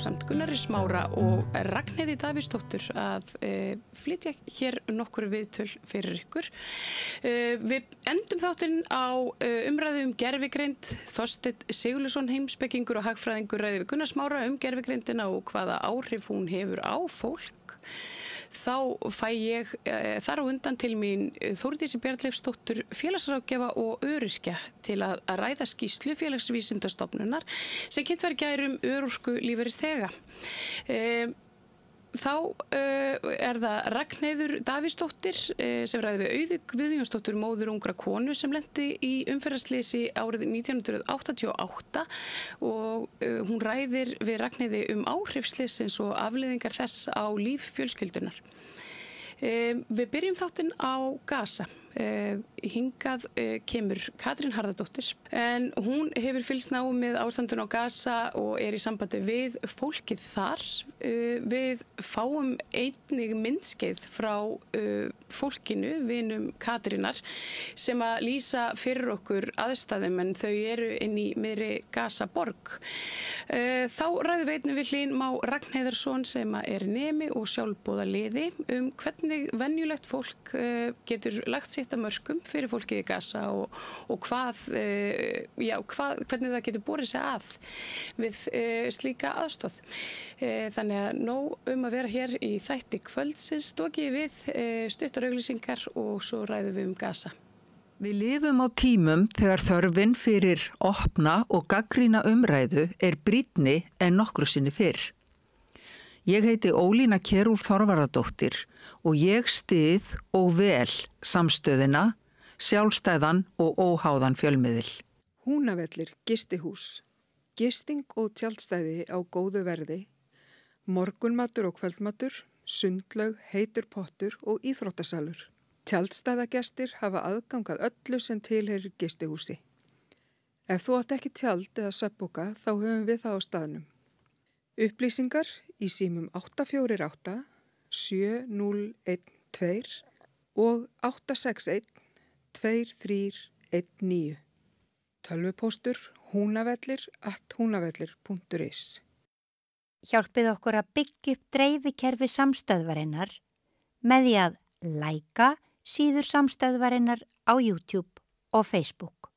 ásamt Gunnari Smára og Ragnheiði Davíðsdóttur að flytja hér nokkur viðtöl fyrir ykkur. Við endum þáttinn á umræðu gervigreind. Þorsteinn Sigurðsson, heimspekingur og hagfræðingur, ræði við Gunnar Smára gervigreindina og hvaða áhrif hún hefur á fólk. Þá fæ ég þar á undan til mín Þórdísi Bjarnleifsdóttur, félagsráðgjafa og öryrkja til að ræða skýrslu Félagsvísindastofnunar sem kynnt var í gær örorkulífeyrisþega. Þá það Ragnheiður Davíðsdóttir sem ræði við Auði Guðjónsdóttur, móður ungra konu sem lenti í umferðarslysi árið 1988 og hún ræðir við Ragnheiði áhrif slysins og afleiðingar þess á líf fjölskyldunar. Við byrjum þáttinn á Gaza. Hingað kemur Katrín Harðardóttir en hún hefur fylgst náið með ástandinu á Gaza og í sambandi við fólkið þar. Við fáum einnig myndskeið frá fólkinu, vinum Katrínar, sem að lýsa fyrir okkur aðstæðum en þau eru inn í miðri Gaza borg. Þá ræðum við einnig við Hlyn Má Ragnheiðarsson sem er nemi og sjálfboðaliði hvernig venjulegt fólk getur lagt sitt að mörkum fyrir fólkið í Gaza og hvernig það getur borið sig að við slíka aðstoð. Þannig að nóg að vera hér í þætti kvöldsins, stokið við stuttar auglýsingar og svo ræðum við Gaza. Við lifum á tímum þegar þörfin fyrir opna og gagnrýna umræðu brýnni en nokkru sinni fyrr. Ég heiti Ólína Kjerúl Þorvarðardóttir og ég styð og vel samstöðina, sjálfstæðan og óháðan fjölmiðil. Húnavellir gistihús, gisting og tjaldstæði á góðu verði, morgunmatur og kvöldmatur, sundlaug, heitur pottur og íþróttasalur. Tjaldstæðagestir hafa aðgangað öllu sem tilheyrir gistihúsi. Ef þú átt ekki tjald eða svefnpoka þá höfum við það á staðnum. Upplýsingar í símum 848 7012 og 861 2319. Tölvupóstur hunavellir@hunavellir.is. Hjálpið okkur að byggja upp dreifikerfi samstöðvarinnar með því að læka síður samstöðvarinnar á YouTube og Facebook.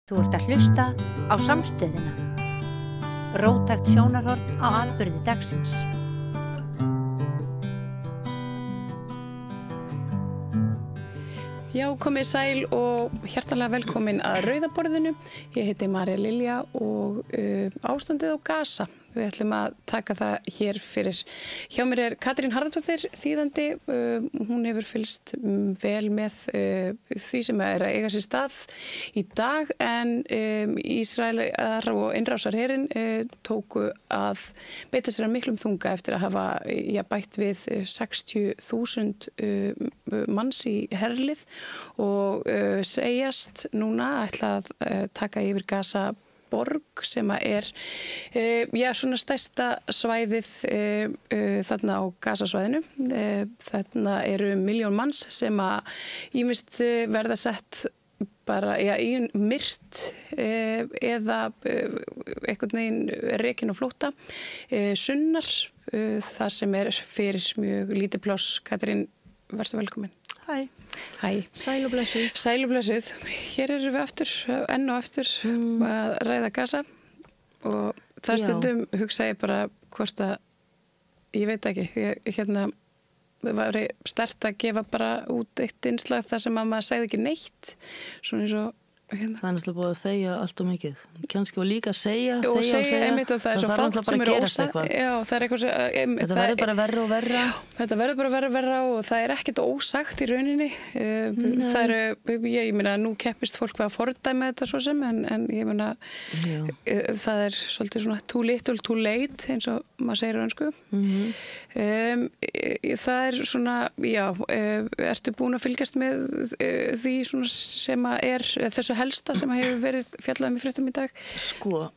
Þú ert að hlusta á Samstöðina. Róttækt sjónarhorn á atburði dagsins. Já, komið sæl og hjartanlega velkomin að Rauðaborðinu. Ég heiti María Lilja og ástandið á Gaza. Við ætlum að taka það hér fyrir. Hjá mér Katrín Harðardóttir, þýðandi. Hún hefur fylgst vel með því sem að eiga sér stað í dag en Ísraelar og innrásarherinn tóku að beita sér að miklum þunga eftir að hafa bætt við 60.000 manns í herlið og segjast núna ætla að taka yfir Gaza borg sem svona stærsta svæðið þarna á Gazasvæðinu. Þarna eru 1 milljón manns sem að ýmist verða sett bara í myrt eða einhvern veginn rekin og flótta sunnar þar sem fyrir mjög lítið pláss. Katrín, vertu velkomin. Hæ. Hæ. Sæl og blessuð. Sæl og blessuð. Hér erum við aftur, enn og aftur að ræða Gaza og það stundum hugsa ég bara hvort að, ég veit ekki, það var sterkt að gefa bara út eitt innslag þar sem að maður segði ekki neitt, svona eins og Það náttúrulega búið að þegja allt og mikið. Kannski og líka segja, og þegja og segja. Einmitt, og það svo fátt sem ósagt. Já, það eitthvað þetta verður bara verra og verra. Já, þetta verður bara verra og verra og það ekkert ósagt í rauninni. Það ég meina, nú keppist fólk við að fordæma þetta svo sem, en ég meina, það svolítið svona too little, too late, eins og maður segir á ensku. Það svona, já, ertu búin að fylgjast með því svona sem að þessu helsta sem hefur verið fjallað í fréttum í dag? Sko,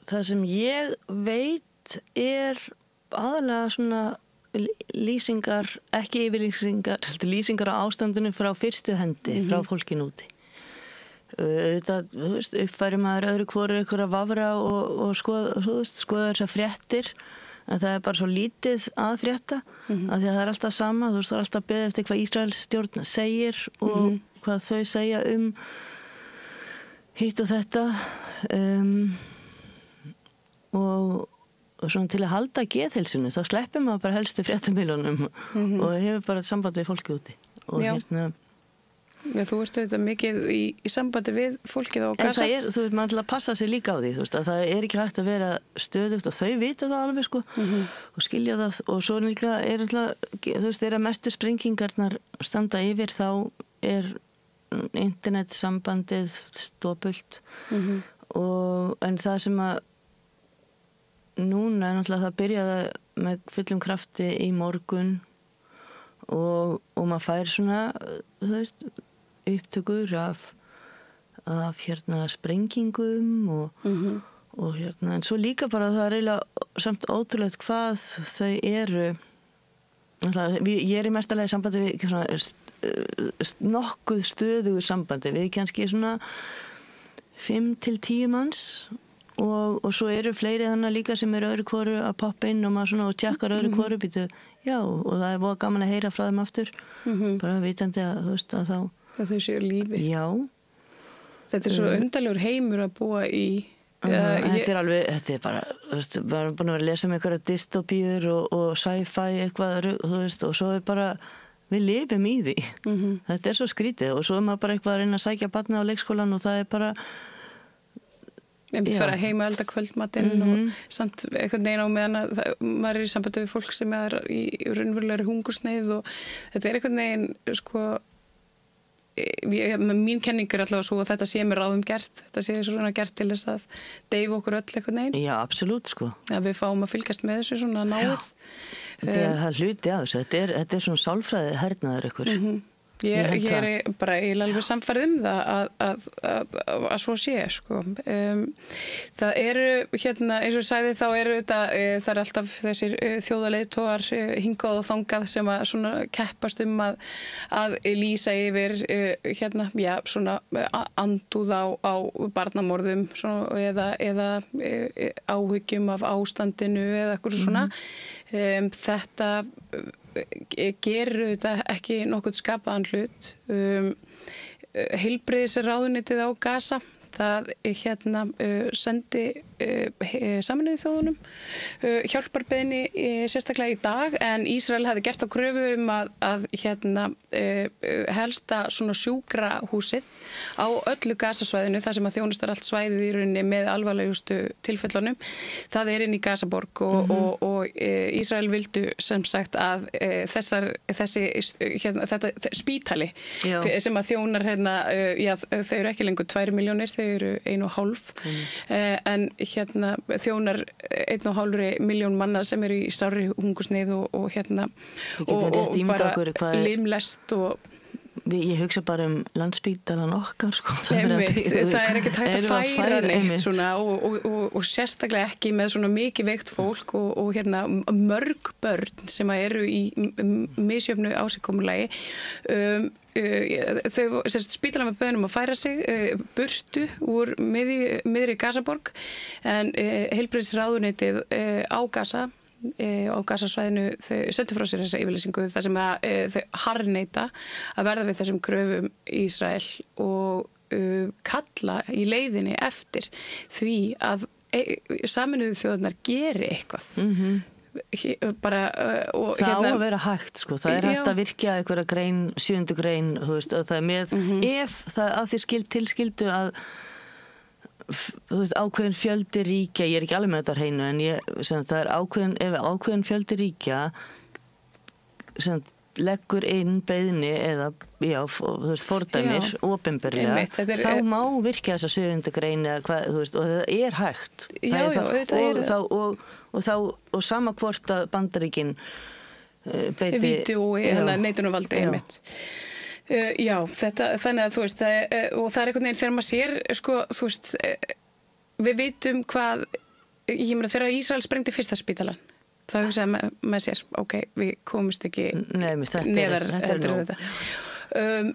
það sem ég veit aðalega svona lýsingar, ekki yfirlýsingar, heldur lýsingar á ástandinu frá fyrstu hendi, frá fólkinu úti. Þetta, uppfæri maður öðru hvoru einhverja vafra og skoða þessar fréttir, en það bara svo lítið að frétta, af því að það alltaf sama, það alltaf beðið eftir hvað Ísraels stjórn segir og hvað þau segja hitt og þetta, og svona til að halda geðheilsinu, þá sleppir maður bara helstu fréttamílunum og hefur bara samband við fólkið úti. Og Já, þú ert auðvitað mikið í sambandi við fólkið á Gaza. En það maður til að passa sig líka á því, að það ekki hægt að vera stöðugt og þau vita það alveg, og skilja það, og svo líka þegar mestu sprengingarnar standa yfir, þá internetsambandið stopult, en það sem að núna náttúrulega það byrjaði með fullum krafti í morgun og maður fær svona, upptökur af sprengingum og en svo líka bara það eiginlega samt ótrúlegt hvað þau eru. Ég í mestalagi sambandi við svona nokkuð stöðugur sambandi við kannski svona 5 til 10 manns og svo eru fleiri þannig líka sem eru öðru hvoru að poppa inn og maður svona og tjekkar öðru hvoru býtu, já, og það voða gaman að heyra frá þeim aftur, bara vitandi að þá að þau séu lífi. Já. Þetta svo undarlegur heimur að búa í. Þetta bara, maður búin að vera að lesa með einhverja dystopíur og sci-fi eitthvað, og svo bara, við lifum í því. Þetta svo skrítið og svo maður bara eitthvað að reyna að sækja barnið á leikskólan og það bara fara heima elda kvöldmatinn og samt einhvern veginn á meðan að maður í sambandi við fólk sem í raunverulegri hungursneið og þetta einhvern veginn, mín kenning allavega svo að þetta sé mér ráðum gert, þetta sé svona gert til þess að deyfa okkur öll einhvern veginn. Já, absolutt, að við fáum að fylgjast með þessu svona náið. Það hluti af þessu, þetta svona sálfræði hernaður ykkur. Ég bara alveg samfærð það að svo sé, Það eru, eins og ég sagði, þá eru það alltaf þessir þjóðaleiðtogar hingað og þangað sem að svona keppast að lýsa yfir, svona andúð á barnamorðum eða áhyggjum af ástandinu eða eitthvað svona. Þetta gerir þetta ekki nokkuð skapaðan hlut. Heilbrigðisráðuneytið á Gaza, það sendi Sameinuðu þjóðunum hjálparbeiðni sérstaklega í dag, en Ísrael hafði gert á kröfu að helsta svona sjúkrahúsið á öllu Gazasvæðinu, þar sem að þjónustar allt svæðið í rauninni með alvarlegustu tilfellunum, það inn í Gazaborg og Ísrael vildu sem sagt að þetta spítali sem að þjónar þau eru ekki lengur 2 milljónir, þau eru 1,5 en þjónar 1,5 miljón manna sem eru í sárri hungursneyð og bara limlest og Ég hugsa bara Landspítalan okkar það er ekki hægt að færa neitt svona og sérstaklega ekki með svona mikið veikt fólk og mörg börn sem eru í misjöfnu ásigkomulagi spítalan með böðunum að færa sig burtu úr miðri Gazaborg en heilbrigðisráðuneytið á Gaza á Gazasvæðinu þau sendu frá sér þessa yfirlýsingu þar sem að þau harðneita að verða við þessum kröfum Ísrael og kalla í leiðinni eftir því að Sameinuðu þjóðirnar geri eitthvað bara og það á að vera hægt það er hægt að virkja einhverja grein 7. grein það er með ef það að því tilskildu að ákveðin fjöldi ríkja, ég ekki alveg með þetta hreinu en það er ákveðin fjöldi ríkja sem leggur inn beiðni eða fordæmir opinberlega, þá má virkja þessa 7. grein eða hvað, og það er hægt og sama hvort að Bandaríkin beiti vídeó eða neitunarvaldi einmitt. Já, þannig að og það er einhvern veginn þegar maður sér við vitum hvað ég meina þegar Ísrael sprengdi fyrsta spítalan þá hugsaði með sér, ok, við komumst ekki neðar heldur þetta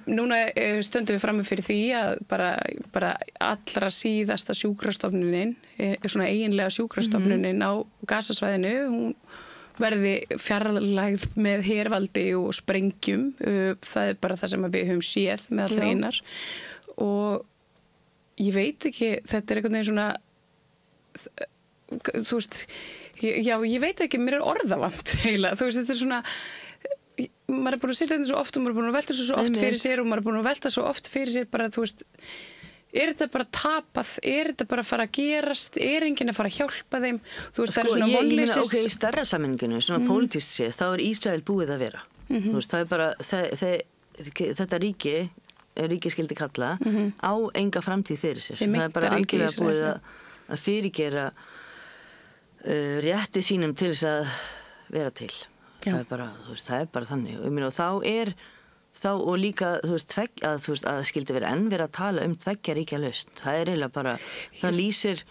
Núna stöndum við frammi fyrir því að bara allra síðasta sjúkrastofnunin, svona eiginlega sjúkrastofnunin á Gazasvæðinu, hún verði fjarlægð með hervaldi og sprengjum. Það bara það sem við höfum séð með allar einar. Og ég veit ekki, þetta einhvern veginn svona, þú veist, ég veit ekki, mér orðavant heila. Þú veist, þetta svona, maður búin að sitja þetta svo oft og maður búin að velta svo oft fyrir sér og maður búin að velta svo oft fyrir sér bara, þú veist, þetta bara tapað? Þetta bara að fara að gerast? Enginn að fara að hjálpa þeim? Þú veist, það svona vonleysis. Ok, í stærra samhenginu, svona pólitískt séð, þá Ísrael búið að vera. Þú veist, það bara, þetta ríki skildi kalla, á enga framtíð fyrir sér. Það bara algjörlega búið að fyrirgera rétti sínum til þess að vera til. Það bara, þú veist, það bara þannig. Og þá og líka, þú veist, að það skildi vera vera að tala tveggja ríkja lausn. Það eiginlega bara, það lýsir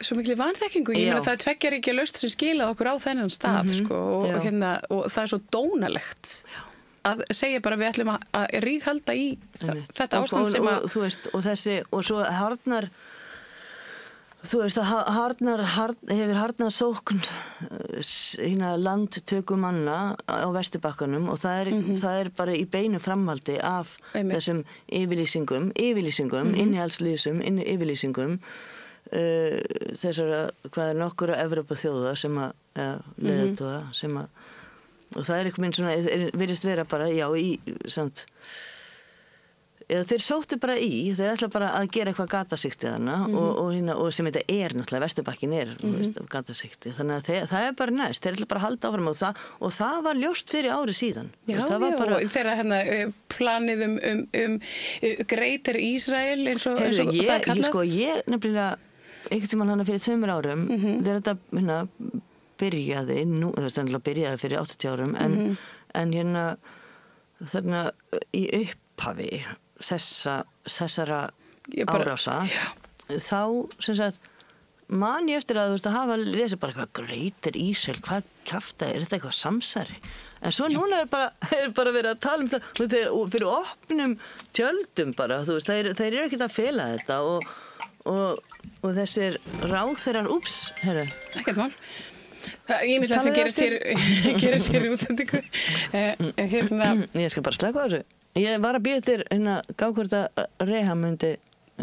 svo miklu vanþekkingu. Ég meina það tveggja ríkja lausn sem skilaði okkur á þennan stað, sko, og það svo dónalegt að segja bara við ætlum að ríghalda í þetta ástand sem að þú veist, og svo harðnar, þú veist, hefur harðnar sókn landtökumanna á Vesturbakkanum og það bara í beinu framhaldi af þessum yfirlýsingum, innihaldslýsum, yfirlýsingum þessara, hvað nokkura Evrópuþjóða sem að leiðtoga sem að, og það einhvern veginn svona, virðist vera bara, samt eða þeir sóttu bara þeir ætla bara að gera eitthvað gatasigti þarna og sem þetta náttúrulega, Vesturbakkin gatasigti, þannig að það bara næst, þeir ætla bara að halda áfram og það var ljóst fyrir ári síðan. Og þeirra planið Greater Ísrael eins og það er kallað. Ég nefnilega einhvern tímann hana fyrir 2 árum þegar þetta byrjaði, byrjaði fyrir 80 árum en þarna í upphafi þessara árása þá sem sagt man ég eftir að hafa lesið bara eitthvað Greater Ísrael, hvað kjafta þetta eitthvað samsæri, en svo núna er bara verið að tala það fyrir opnum tjöldum bara, þú veist, þeir eru ekkert að fela þetta og þessir ráðherrar herru. Ekkert mál. Ég mislega sem gerist hér í útsendingu. Ég skal bara slaka á þessu. Ég var að býða þér hvort að Reha myndi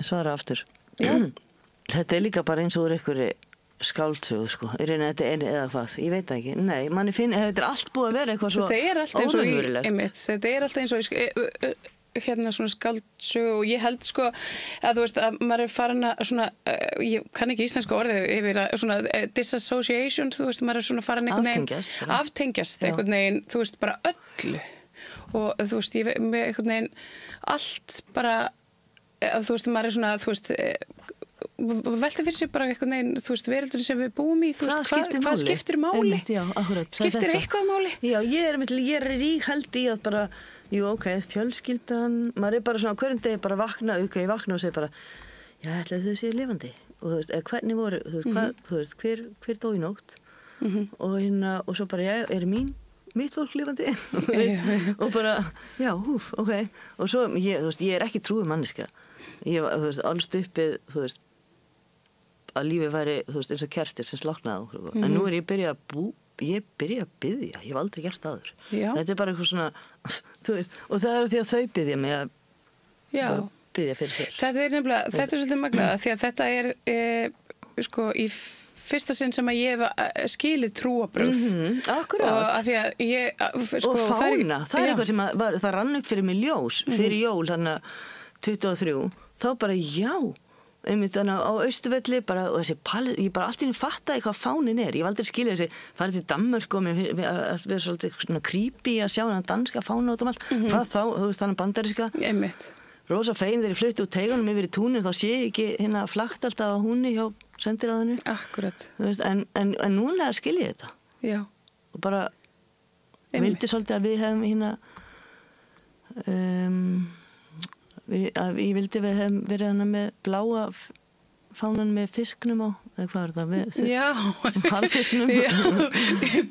svara aftur. Þetta er líka bara eins og einhverju skáldsögu, sko. Þetta eða hvað, ég veit ekki. Nei, manni þetta er allt búið að vera eitthvað svo óraunverulegt. Þetta er alltaf eins og svona skáldsögu og ég held sko að þú veist að maður er farin að svona, ég kann ekki íslenska orðið yfir að svona disassociation, þú veist, maður er svona farin einhvern veginn aftengjast einhvern veginn, þú veist, bara öllu og þú veist, ég með einhvern veginn allt bara, þú veist, maður er svona, þú veist velta fyrir sig bara einhvern veginn, þú veist, veröldurinn sem við búum í, þú veist, hvað skiptir máli? Skiptir eitthvað máli? Já, ég er ríghaldi í að bara ok, fjölskyldan, maður er bara svona hverjum degi bara ég vakna og segi bara já, ætlaði þau séu lifandi og þú veist, hvernig voru, þú veist, hver dó í nótt og svo bara, já, er mitt fólk lifandi og bara, já, ok og svo, þú veist, ég er ekki trúið manneska ég var, þú veist, allst uppið, þú veist að lífið væri, þú veist, eins og kertir sem sloknaði en nú er ég byrjað að biðja, ég hef aldrei gert það áður. Þetta er bara eitthvað svona, þú veist, og það er því að þau biðja mig að biðja fyrir sér. Þetta er nefnilega, þetta er svolítið magnað, því að þetta er, sko, í fyrsta sinn sem að ég hef skilið trúarbrögð. Akkurát. Og að því að ég, sko, og fána, það er eitthvað sem það rann upp fyrir mig ljós, fyrir jól, þannig að 23, þá bara já, einmitt þannig á Austurvelli bara, og þessi ég bara allt í einu fattaði hvað fánin er, ég hef aldrei skilið þessi farið til Danmörk og mér verið svolítið svona creepy að sjá hann danska fána út um allt, hvað þá, þú veist þannig bandaríska rosa fegin þegar ég flutti úr teigunum yfir í túnin, þá sé ég ekki flakt alltaf á húnni hjá sendiráðinu akkurat, veist, en núna skil ég þetta já. Og bara vildi svolítið að við hefum ég vildi við hefum verið hana með bláa fánan með fisknum á eða hvað það með? Já. Harðfisknum? Já,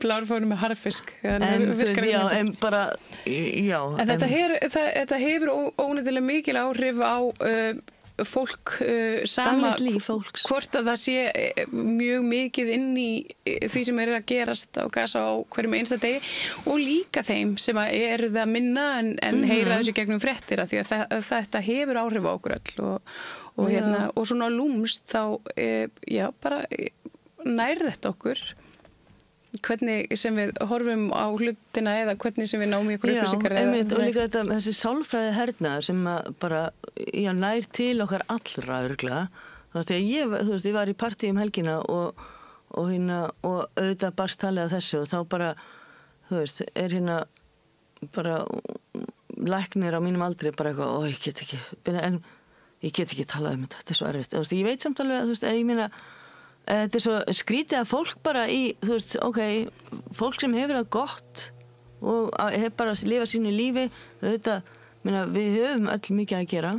blárfórum með harðfisk. En bara, já. En þetta hefur ónefnilega mikil áhrif á fólk sama hvort að það sé mjög mikið inn í því sem að gerast á Gaza á hverjum einsta degi og líka þeim sem eru það minna en heyra þessu gegnum fréttir af því að þetta hefur áhrif á okkur öll og svona lúmst þá bara nær þetta okkur hvernig sem við horfum á hlutina eða hvernig sem við náum í okkur upplýsingar. Já, einmitt og líka þessi sálfræði hernaður sem bara nær til okkar allra örgla. Þegar ég var í partí helgina og auðvitað barst talið að þessu og þá bara, bara læknir á mínum aldri bara eitthvað, ég get ekki talað þetta, þetta svo erfitt. Ég veit samt alveg að, ég meina, þetta svo skrítið að fólk bara fólk sem hefur það gott og hefur bara lifað sínu lífi, þetta, við höfum öll mikið að gera.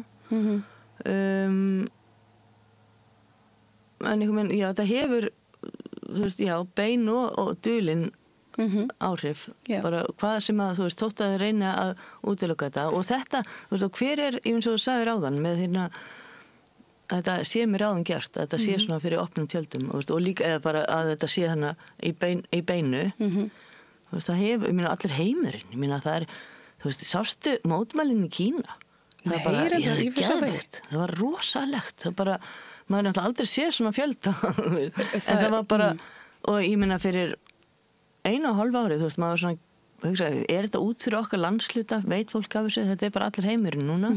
En þetta hefur, bein og dulin áhrif, bara hvað sem að, þótt að reyna að útiloka þetta og þetta, hver ég finnst þú sagðir áðan með þetta sé mér áðan gert, að þetta sé svona fyrir opnum tjöldum og líka eða bara að þetta sé hana í beinu það hefur, ég meina allir heimurinn ég meina það sástu mótmælinn í Kína það bara, það var rosalegt það bara, maður náttúrulega aldrei sé svona fjölda en það var bara og ég meina fyrir 1,5 árið, maður svona hugsa, er þetta út fyrir okkar landsluta veit fólk af þessu, þetta bara allir heimurinn núna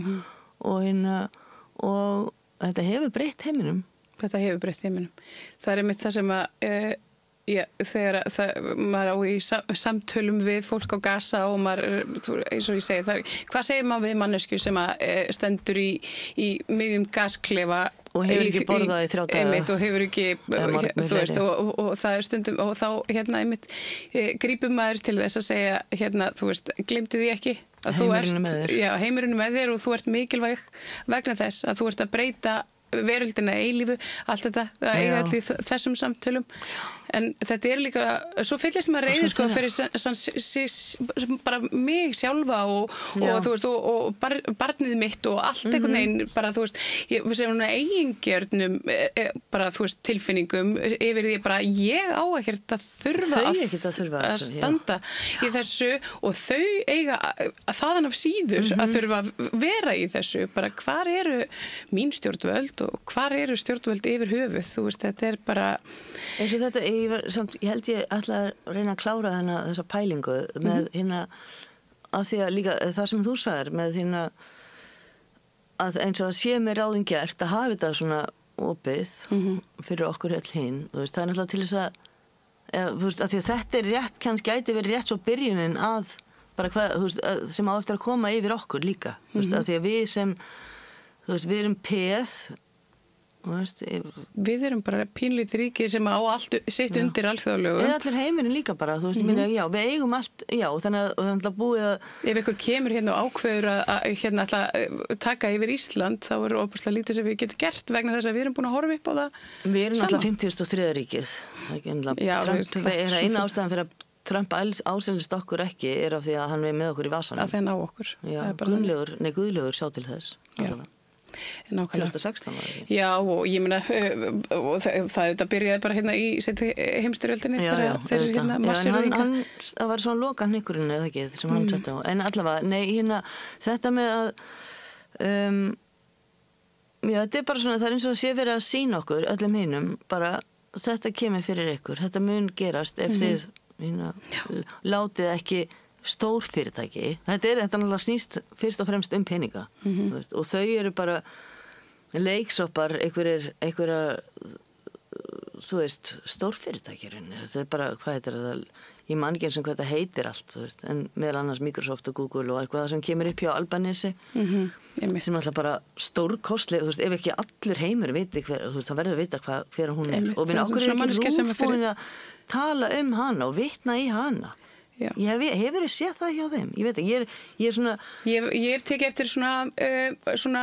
og þetta hefur breytt heiminum. Þetta hefur breytt heiminum. Það einmitt það sem að þegar maður á í samtölum við fólk á Gaza og maður, eins og ég segi, hvað segir maður við mannesku sem að stendur í miðjum gasklefa og hefur ekki borðað í 3 daga einmitt og hefur ekki, þú veist, og það stundum, og þá einmitt grípum maður til þess að segja, þú veist, gleymdu því ekki að þú ert, heimurinn með þér og þú ert mikilvæg vegna þess að þú ert að breyta veröldina eilífu, allt þetta að eiga allir þessum samtölum en þetta líka, svo fyllist maður reiði fyrir bara mig sjálfa og þú veist, og barnið mitt og allt einhvern veginn, bara þú veist ég segja núna eigingjörnum bara þú veist, tilfinningum yfir því bara ég á ekkert að þurfa að standa í þessu og þau eiga þaðan af síður að þurfa að vera í þessu, bara hvar eru mín stjórnvöld og hvar eru stjórnvöld yfir höfuð, þú veist, þetta bara eins og þetta, ég held ég ætla að reyna að klára þessa pælingu með af því að líka það sem þú sagðir með að eins og að sé mér ráðin gert að hafa þetta svona opið fyrir okkur öll hinn, þú veist, það náttúrulega til þess þú veist, að því að þetta rétt, kannski gæti verið rétt svo byrjunin að bara hvað, þú veist, sem á eftir að koma yfir okkur líka, þú veist, að því að við sem þú veist, við erum peð við erum bara pínlítið ríki sem á allt sitt undir alþjóðalögum eða allir heimurinn líka bara, þú veist, minna, við eigum allt, þannig að búið að ef ykkur kemur hérna og ákveður að ætla að taka yfir Ísland þá er óbúslega lítið sem við getum gert vegna þess að við erum búin að horfa upp á það við erum alltaf 53. ríkið Trump er eina ástæðan fyrir að Trump ásælist okkur ekki er af því að hann er með okkur í vasanum að það ná okkur Guðlegur sjá til þess 2016 var það Já, og ég meina og það byrjaði bara hérna í heimsstyrjöldinni þegar hérna marsýrðu það var svona lokahnykkurinn eða ekki sem hann sett á, en allavega, nei, þetta með að þetta bara svona, það eins og að sé verið að sýna okkur öllum hinum, bara þetta kemur fyrir ykkur, þetta mun gerast ef þið látið ekki stór fyrirtæki, þetta náttúrulega snýst fyrst og fremst peninga veist, og þau eru bara leiksoppar einhverja þú veist, stór fyrirtækjurinn þetta bara, hvað heitir það ég man ekki eins og hvað þetta heitir allt þú veist, en meðal annars Microsoft og Google og eitthvað sem kemur upp hjá Albanese sem alltaf bara stórkostleg, þú veist, ef ekki allir heimur viti hver, þú veist, það verður að vita hver hún og minn okkur ekki rúfbúin að tala hana og vitna í hana hefur þið séð það hjá þeim? Ég veit ekki, ég er svona Ég hef tekið eftir svona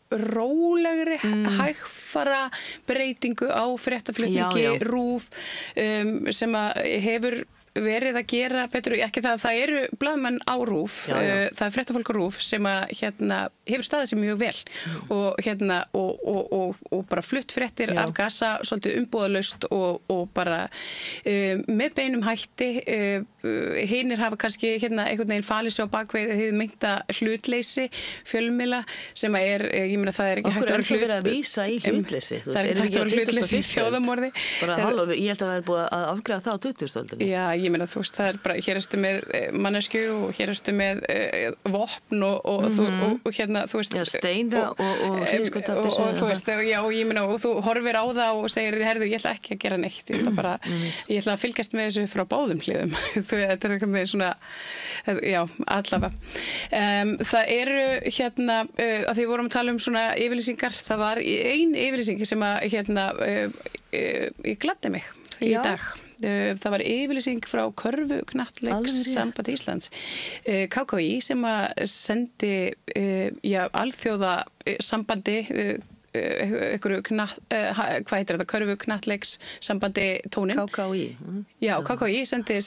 rólegri, hægfara breytingu á fréttaflutningi RÚV sem að hefur verið að gera betur, ekki það að það eru blaðmenn á RÚV, það er fréttafólk á RÚV sem að hefur staðið sig mjög vel og bara flutt fréttir af Gaza svolítið umbúðalaust og bara með beinum hætti, hinir hafa kannski einhvern veginn falið sig á bakvið hið meinta hlutleysi fjölmiðla sem að ég meina það er ekki hægt að vera að vísa í hlutleysi, það er ekki hægt að vera hlutleysi í þjóðamorði. Bara halló, ég held að það er búið að afgræða það á 2000-öldinni. Já, ég meina þú veist, það er bara, hér ertu með manneskju og hér ertu með vopn og þú veist. Já, steina og hríðskotabyssu. Og þú veist, já, ég meina, og þú horfir á það og segir, herðu, ég ætla ekki að gera neitt, ég ætla að fylgjast með þessu frá báðum hliðum. Þetta er einhvern veginn svona, já, allavega. Það eru að því við vorum að tala um svona yfirlýsingar, það var ein yfirlýsing sem að ég gladdi mig í dag. Það var yfirlýsing frá Körfuknattleikssambandi Íslands, KKÍ, sem að sendi alþjóðasambandi einhverju hvað heitir þetta, Körfuknattleikssambandi tónin. KKÍ. Já, KKÍ sendi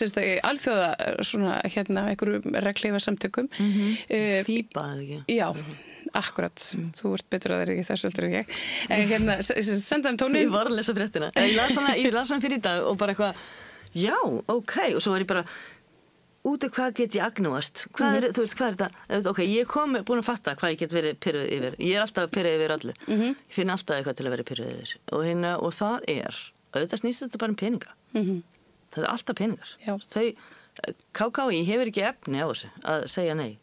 alþjóða svona einhverju regnhlífarsamtökum. FIBA eða ekki? Já. Akkurat, þú ert betur að það er ekki þess heldur ekki. Senda þeim tónin. Ég var að lesa fréttina. Ég las hana fyrir í dag og bara eitthvað, já, ok. Og svo var ég bara, út af hvað get ég agnúast? Hvað er þetta? Ok, ég búin að fatta hvað ég get verið pirruð yfir. Ég er alltaf pirruð yfir öllu. Ég finn alltaf eitthvað til að vera pirruð yfir. Og það auðvitað snýst þetta bara um peninga. Það er alltaf peningar. KKÍ hefur ekki efni á þessu að segja nei.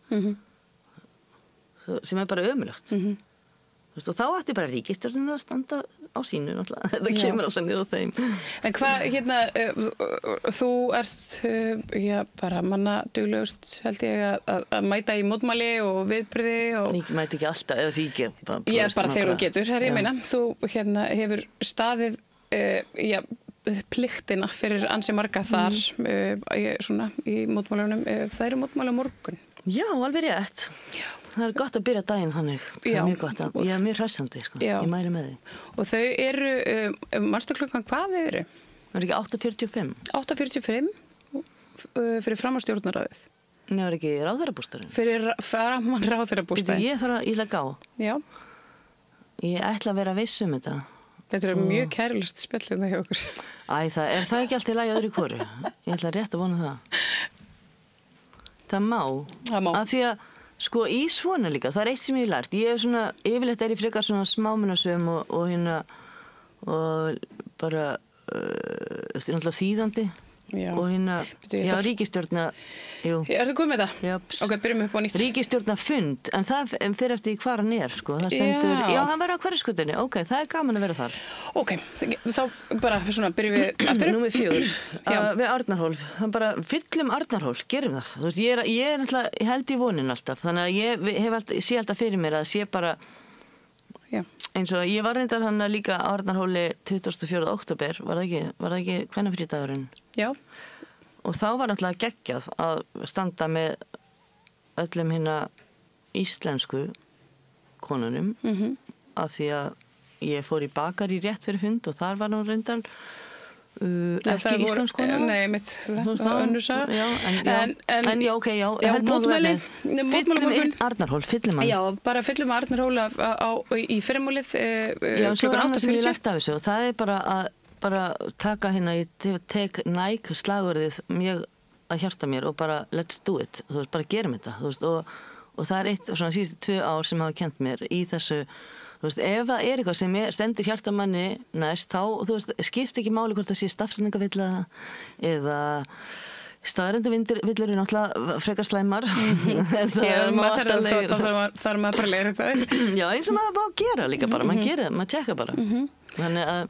Sem er bara ömurlegt. Og þá ætti bara ríkisstjórnin að standa á sínu náttúrulega. Þetta kemur alltaf niður á þeim. En hvað, þú ert bara mannaduglegust held ég að mæta í mótmæli og viðbrigði og... Ég mæti ekki alltaf, eða því ekki. Já, bara þegar þú getur, ég meina. Þú hefur staðið pliktina fyrir ansi marga þar svona í mótmælunum. Það eru mótmæli á morgun. Já, alveg rétt. Já. Það er gott að byrja daginn þannig. Það er mjög gott ég er mjög hressandi, ég mæli með því. Og þau eru, manstu klukkan hvað þau eru? Það er ekki 8:45. 8:45 fyrir fram á stjórnarráðið. Nei, það er ekki ráðherrabústaðurinn. Fyrir framan ráðherrabústaðinn. Ég ætla að gá. Já. Ég ætla að vera viss um þetta. Þetta er mjög kærulegt spjallið hjá okkur. Er það ekki alltaf í lagi öðru hvoru? Ég ætla rétt að vona það. Það má. Af því að sko í svona líka, það er eitt sem ég hef lært. Ég er svona, yfirleitt er ég frekar svona smámunasöm og bara náttúrulega þýðandi og ríkisstjórna Ertu komið með það? Ok, byrjum upp á nýtt. Ríkisstjórna fund, en það fer eftir hvar hann er, sko. Það stendur, hann verður á Hverfisgötunni. Ok, það er gaman að vera þar. Ok, þá bara svona byrjum við aftur. Númer 4, við Arnarhól. Það bara, fyllum Arnarhól, gerum það. Þú veist, ég er náttúrulega, ég held í vonin alltaf, þannig að ég sé alltaf fyrir mér að sé bara eins og ég var reyndar hann líka á Arnarhóli 24. október, var það ekki kvennafrídagurinn? Já. Og þá var náttúrulega geggjað að standa með öllum íslensku konunum af því að ég fór í bakari rétt fyrir hund og þar var nú reyndar ekki íslensk kona. Nei, mitt, það var önnur saga. En já, ok, já. Mótmæli fyllum Arnarhól, fyllum hann. Já, bara fyllum Arnarhól í fyrramálið klukkan 8:40. Já, svo er annað sem ég lært af þessu og það er bara taka ég tek Nike slagorðið mjög að hjarta mér og bara let's do it, þú veist, bara gerum þetta, þú veist, og það er eitt svona síðustu 2 ár sem hafa kennt mér í þessu. Þú veist, ef það er eitthvað sem stendur hjartamanni næst, þá, þú veist, skipt ekki máli hvort það sé stafsendingavilla eða staðrendavillur er náttúrulega frekar slæmar. Já, þá er maður bara að læra þetta. Já, eins og maður bara að gera líka bara, maður gerir það, maður tjekka bara. Þannig að,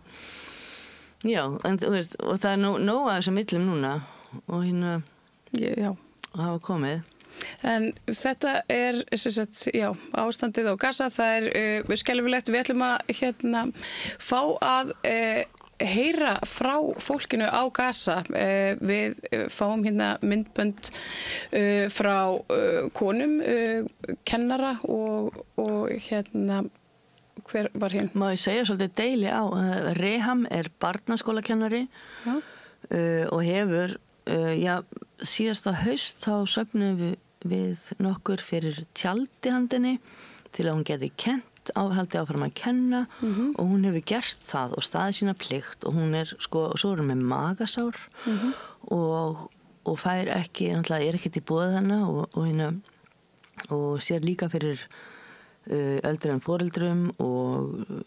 já, en þú veist, og það er nóg að þessum millum núna og hafa komið. En þetta er ástandið á Gaza, það er skelfilegt. Við ætlum að fá að heyra frá fólkinu á Gaza. Við fáum myndbönd frá konum, kennara og hver var hinn? Má ég segja svolítið deili á, Reham barnaskólakennari og hefur, síðasta haust þá söfnum við nokkur fyrir tjaldihandinni til að hún geti haldi áfram að kenna og hún hefur gert það og staðið sína plikt og hún svo er hún með magasár og fær ekki, náttúrulega ekkert í boði hennar og sér líka fyrir öldruðum foreldrum og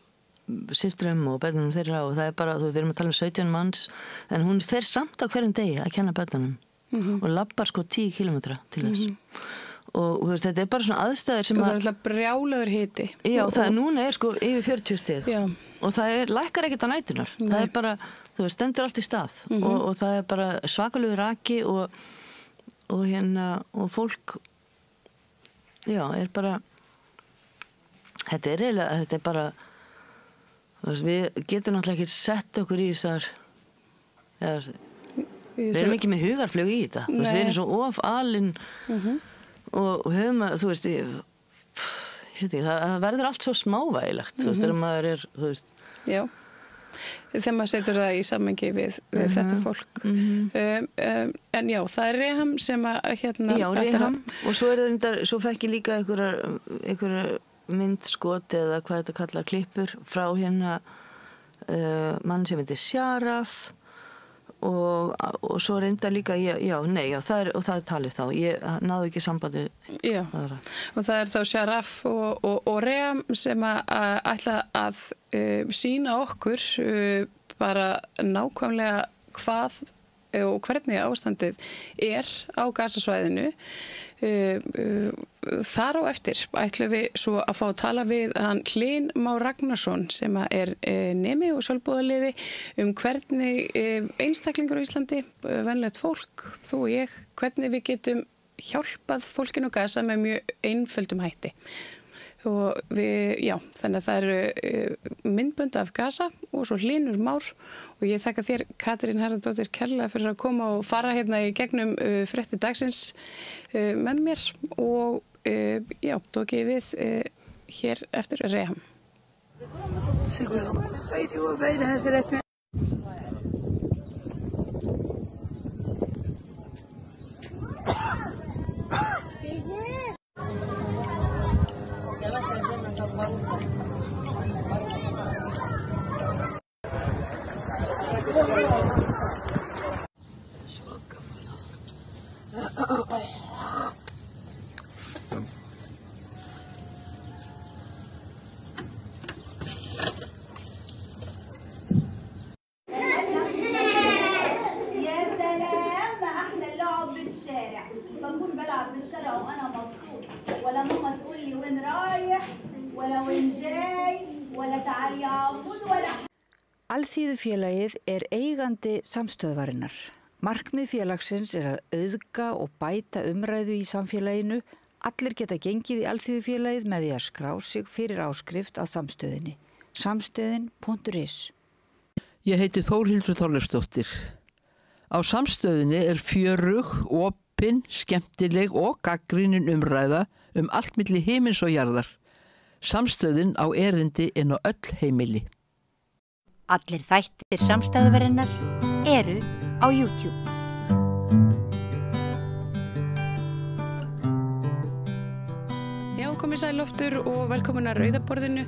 systrum og börnunum þeirra og það bara, við erum að tala 17 manns en hún fer samt á hverjum degi að kenna börnunum og labbar 10 kilometra til þess og þetta bara svona aðstæður sem það alltaf brjálaður hiti núna yfir 40 stig og það lækkar ekkert á nætunar það bara, stendur allt í stað og það bara svakalugur raki og fólk bara þetta bara við getum náttúrulega ekki sett okkur í þessar við erum ekki með hugarflug í þetta við erum svo ofalinn og höfum að það verður allt svo smávægilegt þegar maður Já, þegar maður setur það í sammengi við þetta fólk en já, það Reham sem að Já, Reham og svo fekk ég líka einhverjar myndskot eða hvað þetta kallar klippur frá mann sem heitir Sharaf og svo reyndar líka það er talið þá ég náðu ekki sambandi og það þá Sharaf og Reham sem að ætla að sýna okkur bara nákvæmlega hvað og hvernig ástandið á Gazasvæðinu þar á eftir ætlum við svo að fá að tala við hann Hlyn Má Ragnarsson sem er nemi og sjálfboðaliði hvernig einstaklingur á Íslandi, venjulegt fólk, þú og ég, hvernig við getum hjálpað fólkinu á Gaza með mjög einföldum hætti. Og þannig að það eru myndbönd af Gaza og svo Hlynur Már og ég þakka þér Katrín Harðardóttir kærlega fyrir að koma og fara hérna í gegnum fréttir dagsins með mér og tók ég við hér eftir Reham. بكون بلعب بالشارع وانا مبسوط ولا ماما تقول لي وين رايح ولا وين جاي ولا تعال يا عمود ولا Alþýðufélagið eigandi samstöðvarinnar. Markmið félagsins að auðga og bæta umræðu í samfélaginu. Allir geta gengið í Alþýðufélagið með því að skrá sig fyrir áskrift að samstöðinni. Samstöðin.is. Ég heiti Þórhildur Þorleifsdóttir. Á samstöðinni fjörug, opin, skemmtileg og gagnrýnin umræða allt milli himins og jarðar. Samstöðin á erindi inn á öll heimili. Allir þættir samstæðuverinnar eru á YouTube. Já, komið sæl aftur og velkomin að Rauðaborðinu.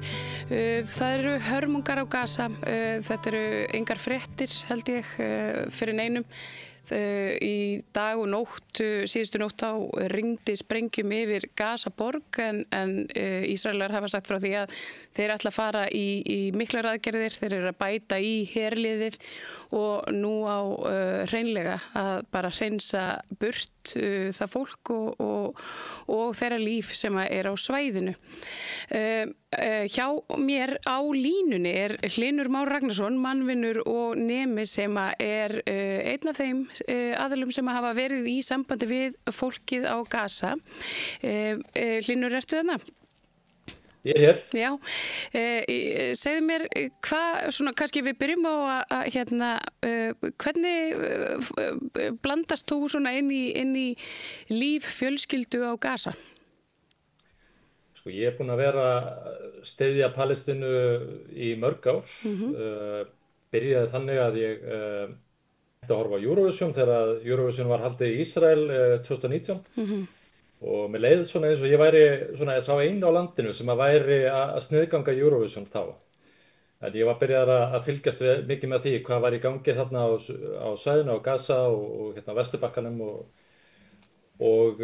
Það eru hörmungar á Gaza. Þetta eru engar fréttir, held ég, fyrir neinum. Í dag og nótt, síðustu nótt þá rigndi sprengjum yfir Gazaborg en Ísraelar hafa sagt frá því að þeir ætla að fara í miklar aðgerðir, þeir eru að bæta í herliðið og nú á hreinlega að bara hreinsa burt það fólk og þeirra líf sem er á svæðinu. Hjá mér á línunni Hlynur Már Ragnarsson, mannvinnur og nemi sem er einn af þeim aðilum sem hafa verið í sambandi við fólkið á Gaza. Hlynur, ertu þarna? Ég hér. Já, segðu mér svona kannski við byrjum á að hvernig blandast þú svona inn í líf fjölskyldu á Gaza? Sko, ég búinn að vera styðja Palestínu í mörg ár. Byrjaði þannig að ég að horfa á Eurovision þegar Eurovision var haldið í Ísrael 2019 og mér leið svona eins og ég væri svona sá einu á landinu sem að væri að sniðganga Eurovision þá. En ég var byrjaður að fylgjast mikið með því hvað var í gangi þarna á svæðinu á Gaza og hérna á Vesturbakkanum og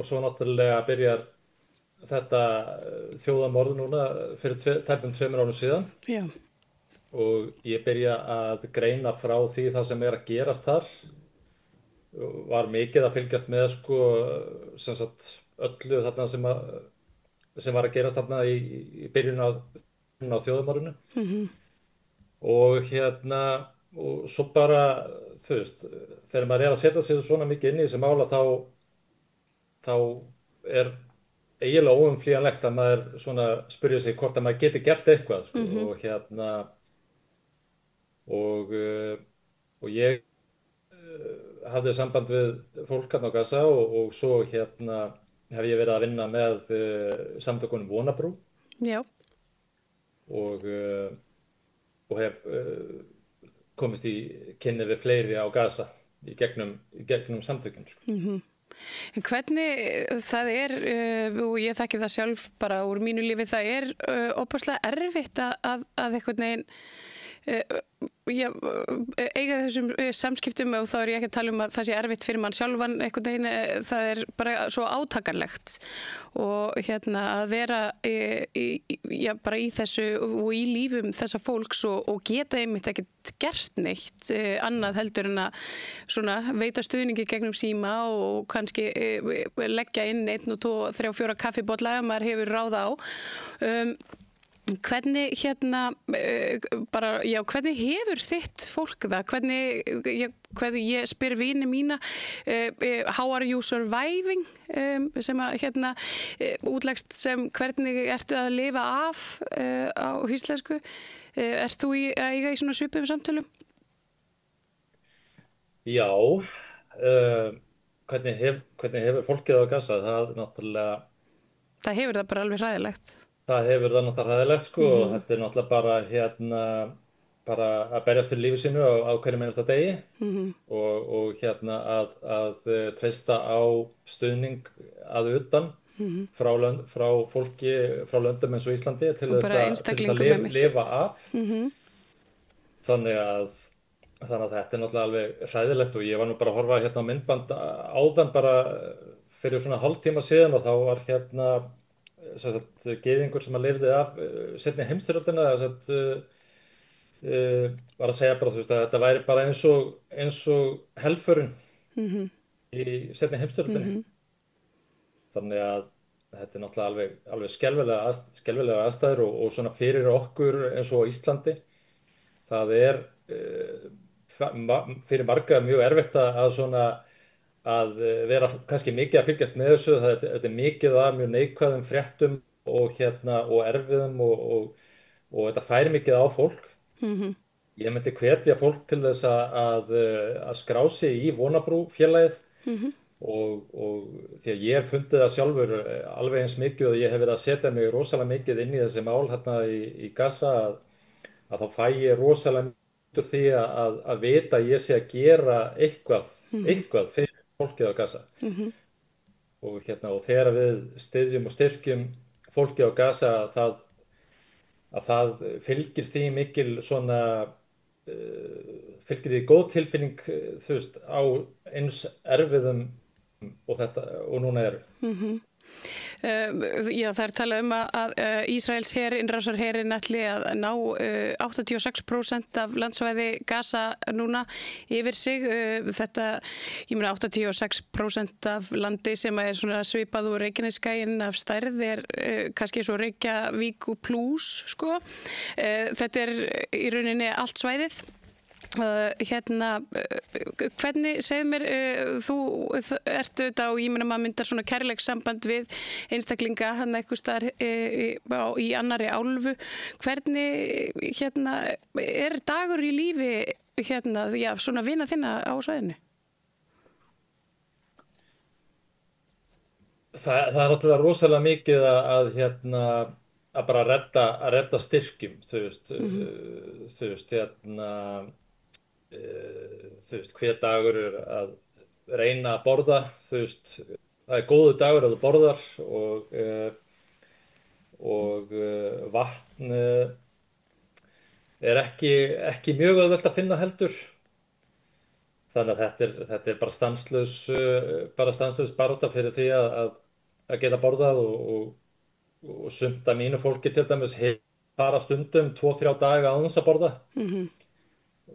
svo náttúrulega byrjar þetta þjóðamorð núna fyrir tæpum 2 árum síðan. Já. Og ég byrja að greina frá því það sem að gerast þar. Var mikið að fylgjast með sko, sem sagt, öllu þarna sem var að gerast þarna í byrjun á þjóðamorðinu. Og hérna, og svo bara, þú veist, þegar maður að setja sig svona mikið inn í þessi mála þá eiginlega óumflýjanlegt að maður svona spyrja sig hvort að maður geti gert eitthvað sko, og hérna og ég hafði samband við fólk hérna á Gaza og svo hérna hef ég verið að vinna með samtökunum Vonabrú. Já. Og hef komist í kynni við fleiri á Gaza í gegnum samtökin sko. En hvernig það og ég þekki það sjálf bara úr mínu lífi, það óbúslega erfitt að einhvern veginn eiga þessum samskiptum og þá ég ekki að tala um að það sé erfitt fyrir mann sjálfan einhvern veginn, það bara svo átakanlegt og hérna að vera bara í þessu og í lífum þessa fólks og geta einmitt ekkert gert neitt annað heldur en að svona veita stuðningi gegnum síma og kannski leggja inn 1, 2, 3, 4 kaffibolla ef maður hefur ráð á. Hvernig hvernig hefur þitt fólk það? Hvernig ég spyr vini mína how are you surviving sem að útlegst sem hvernig ertu að lifa af á íslensku. Ert þú að eiga í svona svipuðum samtölum? Já, hvernig hefur fólkið á Gaza? Það náttúrulega Það hefur það bara alveg hræðilegt. Það hefur það náttúrulega hræðilegt sko og þetta náttúrulega bara bara að berjast fyrir lífi sínu á hverjum einasta degi og að treysta á stuðning að utan frá fólki frá löndum eins og Íslandi til þess að lifa af. Þannig að þetta náttúrulega alveg hræðilegt og ég var nú bara að horfa á myndband áðan bara fyrir svona hálftíma síðan og þá var gyðingur sem að lifði af seinni heimsstyrjöldina var að segja bara þú veist að þetta væri bara eins og helförin í seinni heimsstyrjöldinni. Þannig að þetta náttúrulega alveg skelfilega aðstæður og svona fyrir okkur eins og á Íslandi það fyrir marga mjög erfitt að vera kannski mikið að fylgjast með þessu, þetta mikið að mjög neikvæðum fréttum og erfiðum og þetta færi mikið á fólk. Ég myndi hvetja fólk til þess að skrá sig í Vonabrú félagið og því að ég hef fundið það sjálfur alveg eins mikið og ég hef verið að setja mig rosalega mikið inn í þessi mál hérna í Gaza að þá fæ ég rosalega mikið úr því að vita að ég sé að gera eitthvað fyrir fólkið á Gaza og þegar við styðjum og styrkjum fólkið á Gaza að það fylgir því mikil svona fylgir því góð tilfinning þú veist á eins erfiðum og núna eru. Já, það talað að Ísraels innrásarherinn ætli að ná 86% af landsvæði Gaza núna yfir sig. Þetta, ég meina 86% af landi sem er svona svipað úr Reykjanesskaginn af stærð kannski svo Reykjavík plus, sko. Þetta í rauninni allt svæðið. Hvernig segðu mér þú ert auðvitað og ég meina maður myndar svona kærleikssamband við einstaklinga hann einhvers staðar í annarri álfu hvernig dagur í lífi svona vina þinna á svæðinu? það er náttúrulega rosalega mikið að bara redda styrkjum, þú veist, hver dagur er að reyna að borða, þú veist, það er góður dagur að þú borðar og vatn er ekki mjög auðvelt að finna heldur. Þannig að þetta er bara stanslaus barátta fyrir því að geta borðað og sumt af mínu fólki til dæmis bara stundum 2-3 daga án þess að borða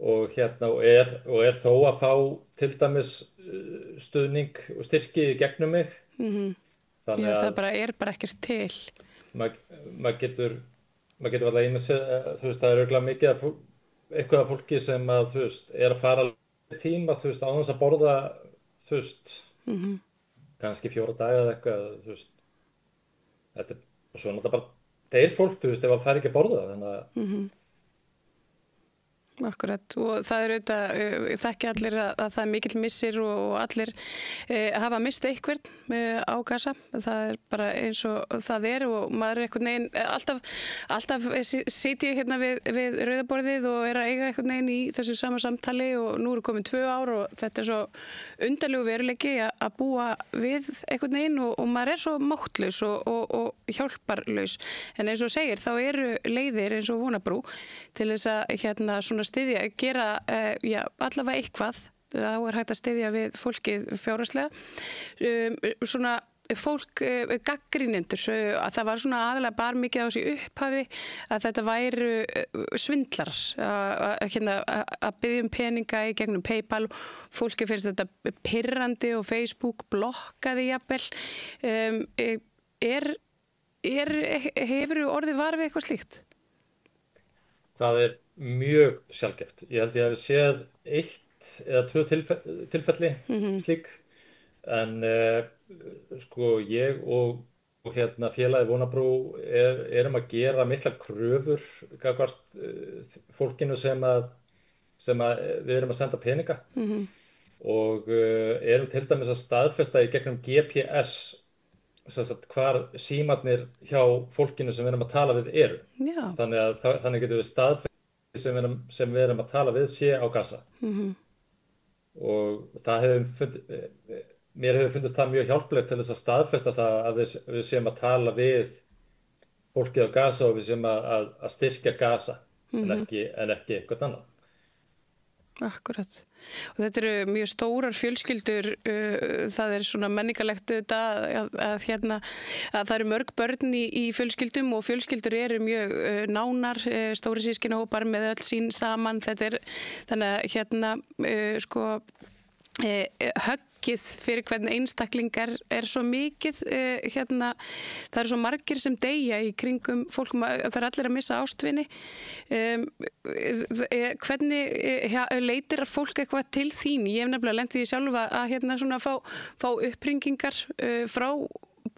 og er þó að fá til dæmis stuðning og styrki í gegnum mig. Þannig Já, það er bara ekkert til. Maður getur alltaf þú veist, það er örugglega mikið eitthvað af fólki sem að, þú veist, er að fara tíma, þú veist, á þess að borða, þú veist, kannski 4 daga eða eitthvað, þú veist, og svo náttúrulega bara deyr fólk, þú veist, ef það fær ekki að borða, þannig að Akkurat, og það auðvitað, þekki allir að það mikill missir og allir hafa mist einhvern á Gaza. Það bara eins og það og maður einhvern veginn, alltaf sit ég hérna við rauðaborðið og að eiga einhvern veginn í þessu sama samtali og nú komin 2 ár og þetta svo undarlegu veruleiki að búa við einhvern veginn og maður svo máttlaus og hjálparlaus. En eins og segir, þá eru leiðir eins og Vonabrú til þess að svona styðja, gera allavega eitthvað, þá hægt að styðja við fólkið fjárhagslega. Svona fólk gagnrýnendur, að það var svona aðalega bara mikið á þessu upphafi að þetta væru svindlar að biðja peninga í gegnum PayPal. Fólki finnst þetta pirrandi og Facebook blokkaði jafnvel. Hefurðu orðið var við eitthvað slíkt? Það er mjög sjaldgæft. Ég held ég hafi séð 1 eða 2 tilfelli slík, en sko ég og félagið Vonabrú erum að gera miklar kröfur gagnvart fólkinu sem við erum að senda peninga og erum til dæmis að staðfesta í gegnum GPS hvar símarnir hjá fólkinu sem við erum að tala við eru. Já. Þannig getum við staðfesta sem við erum að tala við sé á Gaza. Og mér hefur fundist það mjög hjálplegt til þess að staðfesta það að við séum að tala við fólkið á Gaza og við séum að styrkja Gaza en ekki eitthvað annað. Akkurat. Og þetta eru mjög stórar fjölskyldur, það svona menningarlegt að það eru mörg börn í fjölskyldum og fjölskyldur eru mjög nánar, stóri systkinahópar með öll sín saman. Þetta þannig að höggið fyrir hvern einstaklingar svo mikið, það eru svo margir sem deyja í kringum fólk, það allir að missa ástvini. Hvernig leitir fólk eitthvað til þín? Ég hef nefnilega lent í því sjálfa að fá uppringingar frá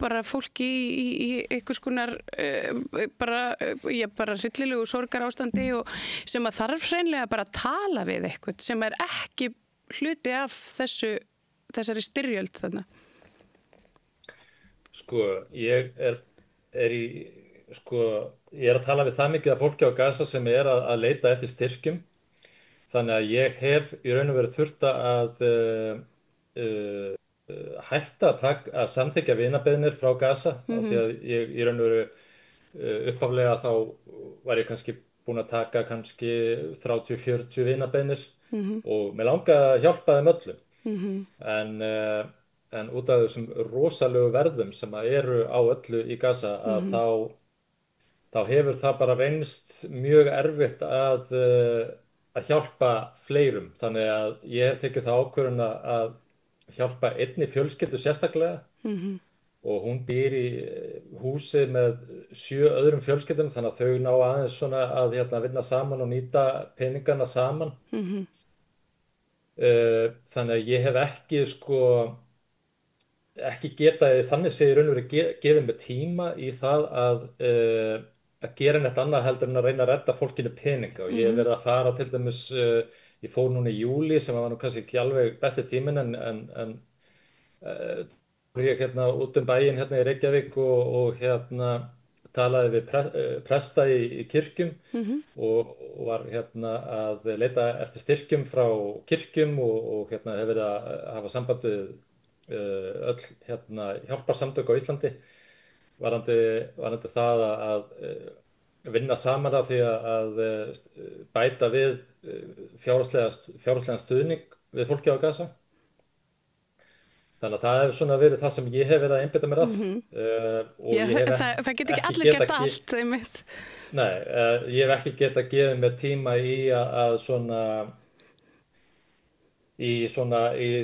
bara fólki í einhvers konar bara hryllilegu sorgarástandi og sem að þarf hreinlega bara að tala við eitthvað sem ekki hluti af þessari styrjöld þarna. Sko, ég er að tala við það mikið af fólki á Gaza sem að leita eftir styrkjum. Þannig að ég hef í raun og veru þurft að hætta að samþykkja vinabeiðnir frá Gaza af því að ég í raun og veru upphaflega þá var ég kannski búin að taka kannski 30-40 vinabeiðnir og mér langaði að hjálpa þeim öllum. En út af þessum rosalegu verðum sem eru á öllu í Gaza að þá hefur það bara reynst mjög erfitt að hjálpa fleirum. Þannig að ég hef tekið það ákvörðun að hjálpa einni fjölskyldu sérstaklega og hún býr í húsi með 7 öðrum fjölskyldum þannig að þau ná aðeins svona að vinna saman og nýta peningana saman. Þannig að ég hef ekki getað þannig sé í raun og veru gefið mér tíma í það að gera neitt annað heldur en að reyna að redda fólkinu peninga og ég hef verið að fara til dæmis, ég fór núna í júlí sem var nú kannski ekki alveg besti tíminn en ég hérna út bæinn hérna í Reykjavík og hérna talaði við presta í kirkjum og var hérna að leita eftir styrkjum frá kirkjum og hérna hefur verið að hafa samband við öll hérna hjálparsamtök á Íslandi varðandi það að vinna saman af því að bæta við fjárhagslegan stuðning við fólki á Gaza. Þannig að það hefur svona verið það sem ég hef verið að einbeita mér að. Það get ekki allir gert allt, einmitt. Nei, ég hef ekki getað gefið mér tíma í að í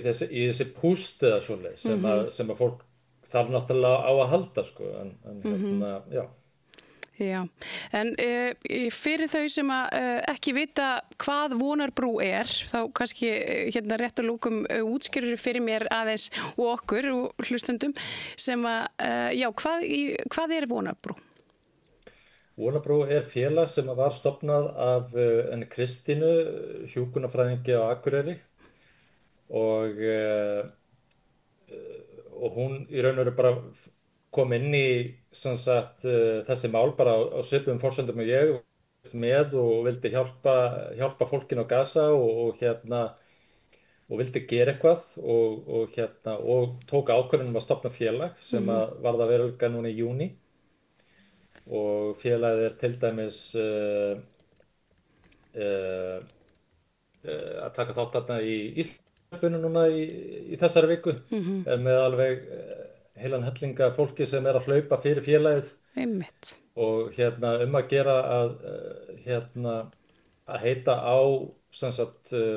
þessi púst eða svoleiðis sem að fólk þarf náttúrulega á að halda, sko. Hérna, já. Já, en fyrir þau sem ekki vita hvað Vonarbrú þá kannski hérna rétt að lókum útskýrur fyrir mér aðeins og okkur og hlustundum sem já, hvað Vonarbrú? Vonarbrú félag sem var stofnað af henni Kristínu, hjúkrunarfræðingi á Akureyri og hún í raun og veru bara kom inn í þessi mál bara á svipuðum forsendum og ég með og vildi hjálpa fólkinu á Gaza og vildi gera eitthvað og tók ákvörðun að stofna félag sem varð að veruleika núna í júní og félagið til dæmis að taka þátt þarna í Íslandsmótinu núna í þessari viku með alveg heilan hellinga fólki sem að hlaupa fyrir félagið. Einmitt. Og að gera að heita á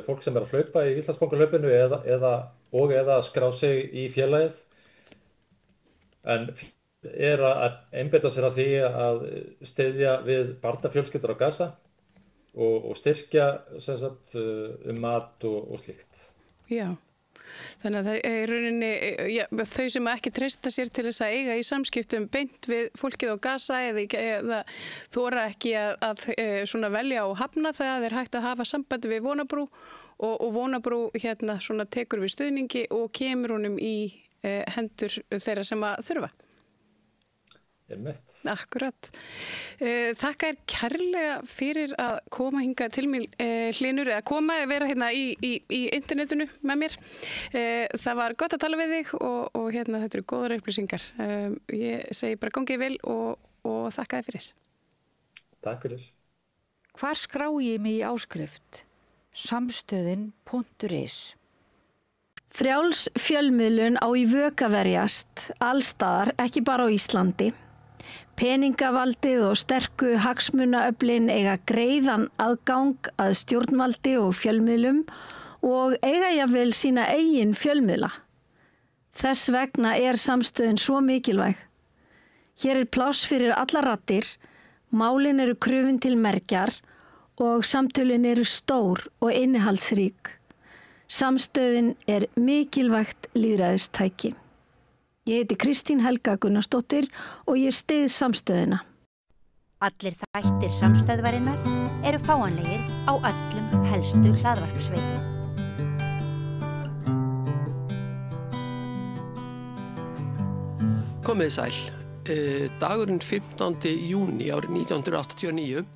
fólk sem að hlaupa í Íslandsbankahlaupinu eða að skrá sig í félagið. En að einbeita sér að því að styðja við barnafjölskyldur á Gaza og styrkja mat og slíkt. Já. Þannig að það rauninni, þau sem ekki treysta sér til þess að eiga í samskiptum beint við fólkið á Gaza eða þora ekki að svona velja og hafna það hægt að hafa sambandi við Vonarbrú og Vonarbrú svona tekur við stuðningi og kemur honum í hendur þeirra sem að þurfa. Akkurat. Þakka kærlega fyrir að koma hingað til mín Hlynur, eða vera hérna í internetinu með mér. Það var gott að tala við þig og þetta eru góðar upplýsingar. Ég segi bara gangið vel og þakka þið fyrir. Takk fyrir. Hvar skrá ég mig í áskrift? Samstöðin.is Frjáls fjölmiðlun á í vök að verjast allstaðar, ekki bara á Íslandi. Peningavaldið og sterku hagsmunaöflin eiga greiðan aðgang að stjórnvaldi og fjölmiðlum og eiga jafnvel sína eigin fjölmiðla. Þess vegna samstöðin svo mikilvæg. Hér pláss fyrir allar raddir, málin eru krufin til mergjar og samtölin eru stór og innihaldsrík. Samstöðin mikilvægt lýðræðistæki. Ég heiti Kristín Helga Gunnarsdóttir og ég styð samstöðina. Allir þættir samstöðvarinnar eru fáanlegir á öllum helstu hlaðvarpsveitum. Komið sæl. Dagurinn 15. júní árið 1989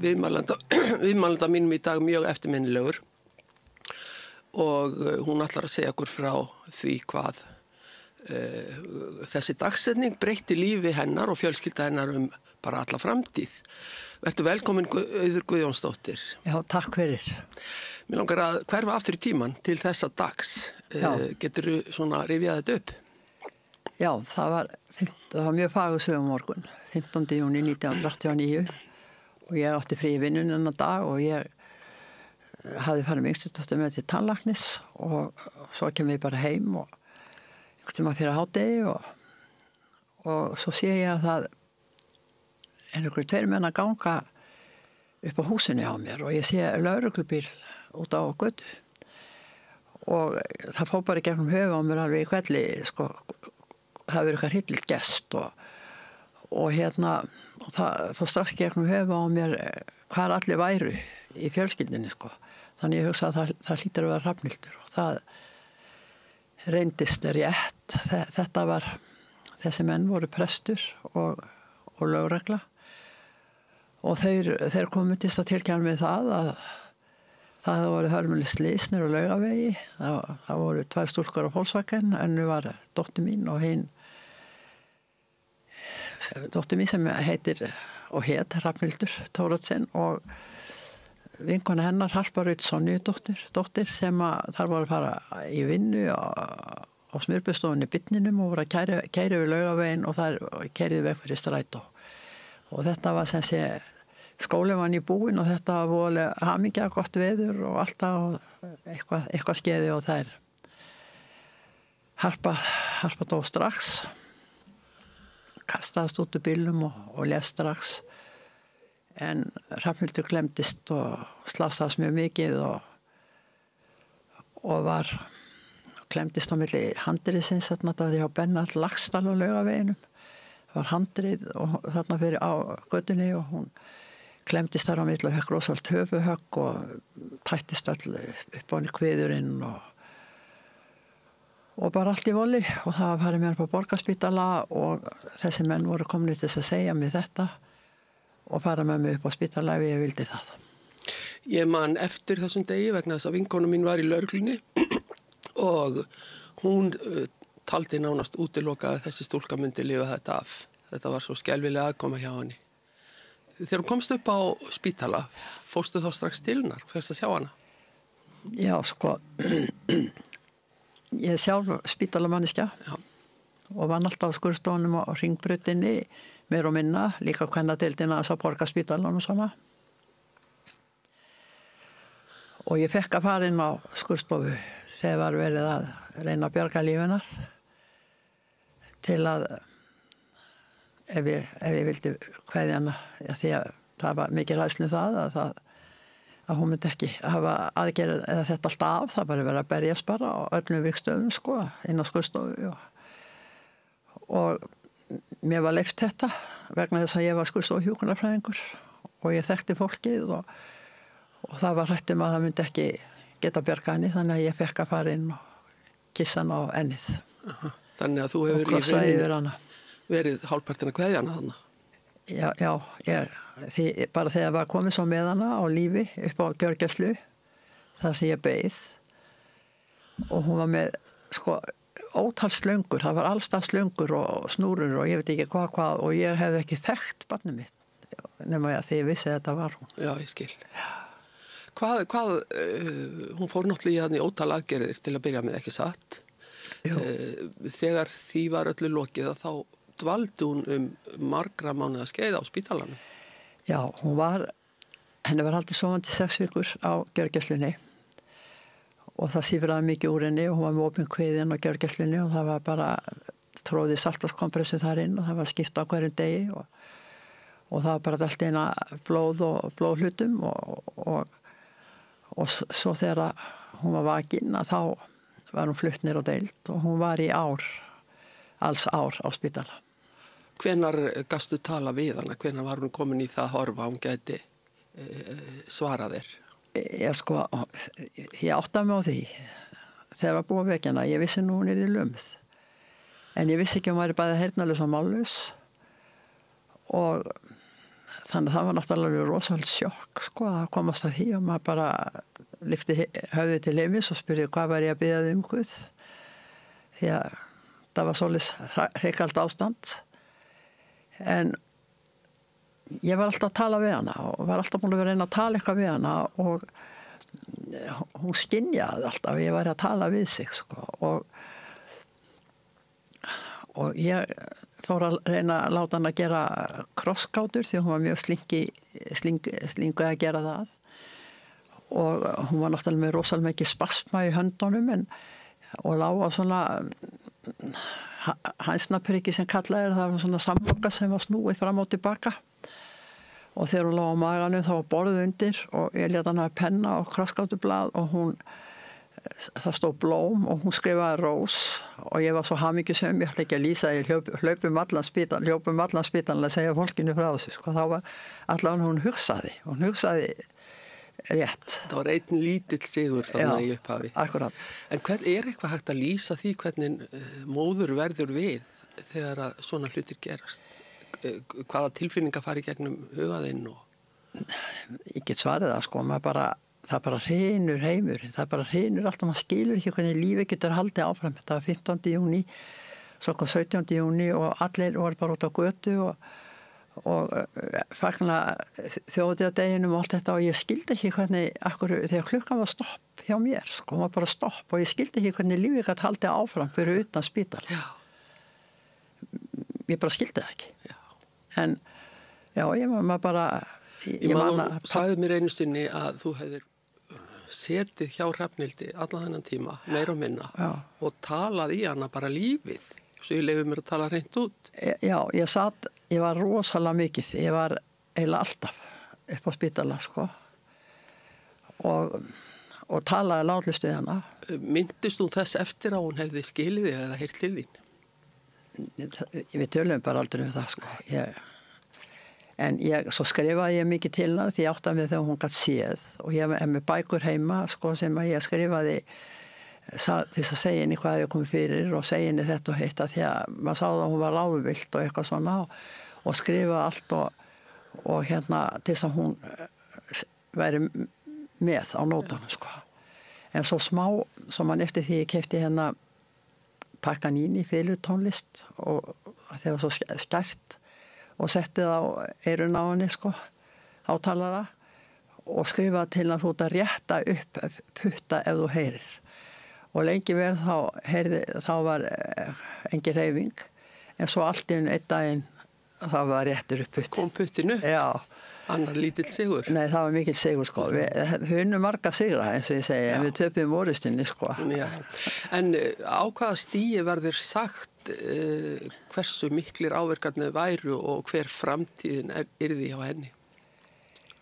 viðmælanda mínum í dag mjög eftirminnilegur og hún ætlar að segja okkur frá því hvað þessi dagsetning breytti lífi hennar og fjölskylda hennar bara alla framtíð. Vertu velkomin Auður Guðjónsdóttir. Já, takk fyrir. Mér langar að hverfa aftur í tíman til þessa dags. Geturðu svona rifjað þetta upp? Já, það var mjög fagursögum morgun, 15. júní 1989 og ég átti frí í vinnun þennan dag og ég hafði farið með yngstudóttur með til tannlæknis og svo kem ég bara heim og einhvern fyrir hádegi og svo sé ég að það einhverjum tveir menn að ganga upp á húsinu á mér og ég sé lögreglubíl út á götu og það fór bara gegnum höfu á mér alveg í kvelli, sko, það verið eitthvað hryllilt gest og það fór strax gegnum höfu á mér hvar allir væru í fjölskyldinni, sko. Þannig ég hugsa að það hlýtur að vera Hrafnhildur og reyndist rétt. Þetta var, þessi menn voru prestur og lögregla og þeir komundist að tilkynna með það að það voru hörmuleg slys niður á Laugavegi. Það voru 2 stúlkur á Volkswagen, önnu var dóttir mín og hinn dóttir mín sem heitir og hét Hrafnhildur Thoroddsen og vinkona hennar Harpa Rut Sonju dóttir sem þar voru að fara í vinnu á smjörbustofunni Bytninum og voru að kæra við Laugaveginn og þar kæriði veg fyrir strætó. Og þetta var sem sé, skólinn var í búinn og þetta var voðalega hamingja, gott veður og alltaf eitthvað skeiði og þær. Harpa dó strax, kastaðist út úr bílnum og lést strax. En Hrafnhildur glemdist og slasaðist mjög mikið og var glemdist á milli handriðsins þarna það var hjá Bernhard Laxdal á Laugaveginum. Það var handrið og þarna fyrir á götunni og hún glemdist þar á milli og hekk rosalt höfuhögg og tættist öll upp á henni kviðurinn og bara allt í voli og það var farið með henni på Borgarspítala og þessi menn voru komin til þess að segja mér þetta og fara með mig upp á spítala ef ég vildi það. Ég man eftir þessum degi vegna þess að vinkona mín var í lögreglunni og hún taldi nánast útilokað að þessi stúlka myndi lifa þetta af. Þetta var svo skelfilega aðkoma hjá henni. Þegar hún komst upp á spítala, fórstu þá strax til hennar, fyrst að sjá hana? Já, sko, ég sjálf spítalamanniska og vann alltaf á skurðstofunum og hringbrautinni meir og minna, líka kvennadeildina að Borgarspítalanum sama. Og ég fekk að fara inn á skurðstofu þegar var verið að reyna að bjarga lífinar til að ef ég vildi kveðja hana, því að það var mikið ræðslu það að hún myndi ekki hafa aðgerð eða þetta alltaf af, það bara verið að berjast bara á öllum vikstöðum sko, inn á skurðstofu og mér var leyft þetta vegna þess að ég var skurðstofahjúkrunarfræðingur og ég þekkti fólkið og það var hrætt að það myndi ekki geta bjarga henni þannig að ég fekk að fara inn og kissa hana á ennið. Þannig að þú hefur í rauninni verið hálfpartin að kveðja hana þarna? Já, bara þegar var komið svo með hana á lífi upp á gjörgæslu þar sem ég beið og hún var með sko ótal slöngur, það var allstað slöngur og snúrur og ég veit ekki hvað og ég hefði ekki þekkt barnið mitt nema því ég vissi að þetta var hún. Já, ég skil. Hún fór náttúrulega í ótal aðgerðir til að byrja með ekki satt. Þegar því var öllu lokið þá dvaldi hún margra mánuða skeið á spítalanum. Já, henni var haldið sofandi 6 vikur á gjörgæslunni og það sífraði mikið úr henni og hún var með opinn kviðinn á gjörgæslunni og það var bara tróðið saltáskompressu þar inn og það var skipt á hverjum degi og það var bara allt eina blóð og blóðhlutum og svo þegar hún var vakin þá var hún flutt niður á deild og hún var í alls ár á spítala. Hvenær gastu tala við hana? Hvenær var hún komin í það horfa hún gæti svarað þér? Ég áttaði mig á því þegar var búið að vekja hana. Ég vissi nú hún í lömð en ég vissi ekki hún væri bæði heyrnarlaus og mállaus og þannig að það var náttúrulega rosalega sjokk sko að komast að því og maður bara lyfti höfði til heimis og spurði hvað var ég að biðja þig Guð því að það var svolítið hrikalt ástand en ég var alltaf að tala við hana og var alltaf búin að vera að tala eitthvað við hana og hún skynjaði alltaf að ég væri að tala við sig sko og ég fór að reyna að láta hann að gera krossgátur því hún var mjög slingu að gera það og hún var náttúrulega með rosalega mikið spasma í höndunum og lá á svona hænsnapriki sem kallaði það var svona samloka sem var snúið fram og tilbaka og þegar hún lá á maganum þá var borðið undir og ég lét hann að penna og krossgátublað og það stóð blóm og hún skrifaði rós og ég var svo hamingjusöm, ég ætla ekki að lýsa ég hljópum allan spítalan að segja fólkinu frá þessu sko, þá var allavega hún hugsaði rétt. Það var einn lítill sigur þarna í upphafi. Akkurat. En eitthvað hægt að lýsa því hvernig móður verður við þegar að svona hlutir gerast? Hvaða tilfinningar fari gegnum hugaðinn? Ég get svarið það sko, það bara hrynur heimur, það bara hrynur allt og maður skilur ekki hvernig lífið getur haldið áfram. Þetta var 15. júní, svo kom 17. júní og allir voru bara út á götu og fagna þjóðhátíðardeginum og allt þetta og ég skildi ekki hvernig, þegar klukkan var stopp hjá mér, sko, var bara stopp og ég skildi ekki hvernig lífið gat haldið áfram fyrir utan spítal. Já. Ég bara skildi það ekki. Já. En, já, maður bara... Ég sagði mér einu sinni að þú hefðir setið hjá Hrafnhildi allan þennan tíma, meira og minna, og talað í hana bara lífið, svo ég leyfi mér að tala hreint út. Já, ég var rosalega mikið, ég var eiginlega alltaf upp á spítala, sko, og talaði látlust við hana. Myndist þú þess eftir að hún hefði skilið þig eða heyrt til þín? Við tölum bara aldrei það, sko, En svo skrifaði ég mikið til hana því ég áttaði mig þegar hún gat séð og ég hef með bækur heima sko, sem að ég skrifaði til þess að segja henni hvað ég kom fyrir og segja henni þetta og hitt því að maður sáði að hún var ráðvilt og eitthvað svona og skrifaði allt og til þess að hún væri með á nótunum sko. En svo svo mann eftir því ég keypti hérna Paganini filutónlist og það var svo skært og setti það á eyrun á henni, sko, hátalara og skrifaði til að þú ert að rétta upp putta ef þú heyrir. Og lengi vel þá var engin hreyfing, en svo allt í einn daginn þá var réttur upp putti. Kom puttinu? Já. Annar lítill sigur? Nei, það var mikill sigur, sko. Við unnum marga sigra, eins og ég segi, en við töpum orustinni, sko. Já. En á hvaða stigi verður sagt hversu miklir áverkarnir væru og hver framtíðin yrði hjá henni?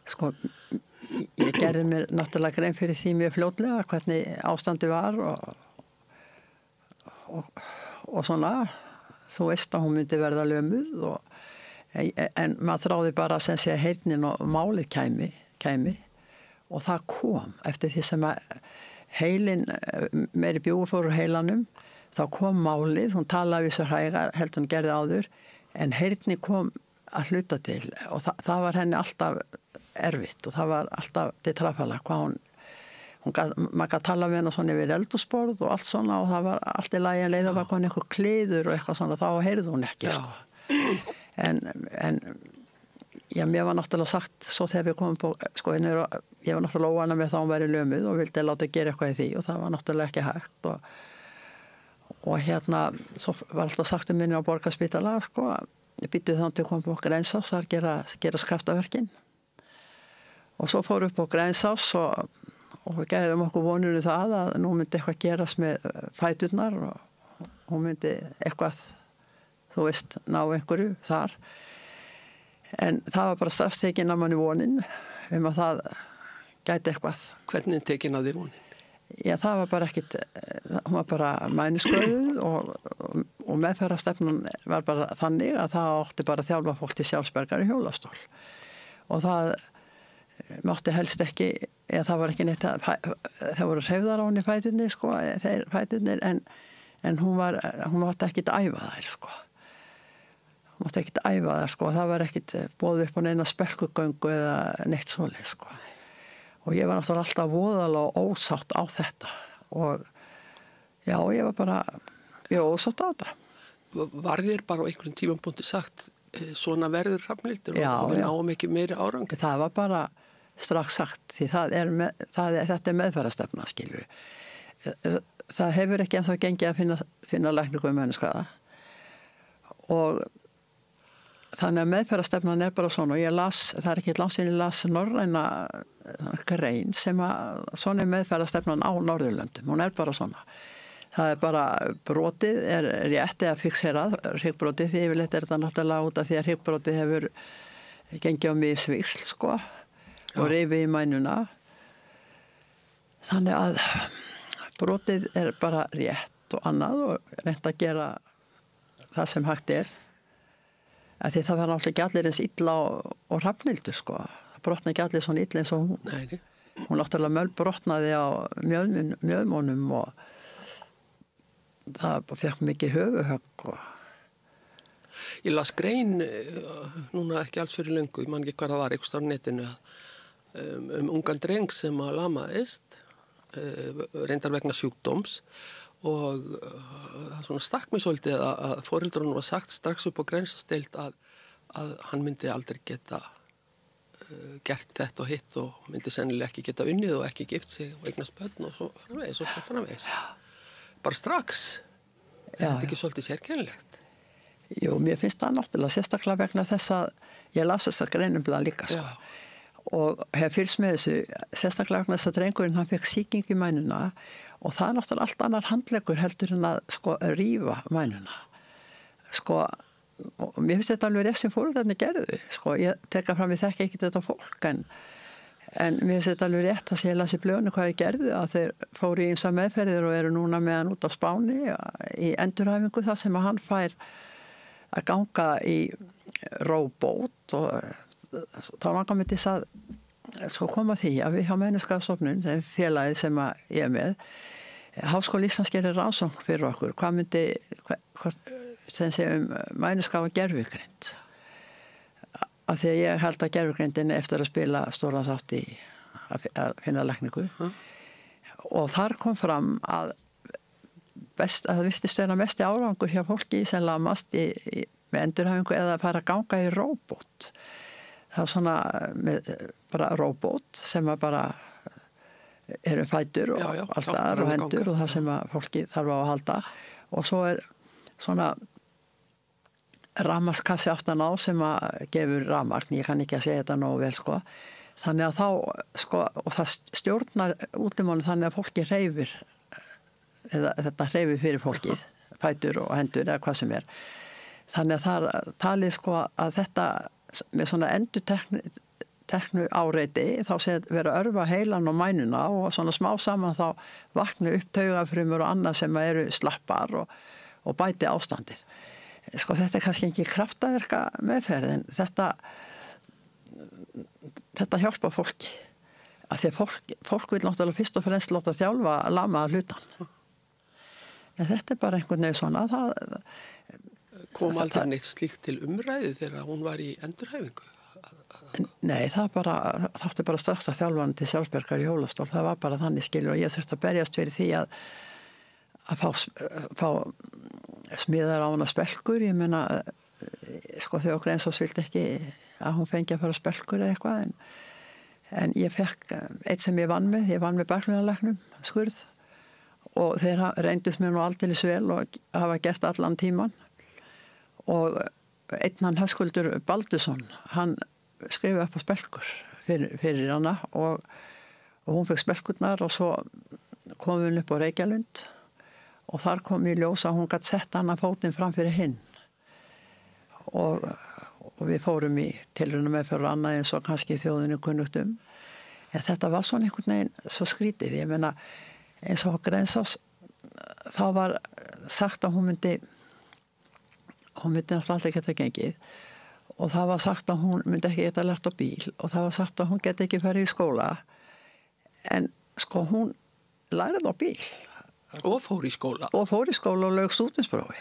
Sko, ég gerði mér náttúrulega grein fyrir því mjög fljótlega hvernig ástandi var og svona, þú veist að hún myndi verða lömuð en maður þráði bara sem sé heyrnin og málið kæmi og það kom eftir því sem að heilin meiri bjúgu fór úr heilanum þá kom málið, hún talaði við svo hrægar heldur hún gerði áður en heyrni kom að hluta til og það var henni alltaf erfitt og það var alltaf til trafala hvað maður gæti tala við henni svona yfir eldhúsborð og allt svona og það var allt í lagi en leiða var komin eitthvað kliður og eitthvað svona þá heyrði hún ekki sko. En já, mér var náttúrulega sagt svo þegar við komum på sko, ég var náttúrulega óana með þá hún væri lömuð og vildi láta gera eitthvað í því og það var náttúrulega ekki hægt og svo var alltaf sagt minni á Borgarspítala sko, ég býtti þá til að koma på Grænsás að gera kraftaverkin og svo fór upp á Grænsás og við gerðum okkur vonur í það að nú myndi eitthvað gerast með fæturnar og hún myndi eitthvað þú veist, ná einhverju þar en það var bara strax tekin af manni vonin að það gæti eitthvað. Hvernig tekin af því vonin? Já, það var bara ekkit hún var bara mænuskauð og meðferðarstefnan var bara þannig að það átti bara að þjálfa fólk til sjálfsbergar í hjólastól og það mátti helst ekki eða það var ekki neitt það voru hreyfðar á henni fæturnir sko, þeir fæturnir en hún mátti ekkit æfa þær sko hún mátti ekkit æfa það sko, það var ekkit boðið upp á neina spelkugöngu eða neitt svoleið sko. Og ég var náttúrulega alltaf voðalega ósátt á þetta og já, ég var bara ósátt á þetta. Var þér bara á einhverjum tímapunkti sagt svona verður Hrafnhildur og við náum ekki meiri árangur? Það var bara strax sagt því þetta er meðferðarstefna skilur. Það hefur ekki ennþá gengið að finna lækningu menneskaða og þannig að meðferðarstefnan er bara svona og ég það er ekki langt síðan ég las norræna grein sem að svona er meðferðarstefnan á Norðurlöndum, hún er bara svona. Það er bara brotið er rétt eða fixerað, hryggbrotið því yfirleitt er þetta náttúrulega út af því að hryggbrotið hefur gengið á misvíxl sko og rifið í mænuna. Þannig að brotið er bara rétt og annað og reynt að gera það sem hægt er. Því það var náttúrulega ekki allir eins illa og Hrafnhildur sko. Það brotna ekki allir svona illa eins og hún. Nei. hún náttúrulega mölbrotnaði á mjöðmónum og það fekk mikið höfuhögg og Ég las grein núna ekki alls fyrir löngu, ég man ekki hvað það var einhvers staðar á netinu ungan dreng sem að lamaðist reyndar vegna sjúkdóms og það svona stakk mig svolítið að foreldrunum var sagt strax upp á grensasteild að hann myndi aldrei geta gert þetta og hitt og myndi sennilega ekki geta unnið og ekki gift sig og eignast börn og svo framvegis. Bara strax. Er þetta ekki svolítið sérkennilegt? Jú, mér finnst það náttúrulega sérstaklega vegna þess að ég las þessa greinumblað líka sko. Og hef fylgst með þessu sérstaklega vegna þess að drengurinn hann fekk sýking í mænuna og það er náttúrulega allt annar handleggur heldur en að sko rífa mænuna. Sko, og mér finnst þetta alveg rétt sem foreldrarnir gerðu. Sko, ég teka fram, ég þekki ekki þetta fólk en mér finnst þetta alveg rétt að ég las í blöðunum hvað ég gerðu að þeir fóru í ýmsar meðferðir og eru núna með hann út á Spáni í endurhæfingu þar sem að hann fær að ganga í róbót og þá langar mér til að sko koma því að við hjá Mænuskaðastofnun sem félagið sem ég er með Háskóli Íslands gerir rannsókn fyrir okkur hvað myndi sem segja mænuskaða og gervigreind af því að ég held að gervigreindin eftir að spila stóran þátt í að finna lækningu og þar kom fram að það virtist vera mesti árangur hjá fólki sem lamast með endurhæfingu eða fara að ganga í róbót. Það er svona með bara róbót sem að bara eru fætur og alls staðar og hendur og það sem að fólki þarf á að halda og svo er svona rafmagnskassi aftan á sem að gefur rafmagn, ég kann ekki að segja þetta nógu vel sko. Þannig að þá sko, og það stjórnar útlimánu þannig að fólki hreyfir eða þetta hreyfir fyrir fólkið, fætur og hendur eða hvað sem er. Þannig að það talið sko að þetta með svona endurteknu áreiti þá sé vera örfa heilan og mænuna og svona smá saman þá vakna upp taugafrumur og annað sem eru slappar og bæti ástandið. Sko þetta er kannski ekki kraftaverka meðferð en þetta hjálpa fólki. Af því að fólk vil náttúrulega fyrst og fremst láta þjálfa að lama hlutan. En þetta er bara einhvern veginn svona. Kom aldrei neitt slíkt til umræðu þegar hún var í endurhæfingu? Nei, það þátti bara strax að þjálfa hann til sjálfsbergar í hjólastól. Það var bara þannig skilur og ég þurfti að berjast fyrir því að fá smiðar á hana spelkur. Ég meina, sko þau okkur eins og svilt ekki að hún fengi að fara spelkur eða eitthvað en ég fekk eitt sem ég vann með baklunalæknum, skurð og þeir reyndust mér nú aldeilis vel og hafa gert allan tíman og einn hann Höskuldur Baldursson, hann skrifaði upp á spelkur fyrir hana og hún fekk spelkurnar og svo kom hún upp á Reykjalund og þar kom í ljós að hún gat sett hana fótinn fram fyrir hinn og við fórum í tilraunum með fyrir annað eins og kannski þjóðinu kunnugt en þetta var svona einhvern veginn svo skrítið, ég meina eins og Grensás þá var sagt að hún myndi náttúrulega aldrei geta gengið og það var sagt að hún myndi ekki geta lært á bíl og það var sagt að hún geti ekki farið í skóla en sko hún lærið á bíl og fór í skóla og lauk stúdentsprófi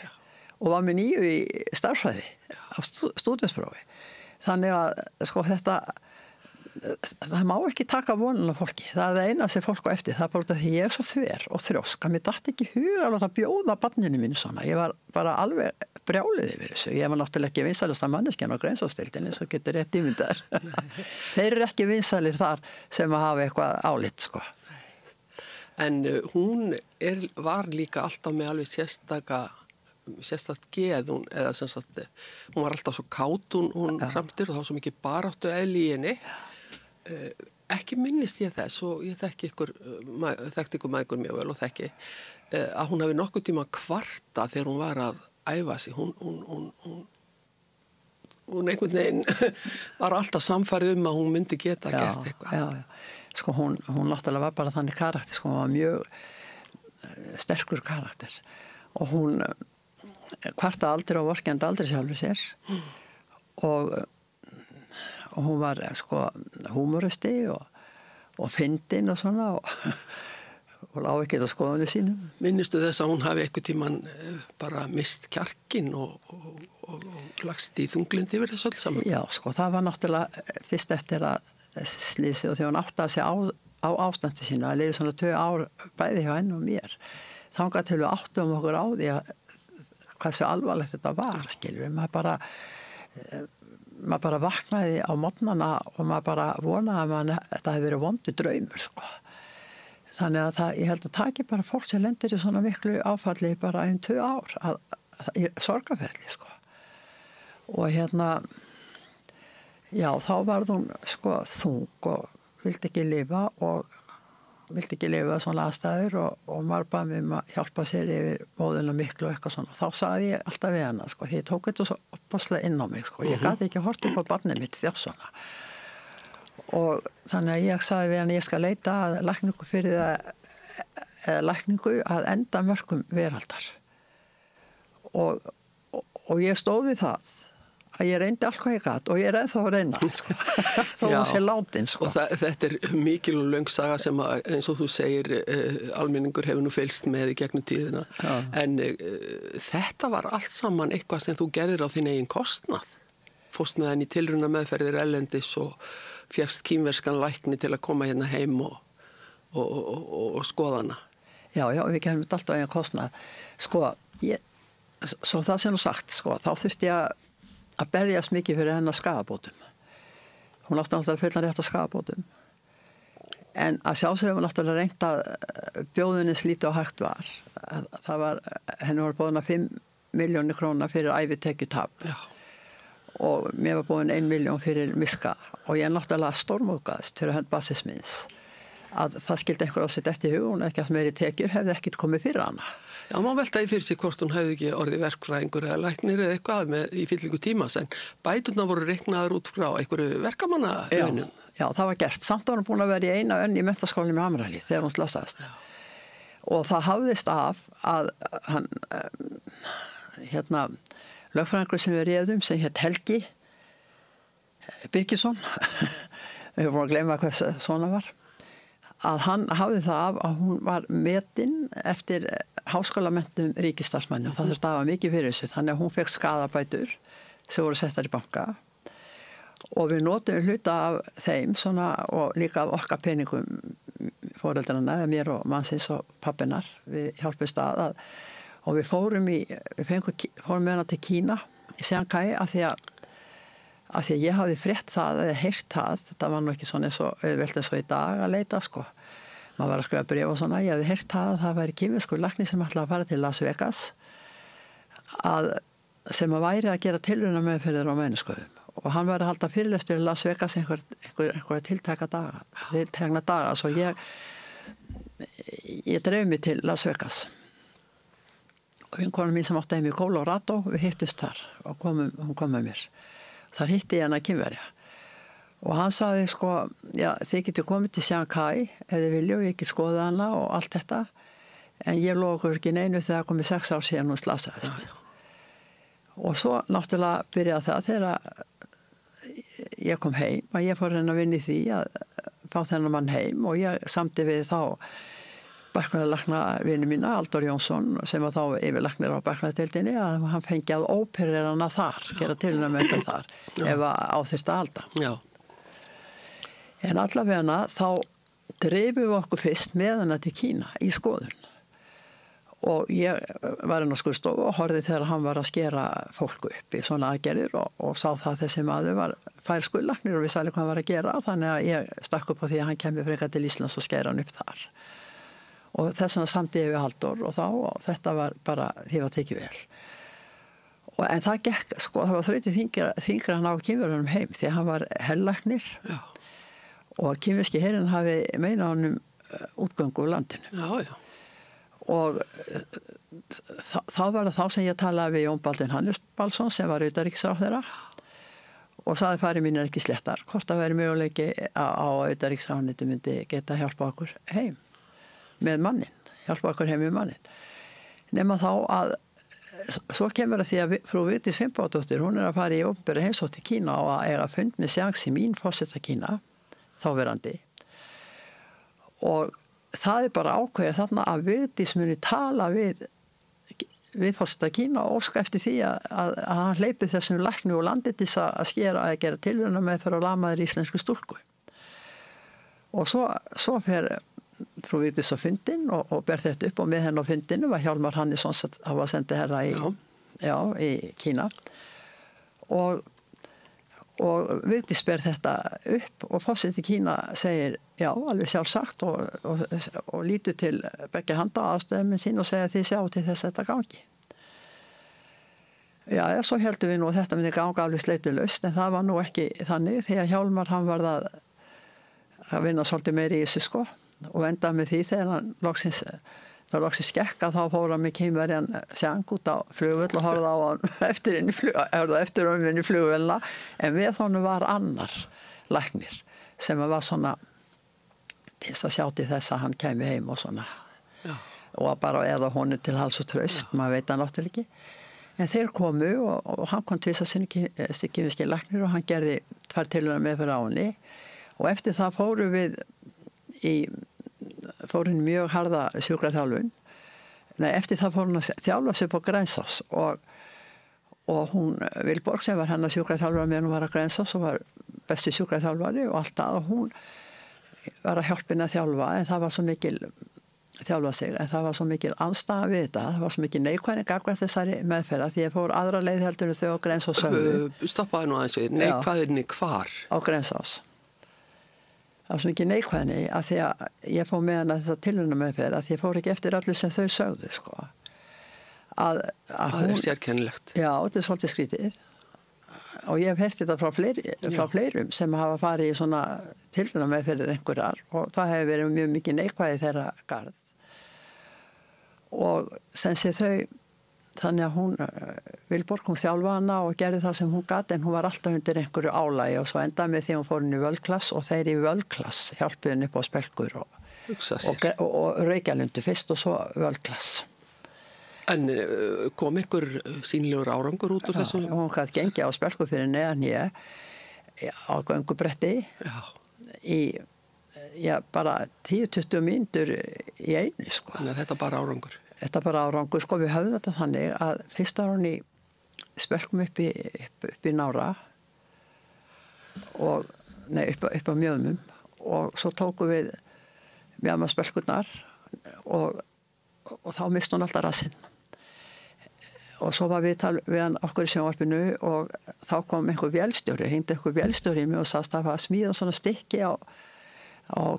og var með 9 í starffræði á stúdentsprófi þannig að sko þetta það má ekki taka vonun af fólki það er það eina sem fólk á eftir það er bara því ég er svo þver og þrjósk að mér datt ekki huga að láta bjóða barninu mínu svona ég var bara alveg brjálið yfir þessu ég var náttúrulega ekki vinsælasta manneskjan á Grensásdeildinni svo getur rétt ímyndar þeir eru ekki vinsælir þar sem að hafa eitthvað álit sko en hún var líka alltaf með alveg sérstakt geð eða sem sagt hún var alltaf svo kát hún hramtir og þá svo mikið baráttu eðli í henni ekki minnist ég þess og ég þekkti ykkur mægur mjög vel og þekki að hún hafi nokkuð tíma kvarta þegar hún var að æfa sig hún einhvern veginn var alltaf samfærið að hún myndi geta gert eitthvað já. Sko hún náttúrulega var bara þannig karakter sko hún var mjög sterkur karakter og hún kvarta aldrei og vorkendi aldrei sjálfur sér og hún var sko húmoristi og og fyndin og svona og lág ekki á skoðunni sínum. Minnistu þess að hún hafi eitthvað tíman bara mist kjarkin og lagst í þunglindi yfir þessu öll saman? Já, sko, það var náttúrulega fyrst eftir að slísið og þegar hún áttaði sig á ástandi sína, að liði svona 2 ár bæði hjá henni og mér. Þangað til við áttum okkur á því að hvað svo alvarlegt þetta var, skilur við. Maður bara vaknaði á morgnana og maður bara vonaði að þetta hefði verið vondur draumur, sko. Þannig að ég held að taki bara fólk sem lendir í svona miklu áfalli bara 2 ár í sorgarferli, sko. Og já, þá varð hún, sko, þung og vildi ekki lifa svona aðstæður og maður bað mig að hjálpa sér yfir móðuna miklu og eitthvað svona. Þá sagði ég alltaf við hana, sko, ég tók þetta svo opaslega inn á mig, sko. Ég gæti ekki hort upp á barnið mitt þjá svona. Og þannig að ég sagði við hana, ég skal leita að lækningu fyrir það, eða lækningu að enda mörkum veraldar. Og ég stóð við það. Að ég reyndi allt hvað ég gat og ég er ennþá að reyna, sko. Þó hún sé látin, sko. Og þetta mikil og löng saga sem að, eins og þú segir, almenningur hefur nú fylgst með í gegnum tíðina. Já. En þetta var allt saman eitthvað sem þú gerðir á þín eigin kostnað. Fórst með henni tilrauna meðferðir erlendis og fékkst kínverskan lækni til að koma hérna heim og skoða hana. Já, við gerðum þetta allt á eigin kostnað. Sko, svo það sem þú sagt, sko, þá þurfti ég að berjast mikið fyrir hennar skaðabótum. Hún átti náttúrulega fullan rétt á skaðabótum. En að sjálfsögum hún náttúrulega reynt að bjóðinni slíti og hægt var. Henni var bóðin að 5 milljónir króna fyrir ævitekjutap. Já. Og mér var bóðin 1 milljón fyrir miska. Og ég náttúrulega stórmókaðist fyrir hönd basis minns að það skildi einhver á sitt eftir hug, hún ekki að meiri tekjur hefði ekkert komið fyrir hana. Já, má veltaði fyrir sig hvort hún hefði ekki orðið verkfræðingur eða læknir eða eitthvað í fyllingu tímas, en bæturna voru reiknaðar út frá einhverju verkamannaunum. Já, það var gert. Samt var hún búin að vera í eina önn í menntaskólinni með Hamralíð þegar hún slasaðist. Já. Og það hafðist af að hann, lögfræðingur sem við réðum, sem hétt Helgi Birgisson, við erum búin að gleyma hvað svona var, að hann hafði það af að hún var metin eftir háskólamentum ríkisstarfsmanni og það þurfti að hafa mikið fyrir þessu, þannig að hún fekk skaðabætur sem voru settar í banka og við notum hluta af þeim svona, og líka af okkar peningum foreldrana, eða mér og mannsins og pappinar, við hjálpumst að og við fórum með hana til Kína í Shanghai af því að ég hafði frétt það eða heyrt það, þetta var nú ekki svona eins og í dag að leita, sko. Maður var að skrifa bréf og svona, ég hafði heyrt það væri kínverskur læknir sem ætlaði að fara til Las Vegas sem að væri að gera tilrauna meðferðir á mænuskoðum og hann var að halda fyrirlestur í Las Vegas einhverja tiltekna daga, svo ég dreif mig til Las Vegas og vinkonum mín sem átti heim í Colorado, við hittust þar og hún kom með mér. Þar hitti ég hana Kínverja og hann sagði, sko, já, þið getur komið til Shanghai ef þið vilja og ég get skoða hana og allt þetta en ég lofa okkur ekki neinu þegar það komið 6 ár síðan hún slasaðist. Já. Og svo náttúrulega byrjaði það þegar ég kom heim að ég fór að vinna í því að fá þennan mann heim og ég samti við þá Berknaðarlæknavini mína, Aldur Jónsson, sem var þá yfirlæknir á Berknaðardeildinni, að hann fengi að óperera hana þar, gera tilrauna með eitthvað þar, ef á þyrfti að halda. Já. En allavega þá dreifum við okkur fyrst með hana til Kína í skoðun. Og ég var inn á skurðstofu og horfði þegar hann var að skera fólk upp í svona aðgerðir og sá það þessi maður var fær skurðlæknir og vissi alveg hvað hann var að gera, þannig að ég stakk upp á því að hann kemur frekar til Íslands og skera hann upp þar. Og þess vegna samdi ég við Halldór og þetta var bara, því var tekið vel. En það gekk, sko, það var þrautið þyngra hann á kínverjunum heim því að hann var herlæknir og kínverski herinn hafi meinað honum útgöngu úr landinu. Já. Og þá var það þá sem ég talaði við Jón Baldvin Hannesbalsson sem var utanríkisráðherra og sagði farið mín ekki sléttar, hvort það væri möguleiki á utanríkisráðuneytið myndi geta hjálpa okkur heim með mannin, hjálpa okkur heim með mannin. Nema þá að svo kemur að því að frú Vigdís Finnbogadóttir, hún að fara í opinbera heimsókn til Kína og að eiga fund með Jiang Zemin, forseta Kína, þáverandi. og það bara ákveðið þarna að Vigdís muni tala við forseta Kína og óska eftir því að hann hleypi þessum lækni úr landi til að skera að gera tilrauna með fyrir að lamaður íslensku stúlku. Og svo fer frú Vigdís á fundin og ber þetta upp og með henn á fundinu var Hjálmar Hannesson sem var sendiherra í Kína og Vigdís ber þetta upp og forseti Kína segir já, alveg sjálfsagt og lítur til begge handa aðstöðum sín og segja þið sjá til þess að þetta gangi. Já, svo heldum við nú að þetta myndi ganga alveg sleitulaust en það var nú ekki þannig því að Hjálmar hann var að vinna svolítið meiri í þessu sko og endaði með því þegar hann loksins skekka þá fór hann með Kínverjan Sjang út á flugvöll og horfði á hann eftir honum í flugvöllina en við honum var annar læknir sem var svona til þess að sjá til þess að hann kemi heim og svona og bara eða honum til hals og traust, maður veit það náttúrulega ekki en þeir komu og hann kom til þess að sinni kínverski læknir og hann gerði 2 tilraunir með fyrir áni og eftir það fór hún mjög harða sjúkraþjálfun. Nei, eftir það fór hún að þjálfa sig på Grensás og hún Vilborg sem var hennar sjúkraþjálfari meðan hún var að Grensás og var besti sjúkraþjálfari og allt það og hún var að hjálpa henni að þjálfa en það var svo mikil þjálfa sig en það var svo mikil andstaða við þetta það var svo mikil neikvæðni gagnvart þessari meðferð því ég fór aðra leið heldur en þau á Grensás Stoppaði nú aðeins við, neikvæðni hvar? Á Grensás það var svo mikið neikvæðni að því að ég fór með hana þessa tilrauna meðferð að því ég fór ekki eftir allir sem þau sögðu sko. Það er sérkennilegt. Já, þetta er svolítið skrítið og ég hef heyrt þetta frá fleirum sem hafa farið í svona tilrauna meðferðir einhverjar og það hefur verið mjög mikið neikvæði þeirra garð og sem sé þau þannig að hún Vilborg, hún þjálfa hana og gerði það sem hún gat en hún var alltaf undir einhverju álagi og svo endaði með því hún fór inn í völdklass og þeir í völdklass hjálpuði henni upp á spelkur og Reykjalundu fyrst og svo völdklass. En kom einhver sýnilegur árangur út úr þessum? Já, hún gæti gengið á spelkur fyrir neðan á göngubretti í bara 10-20 mínútur í einu sko. Þannig að þetta bara árangur? Þetta bara árangur, sko við höfðum þetta þannig að fyrst var hún í spelkum upp í Nára og upp á Mjöðmum og svo tóku við mjög spelkurnar og þá misti hún alltaf rassinn og svo var við hann okkur í sjónvarpinu og þá kom einhver vélstjóri, hringdi einhver vélstjóri í mig og sagðist að hafa smíðað svona stykki á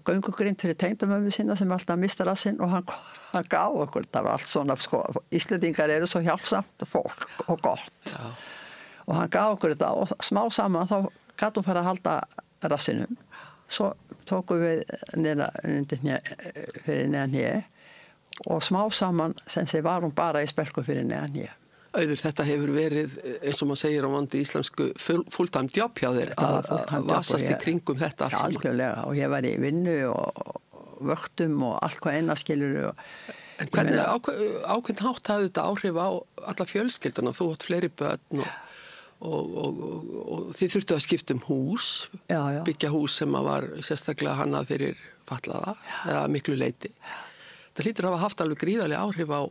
göngugrind fyrir tengdamömmu sína sem alltaf mista rassinn og hann gaf okkur, það var allt svona sko, Íslendingar eru svo hjálpsamt fólk og gott og hann gaf okkur þetta og smá saman þá gat hún fara að halda rassinum svo tókum við fyrir neðan hér og smá saman sem sé var hún bara í spelku fyrir neðan hér. Auður, þetta hefur verið, eins og maður segir á vandi íslensku, fulltime job hjá þér að vasast í kringum þetta allt saman. Algjörlega, og ég var í vinnu og vöktum og allt hvað eina skilur. En hvernig ákveðin hátt hafði þetta áhrif á alla fjölskylduna? Þú átt fleiri börn og þið þurftu að skipta hús, byggja hús sem var sérstaklega hannað fyrir fatlaða, eða miklu leyti. Það hlýtur að hafa haft alveg gríðarlega áhrif á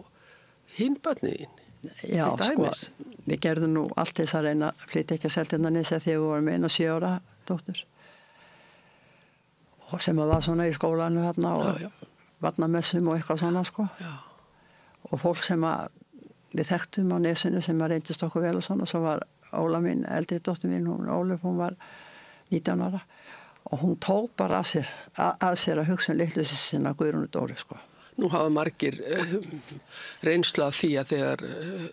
hinn börnin. Já, sko, við gerðum nú allt þess að reyna að flytja ekki að Seltjarnarnesi þegar við vorum 1 og 7 ára dóttur og sem að var svona í skólanu hérna og varnamessum og eitthvað svona sko og fólk sem að við þekktum á nesinu sem að reyndist okkur vel og svona og svo var Óla mín, eldri dóttur mín, Ólöf, hún var 19 ára og hún tók bara að sér að hugsa litlu sinna Guðrúnu Dóru sko. Nú hafa margir reynsla af því að þegar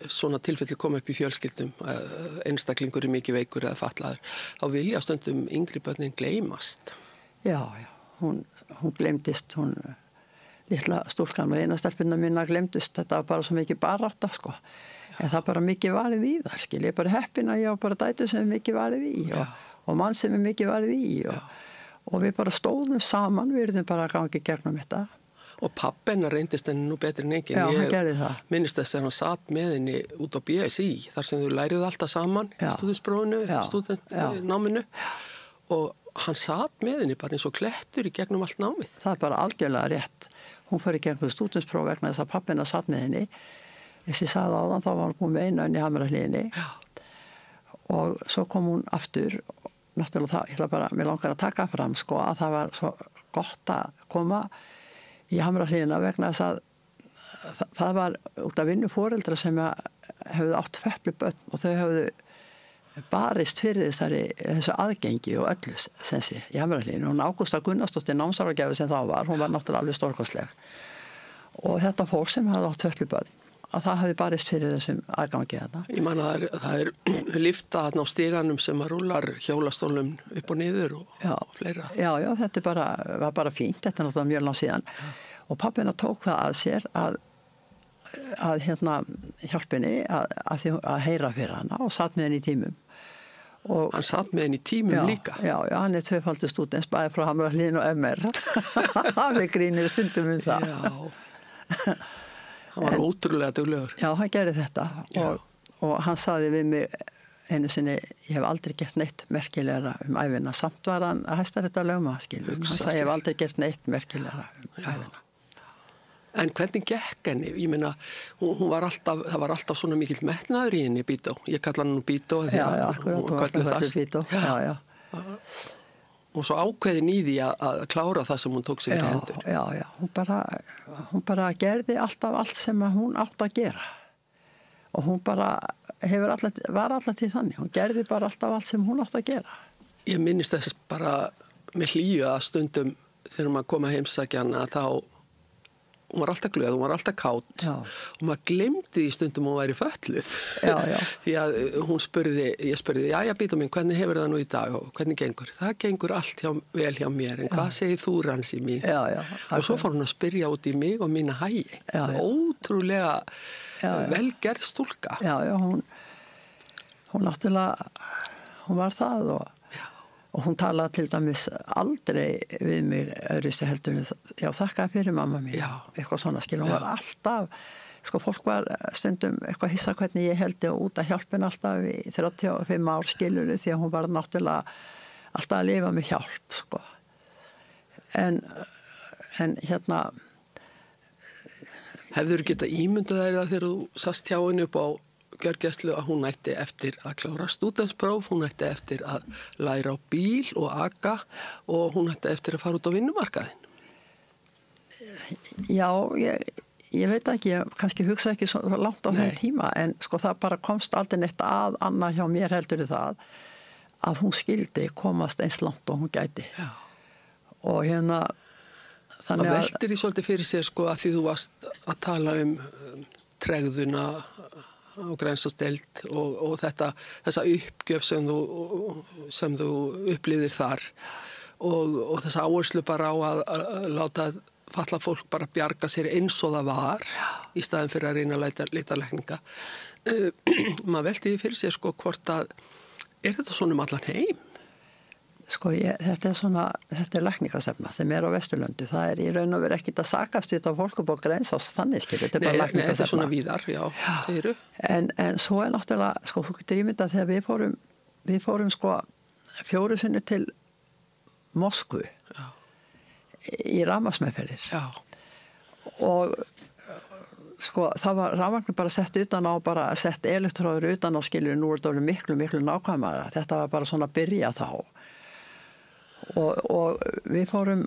svona tilfelli kom upp í fjölskyldum, einstaklingur er mikið veikur eða fatlaður, þá vilja stundum yngri börnin gleymast. Já, hún gleymdist, hún litla stúlkan og eina stelpunna mína gleymdist, þetta var bara svo mikið barátta sko. En það bara mikið varið í það, skil, ég er bara heppin að ég á bara dætur sem er mikið varið í og mann sem er mikið varið í og við bara stóðum saman, við erum bara að gangi gegnum þetta. Og pappennar reyndist henni nú betur en enginn. Já, hann gerði það. Minnist þess að hann satt með henni út á BSI, þar sem þau lærið alltaf saman í stúdinsprófinu, stúdentnáminu. Og hann satt með henni bara eins og klettur í gegnum allt námið. Það bara algjörlega rétt. Hún fór í gegnum stúdentspróf vegna þess að pappina satt með henni. Eins ég sagði áðan, þá var hún búin með einu önn í Hamrahlíðinni. Og svo kom hún aftur. Náttúrulega það, ég ætla bara, mér langar að taka fram sko að það var svo gott að koma í Hamrahlíðina vegna þess að það var út af vinnu foreldra sem hefðu átt fötlubörn og þau hefðu barist fyrir þessu aðgengi og öllu sensi í Hamrahlíðinni. Hún Ágústa Gunnarsdóttir námsráðgjafi sem þá var, hún var náttúrulega alveg stórkostleg. Og þetta fólk sem hafði átt fötlubörn, að það hefði barist fyrir þessum aðgangi þarna. Ég man að það er lifta þarna á stiganum sem að rúlar hjólastólum upp og niður og fleira. Já, þetta var bara fínt, þetta er náttúrulega mjög langt síðan. Og pappina tók það að sér að hjálpinni að heyra fyrir hana og satt með henni í tímum. Og hann satt með henni í tímum líka? Já, hann er tvöfaldur stúdents, bæði frá Hamrahlíðinni og MR. Við grínum stundum það. Já, hann var ótrúlega duglegur. Já, hann gerði þetta og hann sagði við mig einu sinni, ég hef aldrei gert neitt merkilegra ævina, samt var hann að Hæstaréttarlögmaður, skilur. Hann sagði, ég hef aldrei gert neitt merkilegra ævina. En hvernig gekk henni? Ég meina, það var alltaf svona mikill metnaður í henni, Bító. Ég kalla hann nú Bító. Já, akkurat, hún var alltaf Bító. Já. Og svo ákveðin í því að klára það sem hún tók sér í hendur. Já, hún bara gerði alltaf allt sem hún átt að gera. Og hún bara var alltaf til þannig. Hún gerði bara alltaf allt sem hún átt að gera. Ég minnist þess bara með hlýju að stundum þegar maður kom að heimsækja hana þá hún var alltaf glöð, hún var alltaf kátt og maður glemdi í stundum hún væri fötluð. Því að ég spurði, já, Bító mín, hvernig hefur það nú í dag og hvernig gengur? Það gengur allt vel hjá mér, en hvað segir þú, Ransi mín? Og svo fór hún að spyrja út í mig og mína hægi. Ótrúlega velgerð stúlka. Já, hún náttúrulega, hún var það og hún talaði til dæmis aldrei við mig öðruvísi heldur já, þakkaði fyrir mamma mín, eitthvað svona skil, hún var alltaf, sko fólk var stundum eitthvað hissa hvernig ég heldi út að hjálpin alltaf í 35 ár skilur því að hún var náttúrulega alltaf að lifa með hjálp, sko en Hefðirðu getað ímyndað þér það þegar þú sast hjá henni upp á gjörgæslu að hún ætti eftir að klára stúdentspróf, hún ætti eftir að læra á bíl og aka og hún ætti eftir að fara út á vinnumarkaðinn? Já, ég veit ekki, ég kannski hugsa ekki svo langt á þeim tíma en sko það bara komst aldrei neitt að annað hjá mér heldur það að hún skildi komast eins langt og hún gæti. Og þannig að veltir því svolítið fyrir sér sko að því þú varst að tala tregðuna og grensasteld og þessa uppgjöf sem þú upplýðir þar og þessa áherslu bara á að láta fatlað fólk bara bjarga sér eins og það var í staðin fyrir að reyna að leita lækninga. Maður velti því fyrir sér sko hvort að þetta svona allan heim? Sko þetta er lækningasefna sem er á Vesturlöndu. Það í raun og veru ekkert að sakast út af fólk upp á Grensás þannig skilur. Þetta bara lækningasefna. Nei, þetta svona víðar, já, segiru. En svo náttúrulega, sko, þú getur ímyndað þegar við fórum sko 4 sinnum til Moskvu í rafmagnsmeðferðir. Og sko það var rafmagnir bara sett utan á, bara sett elektróður utan á skilur, nú er þetta miklu nákvæmara. Þetta var bara svona að byrja þá. Og við fórum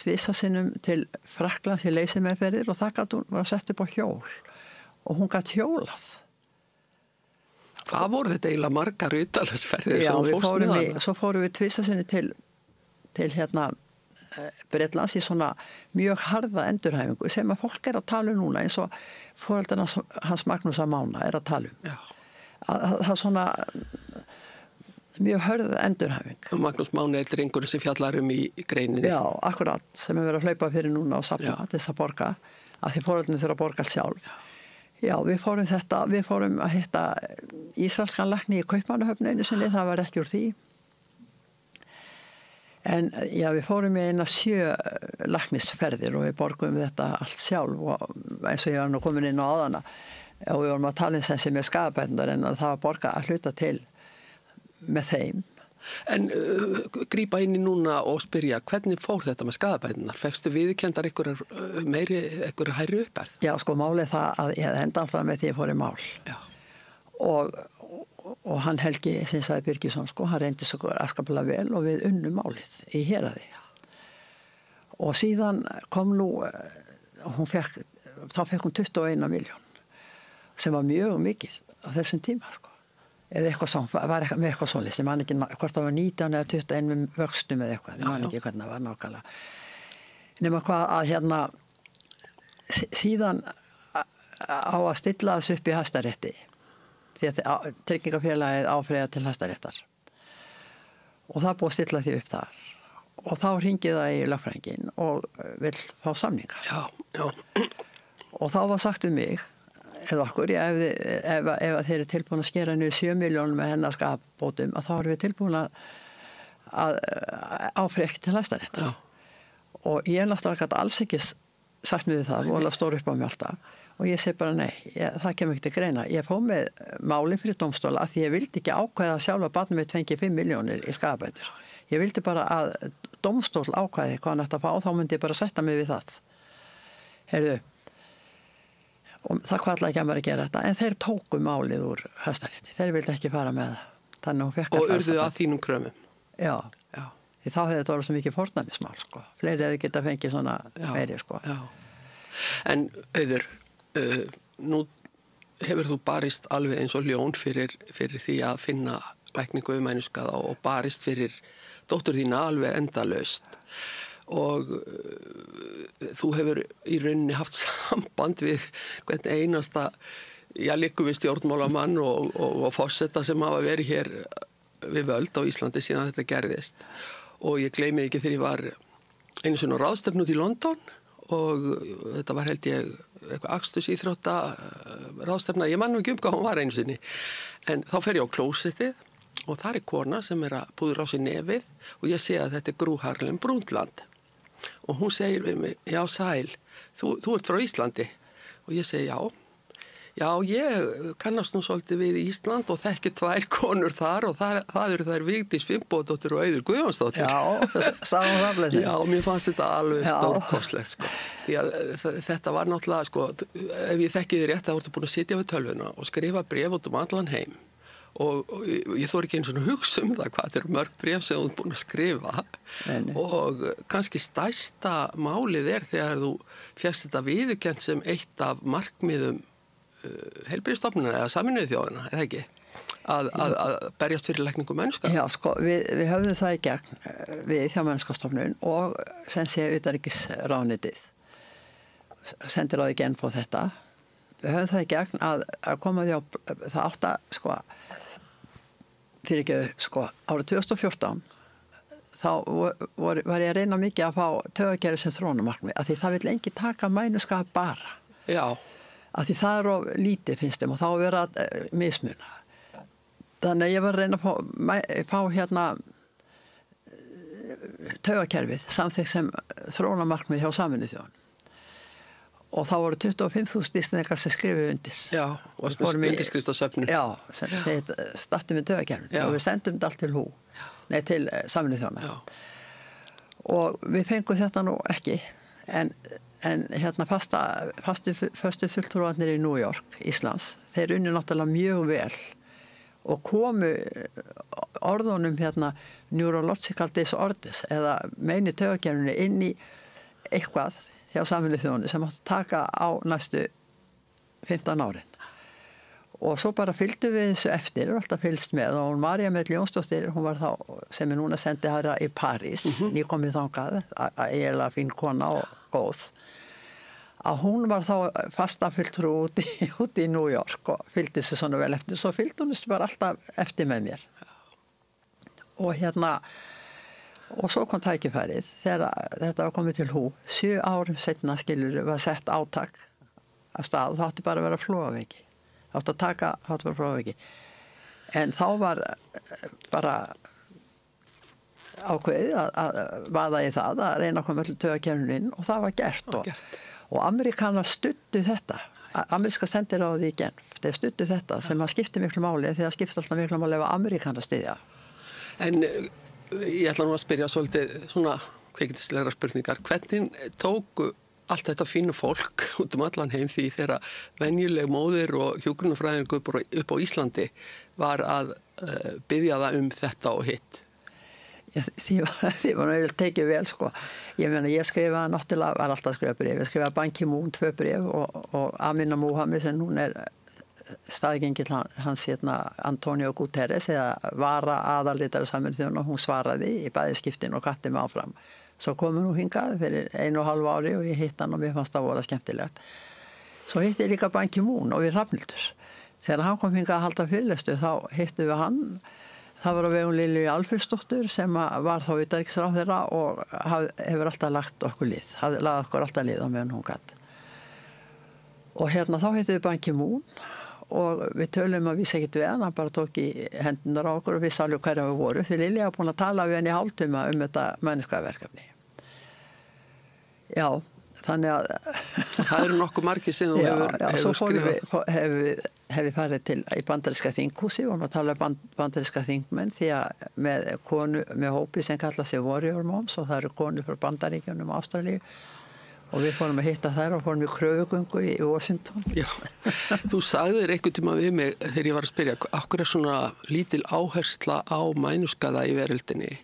2 sinnum til Frakklands í leysimeðferðir og það gat hún var sett upp á hjól og hún gat hjólað. Hvað voru þetta eiginlega margar utanlandsferðir sem þú fórst með hana? Svo fórum við 2 sinnum til Bretlands í svona mjög harða endurhæfingu sem að fólk að tala núna eins og foreldrarna hans Magnúsar Mána að tala Það er svona mjög hörð endurhæfing. Magnús Máni er drengurinn sem fjallar í greininni. Já, akkurat, sem verið að hlaupa fyrir núna og safna til þess að borga, að því foreldrarnir þurfa að borga allt sjálf. Já, við fórum að hitta ísraelskan lækni í Kaupmannahöfn einu sinni, það var ekki úr því. En já, við fórum í eina 7 læknisferðir og við borgum þetta allt sjálf og eins og ég var nú komin inn á áðana og við vorum að tala sem með skaðabætundar en það var borga að hluta til með þeim En grípa inn í núna og spyrja, hvernig fór þetta með skaðabætunar? Fekstu viðurkenndar einhverjar hærri uppærð? Já, sko, málið það að ég enda alltaf með því ég fór í mál. Já. Og hann Helgi, sem sagði Birgisson, sko, hann reyndi svo afskaplega vel og við unnum málið í héraði. Og síðan kom nú, þá fekk hún 21 miljón, sem var mjög mikið á þessum tíma, sko. Eða eitthvað svona, var með eitthvað svolítið sem man ekki, hvort það var 19 eða 21 með vöxtum eða eitthvað, ég man ekki hvernig það var nákvæmlega. Nema hvað að síðan á að stilla þessu upp í Hæstarétti, því að Tryggingafélagið áfrýja til Hæstaréttar. Og það búið að stilla því upp þar. Og þá hringið það í lögfræðinginn og vill fá samninga. Já. Og þá var sagt mig, eða okkur, ef þeir eru tilbúin að skera niður 7 miljónum með hennar skapbótum, að þá erum við tilbúin að áfrýja ekki til Hæstaréttar. Og ég náttúrulega gæti alls ekki sagt mig við það, vola stór upp á mig alltaf. Og ég segi bara nei, það kemur ekki til greina. Ég fór með máli fyrir dómstóla að því ég vildi ekki ákveða sjálf að barnið mitt fengi 5 milljónir í skapabætur. Ég vildi bara að dómstól ákveði hvað hann ætti að fá, þá myndi ég bara setja mig við það. Heyrðu, og það kvarla ekki að maður að gera þetta, en þeir tóku málið úr Hæstarétti. Þeir vildi ekki fara með það. Þannig hún fekk og urðu að þínum kröfum. Já. Því þá hefði þetta orðið svo mikið fórnæmismál, sko. Fleiri hefði geta fengið svona meiri, sko. Já. En Auður, nú hefur þú barist alveg eins og ljón fyrir því að finna lækningu mænuskaða og barist fyrir dóttur þína alveg endalaust. Og þú hefur í rauninni haft samband við hvern einasta liggur við stjórnmálamann og forseta sem hafa verið hér við völd á Íslandi síðan þetta gerðist. Og ég gleymi ekki þegar ég var einu sinni á ráðstefnu út í London og þetta var held ég eitthvað aksturs íþrótta ráðstefna, ég man nú ekki hvað hún var einu sinni. En þá fer ég á klósettið og þar er kona sem er að púðra á sig nefið og ég sé að þetta er Gro Harlem Brundtland. Og hún segir við mig, já sæl, þú ert frá Íslandi. Og ég segi já, ég kannast nú svolítið við Ísland og þekki 2 konur þar og það eru þær Vigdís Finnbogadóttir og Auður Guðjónsdóttir. Já, saman raflega. Já, mér fannst þetta alveg stórkostlegt, sko. Því að þetta var náttúrulega, sko, ef ég þekki þið rétt, þá ertu búin að sitja við tölvuna og skrifa bréf út allan heim. Og ég þóri ekki einu svona hugsa það hvað þetta eru mörg bréf sem þú ert búin að skrifa. Og kannski stærsta málið þegar þú fékkst þetta viðurkennt sem eitt af markmiðum heilbrigðisstofnunar eða Sameinuðu þjóðanna, eða ekki? Að berjast fyrir lækningu mennskap. Já, sko, við höfðum það í gegn við hjá Mennskapsstofnun og sem sé utanríkisráðuneytið sendir á því genn på þetta. Við höfum það í gegn að koma því á það átt að, sko, árið 2014 þá var ég að reyna mikið að fá taugakerfi sem þróunarmarkmið, af því það vill enginn taka mænuskap bara. Já. Af því það of lítið finnst þeim og þá vera mismuna. Þannig að ég var að reyna að fá taugakerfið samþykkt sem þróunarmarkmið hjá Sameinuðu þjóðanna. Og þá voru 25.000 Íslendingar sem skrifuðu undir. Já, og undirskrift á söfnu. Já, sem startum við taugakerfinu og við sendum þetta allt til til Sameinuðu þjóðanna. Og við fengum þetta nú ekki, en föstu fulltrúarnir í New York, Íslands, þeir unnu náttúrulega mjög vel og komu orðunum neurological disorders eða meini taugakerfinu inn í eitthvað hjá Sameinuðu þjóðanna sem átti að taka á næstu 15 árin. Og svo bara fylgdu við þessu eftir, og alltaf fylgst með, og María Mjöll Jónsdóttir, hún var þá, sem er núna sendiherra í París, nýkomið þangað, eiginlega fín kona og góð, að hún var þá fasta fulltrú út í New York og fylgdi þessu svona vel eftir, svo fylgdi hún þessu bara alltaf eftir með mér. Og svo kom tækifærið, þegar þetta var komið til 7 árum setna var sett átak að stað, það átti bara að vera flóaveiki. Það átti að taka, það átti bara flóaveiki. En þá var bara ákveðið að vaða í það, að reyna að koma öll taugakerfinu inn og það var gert. Og Amerikanar studdu þetta. Ameríska sendiráðið í Genf, þeir studdu þetta sem að skipti miklu máli, þegar skipti alltaf miklu máli ef Amerikanar styðja. En ég ætla nú að spyrja svolítið svona kveikindislegra spurningar. Hvernig tóku allt þetta fínu fólk út allan heim því þegar venjuleg móðir og hjúkrunarfræðingur upp á Íslandi var að biðja það þetta og hitt? Því var náttúrulega tekið vel, sko. Ég meina, ég skrifaði náttúrulega, var alltaf að skrifa bréf. Ég skrifaði Ban Ki-moon 2 bréf og Amina Mohammed sem hún staðgengill hans Antonio Guterres eða vara aðalritari Sameinuðu þjóðanna, hún svaraði í bæði skiptin og hvatti mig áfram. Svo komum hún hingað fyrir 1,5 ári og ég hitt hann og mér fannst það voða skemmtilegt. Svo hitti ég líka Ban Ki-moon og við Hrafnhildur. Þegar hann kom hingað að halda fyrirlestur þá hittum við hann. Það var á vegum Lilju Alfreðsdóttur sem var þá utanríkisráðherra og hefur alltaf lagt okkur lið. Hafði lagt okkur alltaf lið á meðan hún gat. Og þá hittum við Ban Ki-moon og við tölum að vísa ekkert við hann, hann bara tók í hendunar á okkur og við sáljum hverja við voru. Því Lilja var búin að tala við hann í hálftíma þetta menneskaverkefni. Já, þannig að... Það eru nokkuð margir sem þú hefur skrifað. Hef ég farið í bandaríska þinghúsi og tala bandaríska þingmenn því að með hópi sem kalla sig Warrior Moms og það eru konur frá Bandaríkjunum og Ástralíu og við fórum að hitta þær og fórum í kröfugöngu í Washington. Já, þú sagðir einhvern tíma við mig þegar ég var að spyrja, akkur svona lítil áhersla á mænuskaða í veröldinni?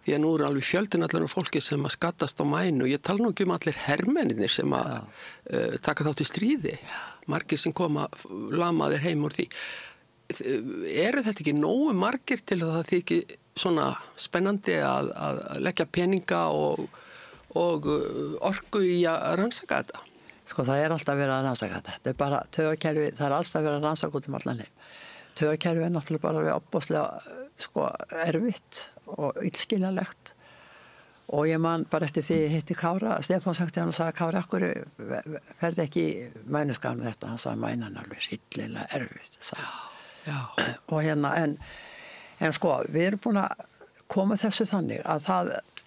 Því að nú eru alveg fjöldin allar fólki sem að skaddast á mænu. Ég tala nú ekki allir hermennir sem að taka þátt í stríði. Margir sem koma lamaðir heim úr því. Eru þetta ekki nógu margir til að það þykir svona spennandi að leggja peninga og orku í að rannsaka þetta? Sko það alltaf verið að rannsaka þetta. Þetta bara taugakerfi, það alltaf verið að rannsaka út allan heim. Taugakerfi náttúrulega bara við opbóðslega erfitt og illskiljanlegt. Og ég man bara eftir því ég hitti Kára, Stefán sagði hann og sagði Kára, akkur ferði ekki mænuskafn þetta? Hann sagði mænan alveg sillilega erfitt. Já. Og en sko, við erum búin að koma þessu þannig að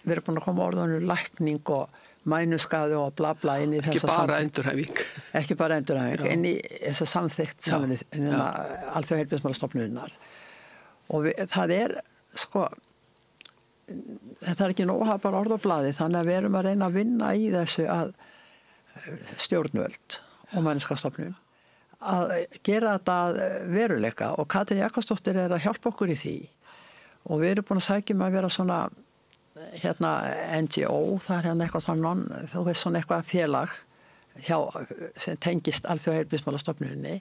við erum búin að koma orðunum lækning og mænuskaði og bla bla inn í þessa endurhæfing. Ekki bara endurhæfing, inn í þessa samþykkt Alþjóðaheilbrigðismálastofnunarinnar. Og það sko, þetta ekki nóg að hafa bara orð á blaði, þannig að við erum að reyna að vinna í þessu að stjórnvöld og mannskapsstofnun að gera þetta að veruleika og Katrín Jakobsdóttir að hjálpa okkur í því og við erum búin að sækja að vera svona NGO, það eitthvað svona, þú veist svona eitthvað félag sem tengist Alþjóðaheilbrigðismálastofnuninni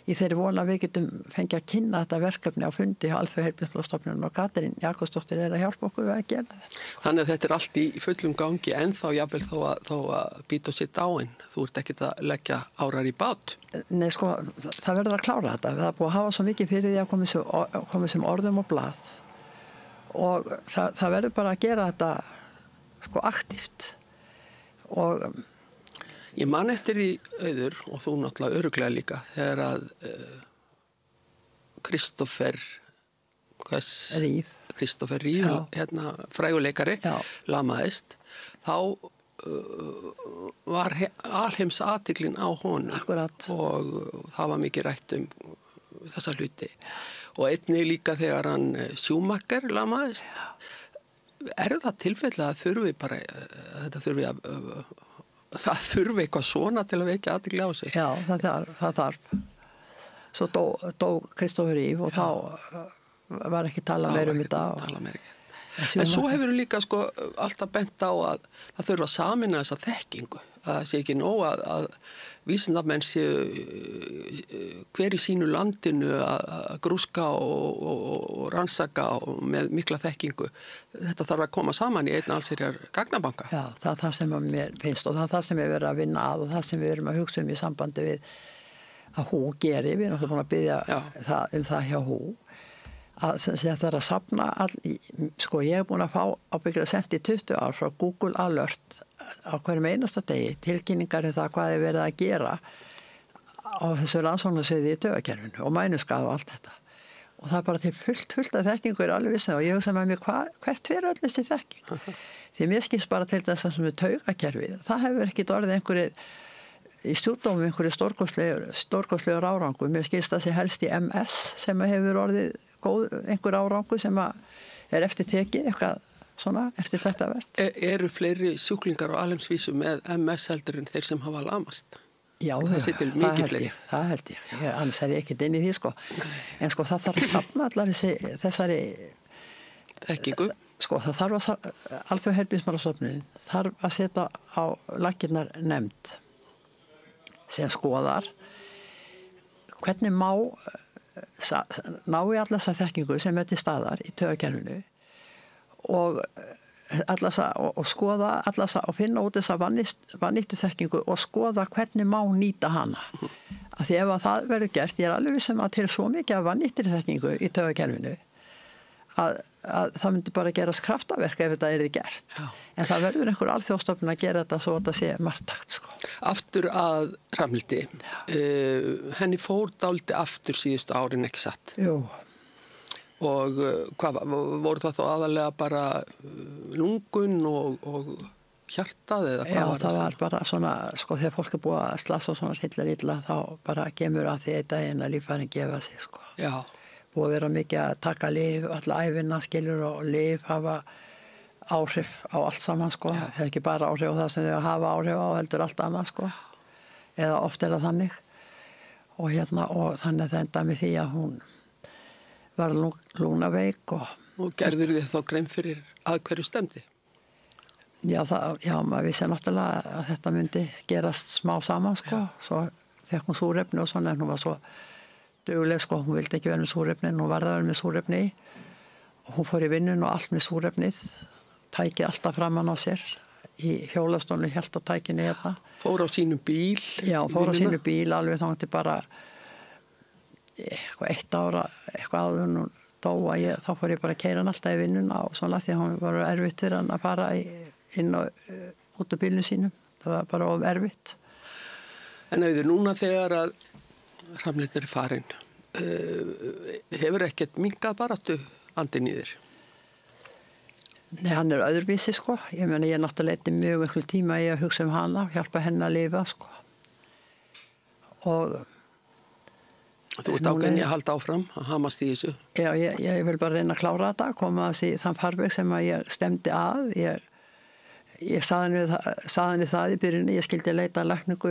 í þeirri vona að við getum fengið að kynna þetta verkefni á fundi hjá Alþjóðaheilbrigðismálastofnuninni og Katrín Jakobsdóttir að hjálpa okkur við að gera þetta. Þannig að þetta allt í fullum gangi en þá jafnvel þó að býta og sitt áinn. Þú ert ekkert að leggja árar í bát. Nei sko, það verður að klára þetta. Það búið að hafa svo mikið fyrir því að koma sem orðum og blað og það verður bara að gera þetta sko aktíft og ég man eftir því Auður og þú náttúrulega örugglega líka þegar að Kristoffer Reeve fræguleikari lamaðist þá var alheims athyglin á honum. Akkurat. Og það var mikið rætt þessa hluti og einnig líka þegar hann Schumacher lamaðist. Það tilfelli að það þurfi eitthvað svona til að vekja athygli á sig. Já, það þarf. Svo dó Kristoffer Reeve og þá var ekki talað meira þetta. En svo hefur við líka sko alltaf bent á að það þurfa að samina þessa þekkingu. Það sé ekki nóg að vísindamenn séu hver í sínu landinu að grúska og rannsaka og með mikla þekkingu. Þetta þarf að koma saman í einn allsherjar gagnabanka. Já, það það sem mér finnst og það sem við verðum að vinna að og það sem við erum að hugsa í sambandi við að HÚ geri. Við erum búin að biðja það hjá HÚ. Það er að safna sko ég búin að fá ábyggilega sent í 20 ár frá Google Alert á hverjum einasta degi tilkynningar það hvað verið að gera á þessu rannsóknarsviði í taugakerfinu og mænuskaða og allt þetta og það bara til fullt af þekkingu alveg vissin og ég hugsa með mér hvert öll þessi þekking því mér skilst bara til þess að sem er taugakerfið það hefur ekkit orðið einhverjir í stjúrdómum einhverjir stórkostlegur árangur mér skilst það sé helst í MS sem hefur orðið einhver árangur sem eftir tekið eitthvað svona eftir þetta verð. Eru fleiri sjúklingar á alheimsvísu með MS heldur en þeir sem hafa lamast? Já, það held ég. Annars ég ekkert inn í því, sko. En sko, það þarf að safna allar þessari þekkingu. Sko, það þarf að, Alþjóðaheilbrigðismálastofnunin þarf að setja á laggirnar nefnd sem skoðar hvernig má ná í alla þessa þekkingu sem til staðar í taugakerfinu og skoða og finna út þessa vannýttu þekkingu og skoða hvernig má nýta hana. Af því ef að það verður gert, ég alveg vissum að til svo mikið af vannýttri þekkingu í taugakerfinu að það myndi bara gerast kraftaverk ef þetta yrði gert. Já. En það verður einhver alþjóðstofnun að gera þetta svo að þetta sé marktakt, sko. Aftur að Hrafnhildi, henni fór dálítið aftur síðustu árin, ekki satt? Jú. Og hvað, voru það þá aðalega bara lungun og hjartað eða hvað var það? Já, það var bara svona, sko, þegar fólk búið að slasa svona illa, þá bara kemur að því einn daginn að líffærin gefa sig, sko. Já. Búið að vera mikið að taka lyf, alla æfina skilur og lyf hafa áhrif á allt saman, sko. Það er ekki bara áhrif á það sem þau hafa áhrif á, heldur allt annað, sko. Eða oft það þannig. Og þannig að það enda með því að hún var lungnaveik Og gerður þið þá grein fyrir að hverju stemdi? Já, maður vissi náttúrulega að þetta myndi gerast smá saman, sko. Svo fekk hún súrefni og svona, en hún var svo dugleg, sko, hún vildi ekki vera með súrefni, hún var það með súrefni og hún fór í vinnun og allt með súrefnið, tækið alltaf framan á sér í hjólastónu, hélt á tækinu hérna. Fór á sínum bíl? Já, fór á sínum bíl alveg þangað til bara eitt ára, eitthvað áður hún dó þá fór ég bara að keyra hann alltaf í vinnuna og svona því að hún var erfitt fyrir hann að fara inn og út af bílinu sínum. Það var bara of erfitt. En auðvitað núna þegar að Hrafnhildur farin, hefur ekkert minkað baráttu andinn í þér? Nei, hann öðruvísi, sko. Ég meina, ég náttúrulega leiti mjög miklu tíma í að hugsa hana og hjálpa henni að lifa, sko. Og þú ert ágæðni að halda áfram, að hamast í þessu? Já, ég vil bara reyna að klára þetta, koma að þann farveg sem að ég stemdi að. Ég sagði henni það í byrjunni, ég skildi leita lækningu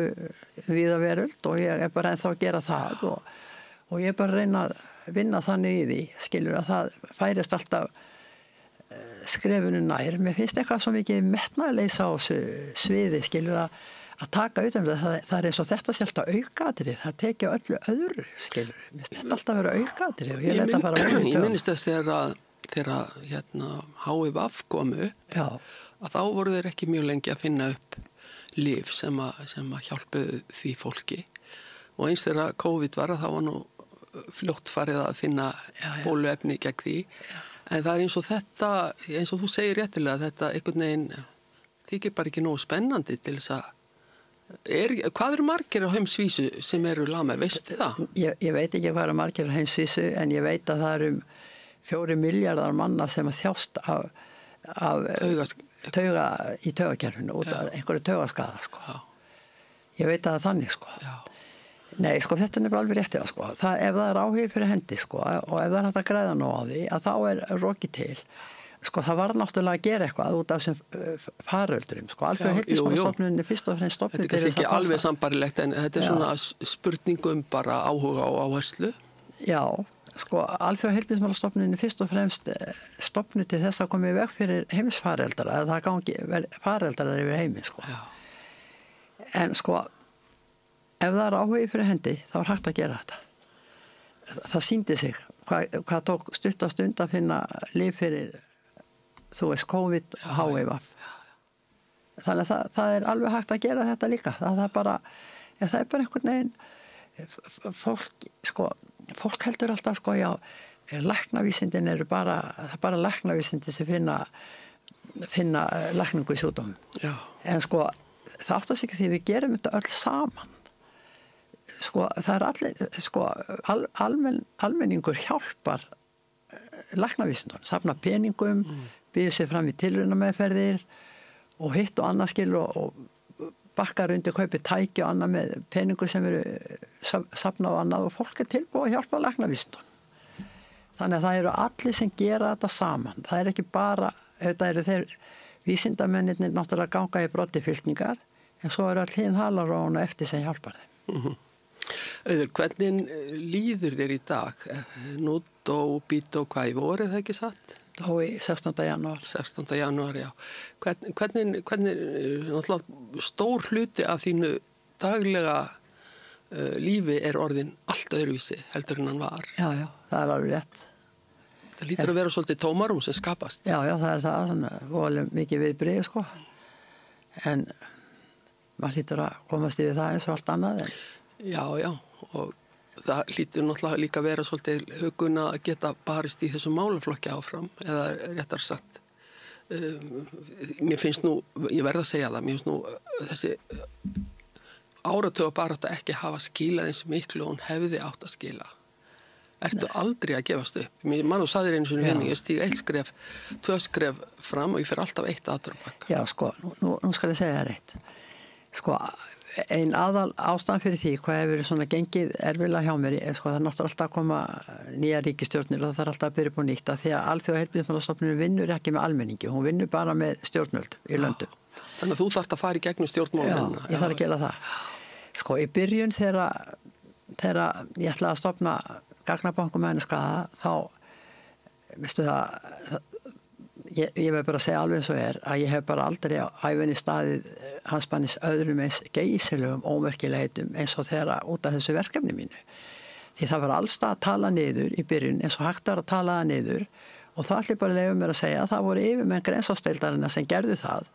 víða veröld og ég bara ennþá að gera það og ég bara reyna að vinna þannig í því, skilur að það færist alltaf skrefinu nær. Mér finnst eitthvað svo mikið metnaðleysa á sviði, skilur að taka utan það eins og þetta sé alltaf aukaðrið, það tekja öllu öðru, skilur. Mér finnst þetta alltaf að vera aukaðrið og ég leta að fara Ég minnist þess þegar HIV komu, að þá voru þeir ekki mjög lengi að finna upp lyf sem að hjálpuðu því fólki og eins þegar COVID var þá var nú fljótt farið að finna bóluefni gegn því en það eins og þetta, eins og þú segir réttilega þetta einhvern veginn þykir bara ekki nógu spennandi til þess að hvað eru margir á heimsvísu sem eru lamar, veistu það? Ég veit ekki hvað eru margir á heimsvísu en ég veit að það eru 4 milljarðar manna sem að þjást af í taugakerfinu út af einhverju taugaskaða, sko. Ég veit að það er þannig, sko. Já. Nei, sko, þetta er alveg réttið, sko. Ef það er áhugi fyrir hendi, sko, og ef það er hægt að græða nóg á því, að þá er rokið til. Sko, það var náttúrulega að gera eitthvað út af þessum faröldurum, sko. Alþjóðaheilbrigðismálastofnunin fyrst og fremst stofnun. Þetta er kannski ekki alveg sambarilegt, en þetta er svona spurningum bara áhuga á áherslu. Já. Sko, Alþjóðaheilbrigðismálastofnunin fyrst og fremst stofnu til þess að koma í veg fyrir heimsfareldara, að það gangi fareldarar yfir heimi, sko. Já. En sko, ef það er áhugi fyrir hendi, þá er hægt að gera þetta. Það sýndi sig hvað tók stutt að stund að finna lyf fyrir, þú veist, COVID og HIV. Þannig að það er alveg hægt að gera þetta líka. Það er bara einhvern veginn, fólk heldur alltaf, sko, já, læknavísindin eru bara læknavísindi sem finna lækningu í sjúkdómum. Já. En sko, það áttast ekki því við gerum þetta öll saman. Sko, það er allir, sko, almenningur hjálpar læknavísindunum, safna peningum, býður sér fram í tilraunameðferðir og hitt og annað skil og bakkar undir kaupi tæki og annað með peningu sem eru safna og annað og fólk tilbúið að hjálpa læknavísindunum. Þannig að það eru allir sem gera þetta saman. Það ekki bara, þetta eru þeir vísindamennirnir náttúrulega ganga í broddi fylkingar, en svo eru all hinn halaróna eftir sem hjálpar þeim. Auður, hvernig líður þér í dag? Nú dó Bító hvað í voru, það ekki satt? Dó í 16. janúar. 16. janúar, já. Hvernig náttúrulega stór hluti af þínu daglega lífi orðin allt öðruvísi heldur en hann var? Já, það alveg rétt. Það lítur að vera svolítið tómarum sem skapast. Já, það það, svona, volum mikið viðbrigði, sko. En maður lítur að komast yfir það eins og allt annað. Já, og það lítur náttúrulega líka að vera svolítið hugun að geta barist í þessum málaflokki áfram, eða réttar sagt. Mér finnst nú, ég verð að segja það, mér finnst nú þessi áratuga barátta ekki hafa skilað eins miklu og hún hefði átt að skila. Ertu aldrei að gefast upp? Mann og saðir einu sinni vinning, ég stíg 1 skref, 2 skref fram og ég fer alltaf 1 afturábak. Já, sko, nú skal ég segja það reitt. Sko, ein aðal ástæðan fyrir því hvað hefur verið svona gengið erfiðlega hjá mér, sko, það náttúrulega alltaf að koma nýja ríkisstjórnir og það þarf alltaf að byrja upp á nýtt af því að Alþjóðaheilbrigðismálastofnunin vinnur ekki með almenningi, hún vinnur bara með stjórnvöldum í löndum. Þannig að þú þarft að fara í gegnum stjórnmálin. Já, ég þarf að gera það. Sko, í byrjun þegar ég ætlaði að stofna gagnabankum mænuskaða, þá, veistu það, ég verð bara að segja alveg eins og að ég hef bara aldrei á æfinni staðið hanspannis öðrum eins geysilegum ómerkileitum eins og þegar út af þessu verkefni mínu. Því það var allstað að tala niður í byrjun eins og hægt var að tala það niður og það allir bara leyfa mér að segja að það voru yfirmenn grensásteildarina sem gerðu það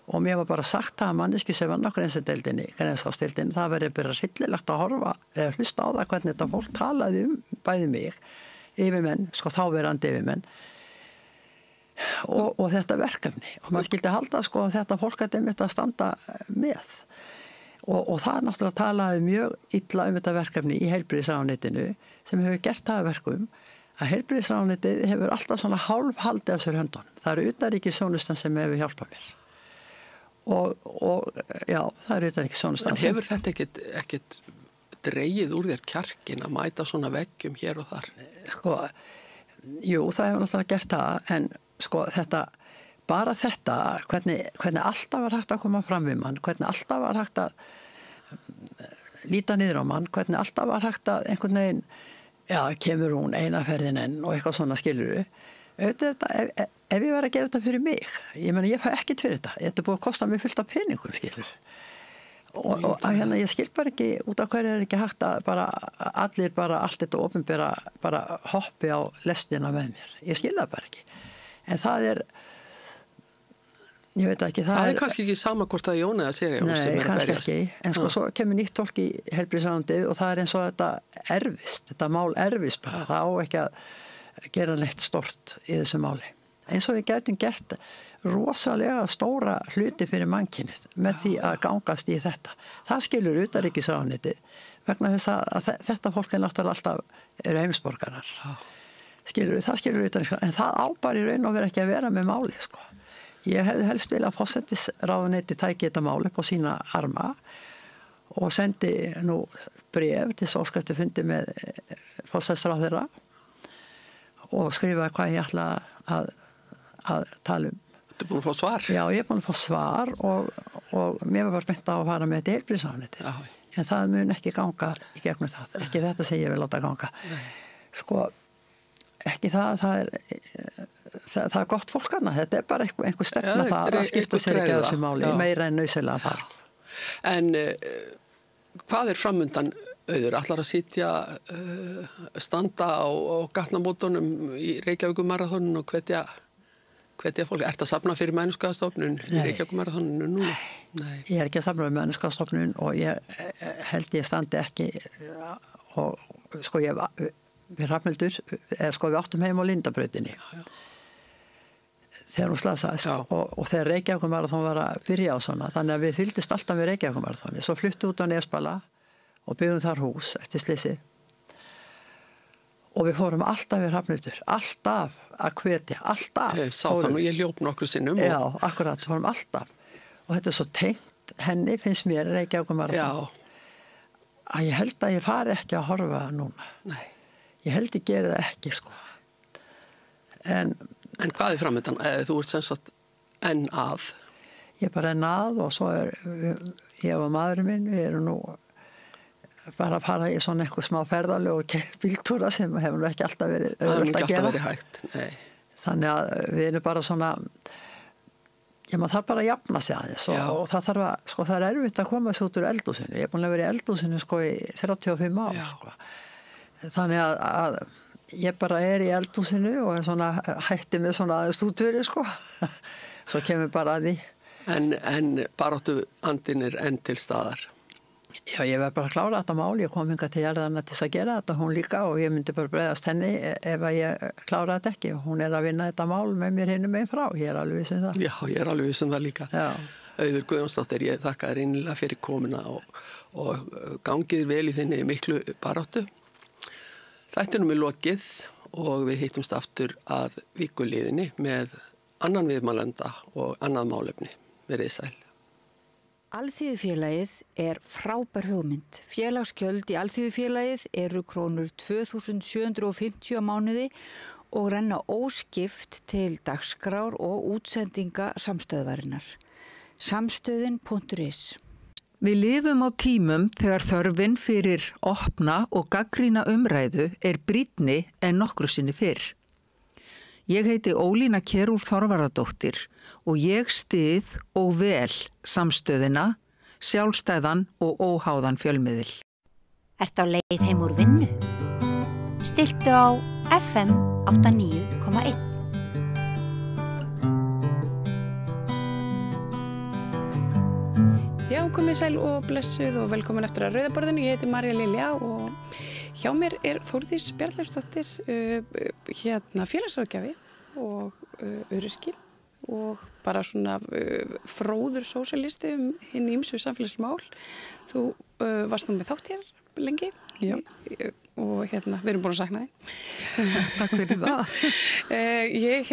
og mér var bara sagt það að manneski sem vann á grensásteildinni, það verið bara hryllilegt að horfa eða hlusta á það hvernig þetta fólk talaði bæði mig, yfirmenn, sko þáverandi yfirmenn og þetta verkefni og maður skildi halda sko að þetta fólk að þetta standa með og það náttúrulega talaði mjög illa þetta verkefni í heilbrigðisráðuneytinu sem hefur gert það verkum að heilbrigðisráðuneytið hefur alltaf svona hálfhaldið af sér höndunum. Það eru utanríkisþjónustan sem hefur hjálpað mér og já, það eru utanríkisþjónustan. En hefur þetta ekkert dregið úr þér kjarkin að mæta svona veggjum hér og þar? Sko, jú, það hefur náttúrulega gert það en sko bara þetta, hvernig alltaf var hægt að koma fram við mann, hvernig alltaf var hægt að líta niður á mann, hvernig alltaf var hægt að einhvern veginn, já, kemur hún eina ferðin enn og eitthvað svona skiluru. Auðvitað þetta, ef ég var að gera þetta fyrir mig, ég meina ég fæ ekkert fyrir þetta, þetta búið að kosta mig fullt af peningum skilur. Og hérna ég skil bara ekki út af hverju ekki hægt að bara allir bara allt þetta opinbera bara hoppi á lestina með mér. Ég skil það bara ekki. En það ég veit ekki, það kannski ekki sama hvort það Jón eða Sigríður Nei, kannski ekki, en sko svo kemur nýtt fólk í heilbrigðisráðuneytið og það eins og þetta mál erfist bara, það á ekki að gera neitt stort í þessu máli. Eins og við gætum gert rosalega stóra hluti fyrir mannkynið með því að gangast í þetta. Það skilur utanríkisráðuneytið vegna þess að þetta fólk náttúrulega alltaf heimsborgarar. Það skilur utanríkisráðuneytið, en það ábar í raun og vera ekki að vera með máli, sko. Ég hefði helst vilja að forsætisráðuneyti tæki þetta mál upp á sína arma og sendi nú bréf til óskættu fundi með forsætisráðherra og skrifa hvað ég ætla að tala um. Þú er búin að fá svar? Já, ég er búin að fá svar og mér var bara spennt á að fara með þetta heilbrigðisráðuneyti. En það mun ekki ganga í gegnum það. Ekki þetta sem ég vil láta ganga. Sko, ekki það er gott fólk annað. Þetta er bara einhver stefna það að skipta sér ekki að þessu máli meira en nauðsynlega þarf. En hvað er framundan, Auður? Ætlar að sitja, standa á gatnamótunum í Reykjavíkurmaraþoninu og hvetja fólk? Ertu að safna fyrir Mænuskaðastofnun í Reykjavíkurmaraþoninu núna? Nei. Ég er ekki að safna fyrir Mænuskaðastofnun og ég held ég standi ekki og sko við Hrafnhildur, við áttum heim á Lindabrautinni. Þegar hún slasaðist og þegar Reykjavíkurmaraþon var að byrja á svona, þannig að við fylgdust alltaf með Reykjavíkurmaraþoni. Svo fluttu út á Nesbala og byggðum þar hús eftir slysið. Og við fórum alltaf við Hrafnhildur, alltaf að hvetja, alltaf. Ég sá það nú, ég hljóp nokkru sinnum. Já, akkurat, við fórum alltaf. Og þetta er svo tengt henni, finnst mér, Reykjavíkurmaraþon. Að ég held að ég fari ekki að horfa núna. Nei. Ég held ég geri það ekki, sko. En hvað framöndan? Þú ert sem sagt enn að? Ég er bara enn að og svo ég og maðurinn minn, við erum nú bara að fara í svona eitthvað smá ferðalög og bíltúra sem hefur nú ekki alltaf verið auðvelt að gera. Það hefur ekki alltaf verið hægt, nei. Þannig að við erum bara svona, maður þarf bara að jafna sig aðeins og það þarf að, sko það er erfitt að koma sér út úr eldhúsinu. Ég er búin að vera í eldhúsinu sko í 35 ár, sko. Þannig að ég bara er í eldhúsinu og er svona hætti með svona aðeins útvöri, sko. Svo kemur bara að því. En baráttu andin er enn til staðar? Já, ég verð bara að klára þetta mál, ég kom hingað til jarðarna til að gera þetta, hún líka og ég myndi bara bregðast henni ef að ég klára þetta ekki. Hún er að vinna þetta mál með mér hinum einn frá, ég er alveg viss um það. Já, ég er alveg viss um það líka. Já. Auður Guðjónsdóttir, ég þakka þér innilega fyrir komuna og gangið vel í þinni miklu baráttu. Þættinum er lokið og við hittumst aftur að vikuliðinni með annan viðmælanda og annað málefni. Verið sæl. Alþýðufélagið er frábær hugmynd. Félagsgjöld í Alþýðufélagið eru krónur 2.750 á mánuði og renna óskipt til dagskrár og útsendinga samstöðvarinnar. Samstöðin.is. Við lifum á tímum þegar þörfin fyrir opna og gagnrýna umræðu er brýnni en nokkru sinni fyrr. Ég heiti Ólína Kjerúl Þorvarðardóttir og ég styð og vel samstöðina, sjálfstæðan og óháðan fjölmiðil. Ertu á leið heim úr vinnu? Stilltu á FM 89,1. Já, komið sæl og blessuð og velkomin eftir að Rauðaborðinu. Ég heiti Marja Lilja og hjá mér er Þórdís Bjarnleifsdóttir, félagsráðgjafi og öryrki og bara svona fróður sósíalisti hinn ýmsu samfélagsmál. Þú varst nú með þátt hér lengi. Já. Og við erum búin að sakna þig. Takk fyrir það. Ég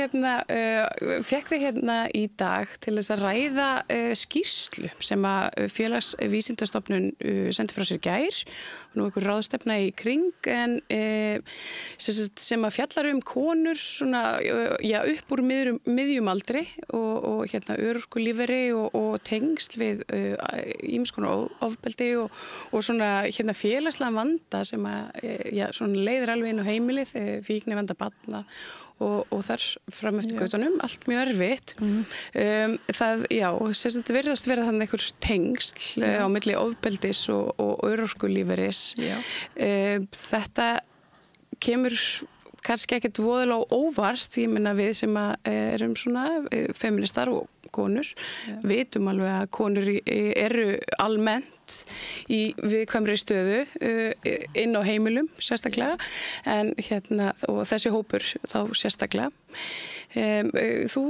fekk þig í dag til þess að ræða skýrslu sem að Félagsvísindastofnun sendi frá sér gær og nú einhver ráðstefna í kring en sem að fjallar konur svona, upp úr miðjum aldri og örorkulífeyri og tengsl við ýmiss konar ofbeldi og svona félagslega vanda sem að svona leiðir alveg inn á heimilið, fíknivanda barna og þar fram eftir götunum, allt mjög erfitt. Það virðast vera þannig einhver tengsl á milli ofbeldis og örorkulífeyris. Þetta kemur kannski ekkert voðalega óvart, ég meina við sem erum svona feministar og konur, vitum alveg að konur eru almennt í viðkvæmri stöðu inn á heimilum sérstaklega en og þessi hópur þá sérstaklega. Þú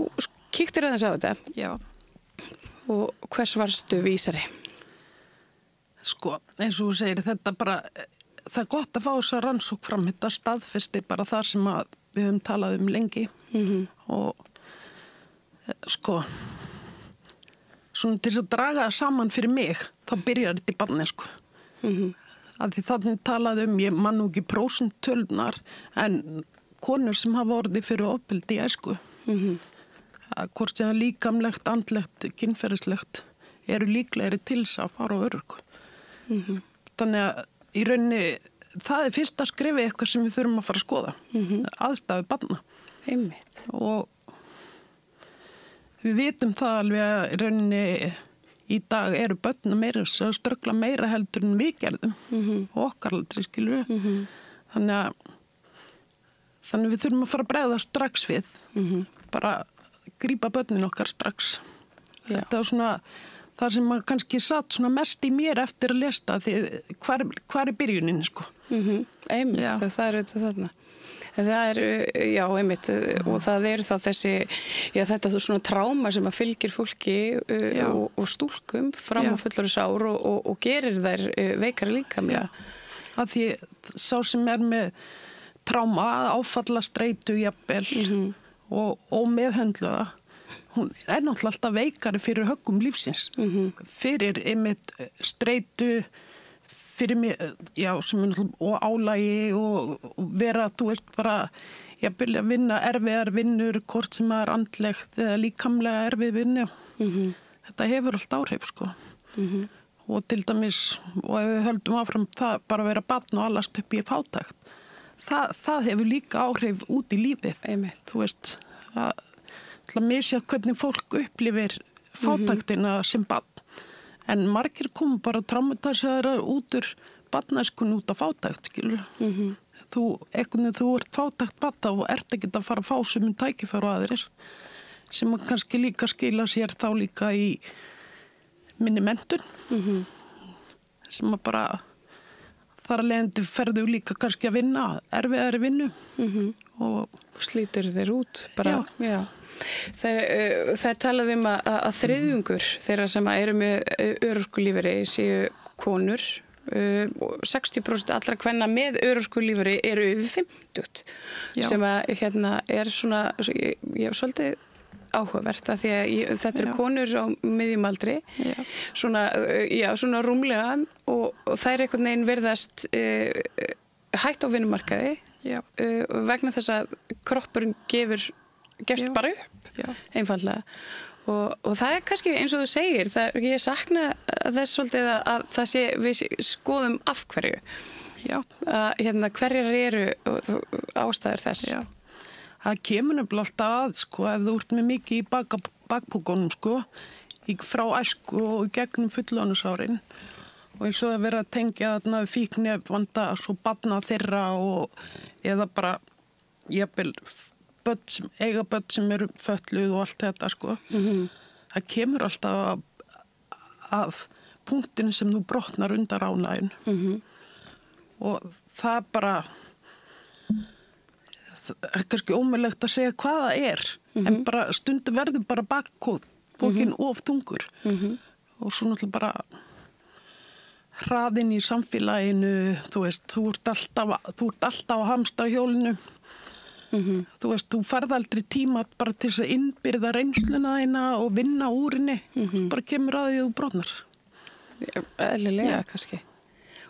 kíktir aðeins á þetta. Já. Og hvers varstu vísari? Sko, eins og þú segir, þetta bara, það er gott að fá þess að rannsók fram, þetta staðfesti bara það sem við höfum talað lengi og sko, svona til þess að draga það saman fyrir mig, þá byrjar þetta í barnæsku. Af því þannig talaði ég man nú ekki prósentölunar, en konur sem hafa orðið fyrir ofbeldi í æsku, hvort sem það líkamlegt, andlegt, kynferðislegt, eru líklegri til þess að fara á örorku. Þannig að í rauninni, það er fyrsta skrifi eitthvað sem við þurfum að fara að skoða, aðstæðu barna. Einmitt. Og við vitum það alveg að í rauninni í dag eru börn meira að ströggla meira heldur en við gerðum og okkar aldrei, skilur við. Þannig við þurfum að fara að bregða strax við, bara grípa börnin okkar strax. Þetta var svona það sem kannski satt svona mest í mér eftir að lesta því hvar er byrjunin, sko. Einmitt, það er auðvitað þarna. Það einmitt, og það þá þessi, þetta svona tráma sem að fylgir fólki og stúlkum fram á fullorðinsár og gerir þær veikari líkamlega. Að því sá sem er með tráma, áfallastreitu jafnvel og meðhöndluða, hún er náttúrulega alltaf veikari fyrir höggum lífsins, fyrir einmitt streitu, fyrir mig, sem og álagi og vera, þú veist, bara ég byrja að vinna erfiðar vinnur, hvort sem er andlegt eða líkamlega erfið vinnu. Þetta hefur allt áhrif, sko. Og til dæmis, og ef við höldum áfram það bara að vera barn og alast upp í fátækt, það hefur líka áhrif út í lífið. Þú veist, að misja hvernig fólk upplifir fátæktina sem barn. En margir kom bara traumatisaðar út úr barnæskun út af fátækt, skilur. Þú ert fátækt barn og ert ekki að fara að fá sumum tækifæri og aðrir, sem kannski líka skila sér þá líka í minni menntun, sem að bara þar að leiðandi ferðu líka kannski að vinna, erfiðari vinnu og slítur þeir út bara. Já. Það talað að þriðjungur þeirra sem eru með örorkulífeyri séu konur. 60% allra kvenna með örorkulífeyri eru yfir 50, sem að er svona, ég hef svolítið áhugavert að því að þetta eru konur á miðjumaldri, svona rúmlega, og þær einhvern veginn virðast hætt á vinnumarkaði vegna þess að kroppurinn gefst bara upp, einfaldlega. Og það er kannski eins og þú segir, ég sakna þess svolítið að það sé, við skoðum af hverju. Hverjar eru ástæður þess? Það kemur nefnilega alltaf að, sko, ef þú ert með mikið í bakpókunum, sko, frá æsku og gegnum fullorðinsárin, og eins og að vera að tengja þarna fíknivanda, svo barna þeirra eða bara jafnvel eiga börn sem eru fötluð og allt þetta, sko. Það kemur alltaf af punktinu sem þú brotnar undan ánægin. Og það bara, það er kannski ómögulegt að segja hvað það er, en bara stundum verður bara bakpókin of þungur. Og svo náttúrulega bara hraðinn í samfélaginu, þú veist, þú ert alltaf á hamstarhjólinu. Þú veist, þú færð aldrei tíma bara til þess að innbyrða reynsluna þína og vinna úr henni. Bara kemur að því að þú brotnar. Eðlilega, kannski.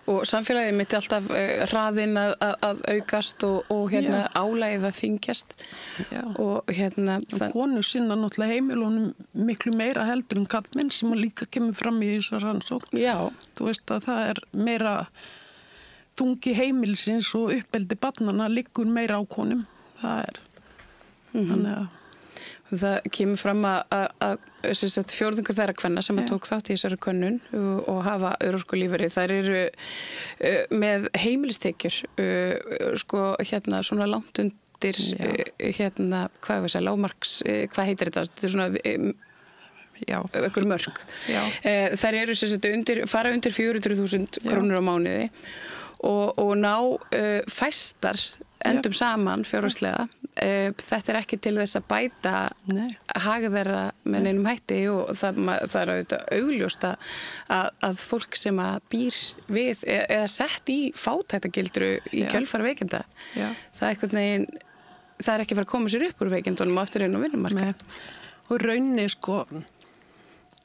Og samfélagið mitt er alltaf hraðinn að aukast og álagið að þyngjast. Og konur sinna náttúrulega heimilunum miklu meira heldur en kallmenn, sem líka kemur fram í þessar rannsókn. Þú veist að það er meira þungi heimilsins og uppeldi barnanna liggur meira á konum. Það er þannig að það kemur fram að fjórðungur þeirra kvenna sem tók þátt í þessari könnun og hafa örorkulífeyri, þær eru með heimilistekjur, sko, svona langt undir hvað við segja, lágmarks, hvað heitir þetta? Þetta er svona einhver mörk. Þær eru fara undir 400.000 krónur á mánuði og ná fæstar endum saman fjárhagslega. Þetta er ekki til þess að bæta hag þeirra með neinum hætti, og það er auðvitað augljóst að fólk sem að býr við eða sett í fátæktargildru í kjölfar veikinda, það er einhvern veginn, það er ekki að fara að koma sér upp úr veikindunum og aftur inn á vinnumarkað. Og rauninni, sko,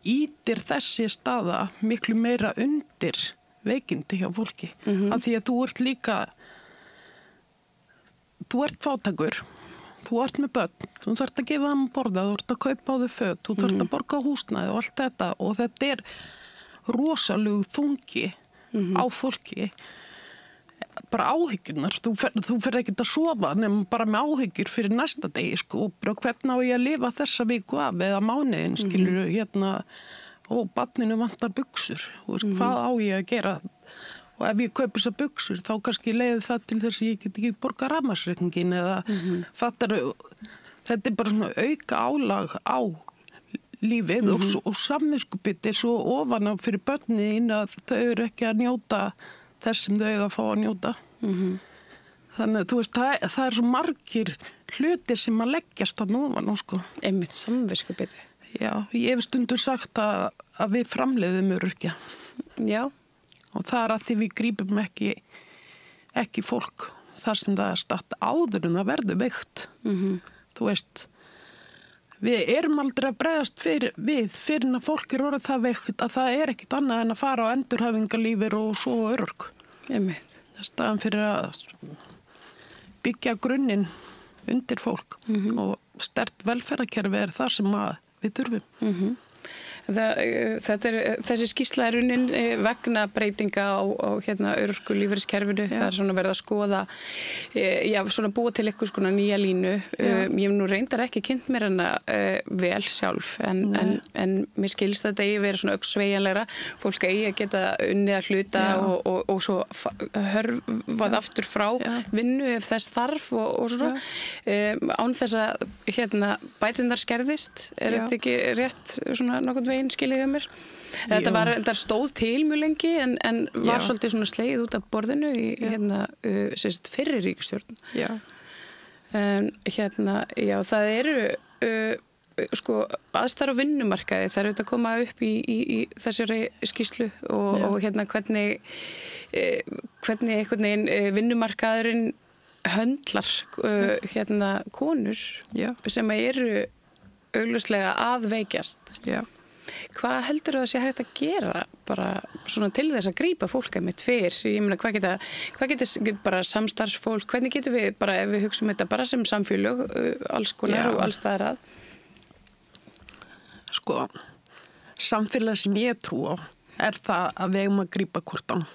ítir þessi staða miklu meira undir veikindi hjá fólki, af því að þú ert líka, þú ert fátækur, þú ert með börn, þú þarft að gefa þeim að borða, þú ert að kaupa á þau föt, þú þarft að borga á húsnæði og allt þetta, og þetta er rosalegu þungi á fólki. Bara áhyggjurnar, þú fer ekkert að sofa nema bara með áhyggjur fyrir næsta degi, sko, og hvernig á ég að lifa þessa viku af eða mánuðin, skilur, og barninu vantar buxur, hvað á ég að gera? Og ef ég kaupi þessar buxur, þá kannski leiði það til þess að ég get ekki borga rafmagnsreikningin eða þetta er bara svona auka álag á lífið og samviskubit er svo ofan á fyrir börnin að þau eru ekki að njóta þess sem þau eiga að fá að njóta. Þannig að þú veist, það er svo margir hlutir sem að leggjast að ofan á, sko. Einmitt samviskubiti. Já, ég hef stundur sagt að við framleiðum öryrkja. Já. Og það er að því við grípum ekki fólk þar sem það er statt áður en það verður veikt. Þú veist, við erum aldrei að bregðast fyrir að fólk er orðið það veikt að það er ekkit annað en að fara á endurhæfingarlífeyri og svo örorku. Einmitt. Það er staðan fyrir að byggja grunninn undir fólk og sterkt velferðarkerfi það sem við þurfum. Þessi skýrsla runnin vegna breytinga á örorku lífeyriskerfinu. Það svona verið að skoða, svona búa til eitthvað svona nýja línu. Ég hef nú reyndar ekki kynnt mér hana vel sjálf, en mér skilst þetta eigi vera svona augsveigjanlegra. Fólk eigi að geta unnið að hluta og svo hörfað aftur frá vinnu ef þess þarf og svona. Án þess að bæturnar skerðist. Þetta ekki rétt svona nokkurn veginn skilið hjá mér? Þetta stóð til mjög lengi en var svolítið svona slegið út af borðinu í fyrri ríkisstjórn. Það eru aðstæður á vinnumarkaði, það eru að koma upp í þessari skýrslu og hvernig einhvern veginn vinnumarkaðurinn höndlar konur sem eru augljóslega að veikjast. Hvað heldur það sé hægt að gera bara svona til þess að grípa fólk einmitt fyrr? Ég meina, hvað geta bara samstarfsfólk, hvernig getum við bara, ef við hugsum þetta bara sem samfélög, alls konar og alls staðar að? Samfélag sem ég trú á það að við eigum að grípa hvort annað.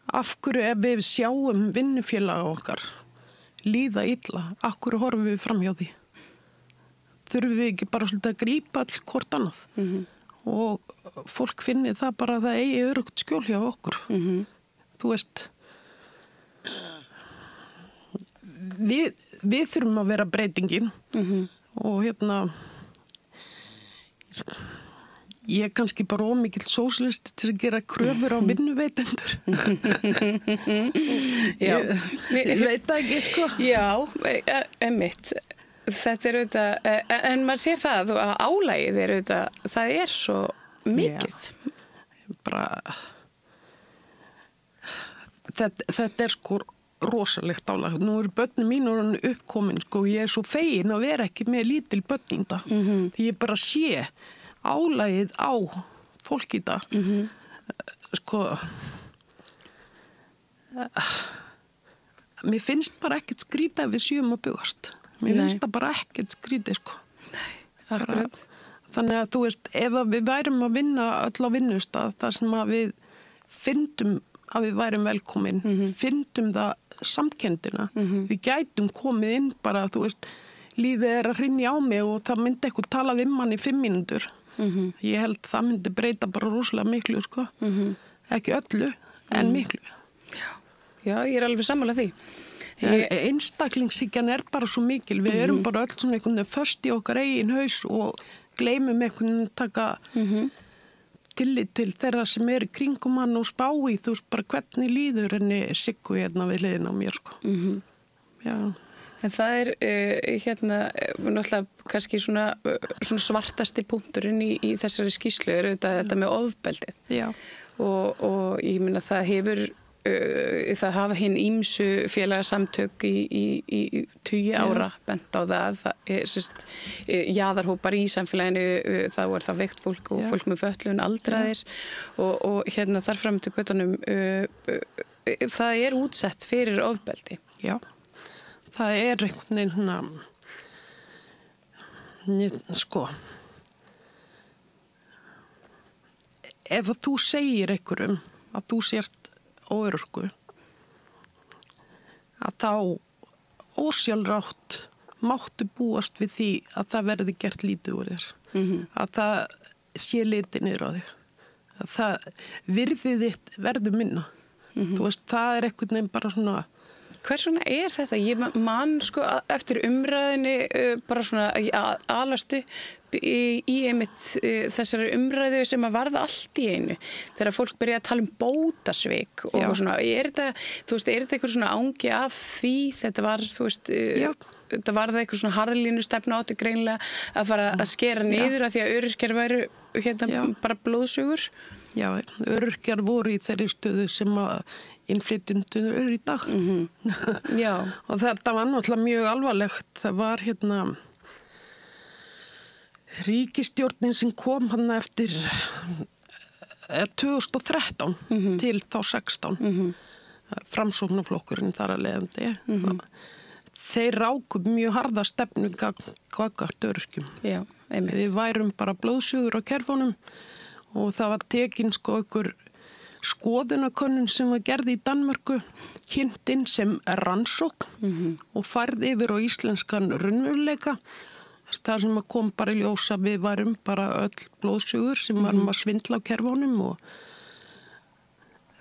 Af hverju ef við sjáum vinnufélaga okkar líða illa, af hverju horfum við fram hjá því? Þurfum við ekki bara svolítið að grípa all hvort annað og fólk finni það bara að það eigi öruggt skjól hjá okkur. Þú veist, við þurfum að vera breytingin og ég er kannski bara ómikill sósíalisti til að gera kröfur á vinnuveitendur. Ég veit það ekki, sko. Já, einmitt. Þetta auðvitað, en maður sér það að álagið auðvitað, það svo mikið. Þetta sko rosalegt álag. Nú eru börnin mín uppkomin, sko, ég svo fegin að vera ekki með lítil börn í það. Því ég bara sé álagið á fólk í það. Sko, mér finnst bara ekkert skrýta ef við séum að bugast. Mér finnst það bara ekkert skrítið, sko. Akkurat. Þannig að þú veist, ef við værum að vinna öll á vinnustað, þar sem að við fyndum að við værum velkomin, fyndum það samkendina, við gætum komið inn bara, þú veist, lífið að hrynja á mig og það myndi eitthvað tala við mann í 5 mínútur. Ég held það myndi breyta bara rosalega miklu, sko. Ekki öllu, en miklu. Já, ég alveg sammála því. Einstaklingshyggjan bara svo mikil, við erum bara öll svona einhvern veginn föst í okkar eigin haus og gleymum einhvern veginn taka tillit til þeirra sem í kringum hann og spá í, þú veist, bara hvernig líður henni Siggu við hliðina á mér, sko. En það náttúrulega kannski svona svartasti punkturinn í þessari skýrslu þetta með ofbeldið. Og ég meina það hefur það hafa hinn ýmsu félagasamtök í 20 ára bent á það jaðarhópar í samfélaginu, þá það veikt fólk og fólk með fötlun, aldraðir og þar fram til göttunum það útsett fyrir ofbeldi. Já, það einhvern veginn sko ef þú segir einhverjum að þú sért óörorku að þá ósjálfrátt máttu búast við því að það verði gert lítið úr þér. Að það sé litið niður á þig. Að það virðið þitt verður minna. Þú veist, það einhvern veginn bara svona. Hvers vegna þetta? Ég man sko eftir umræðinni bara svona alastu í einmitt þessari umræðu sem að varða allt í einu þegar fólk byrja að tala bótasvik og svona, þetta eitthvað svona ángi af því, þetta var, þú veist, þetta var það eitthvað svona harðlínu stefna áttu greinlega að fara að skera niður af því að öryrkjar væru bara blóðsugur. Já, öryrkjar voru í þeirri stöðu sem að innflytjendur í dag. Og þetta var náttúrulega mjög alvarlegt. Það var ríkisstjórnin sem kom hann eftir 2013 til þá 16. Framsóknarflokkurinn þar að leiðandi. þeir ráku mjög harða stefnu gagnvart öryrkjum. Já, einmitt. Við værum bara blóðsugur á kerfunum og það var tekin sko ykkur skoðunakönnun sem var gerð í Danmörku, kynntinn sem rannsókn og færð yfir á íslenskan raunveruleika. Það sem kom bara í ljós að við værum bara öll blóðsugur sem varum að svindla á kerfunum og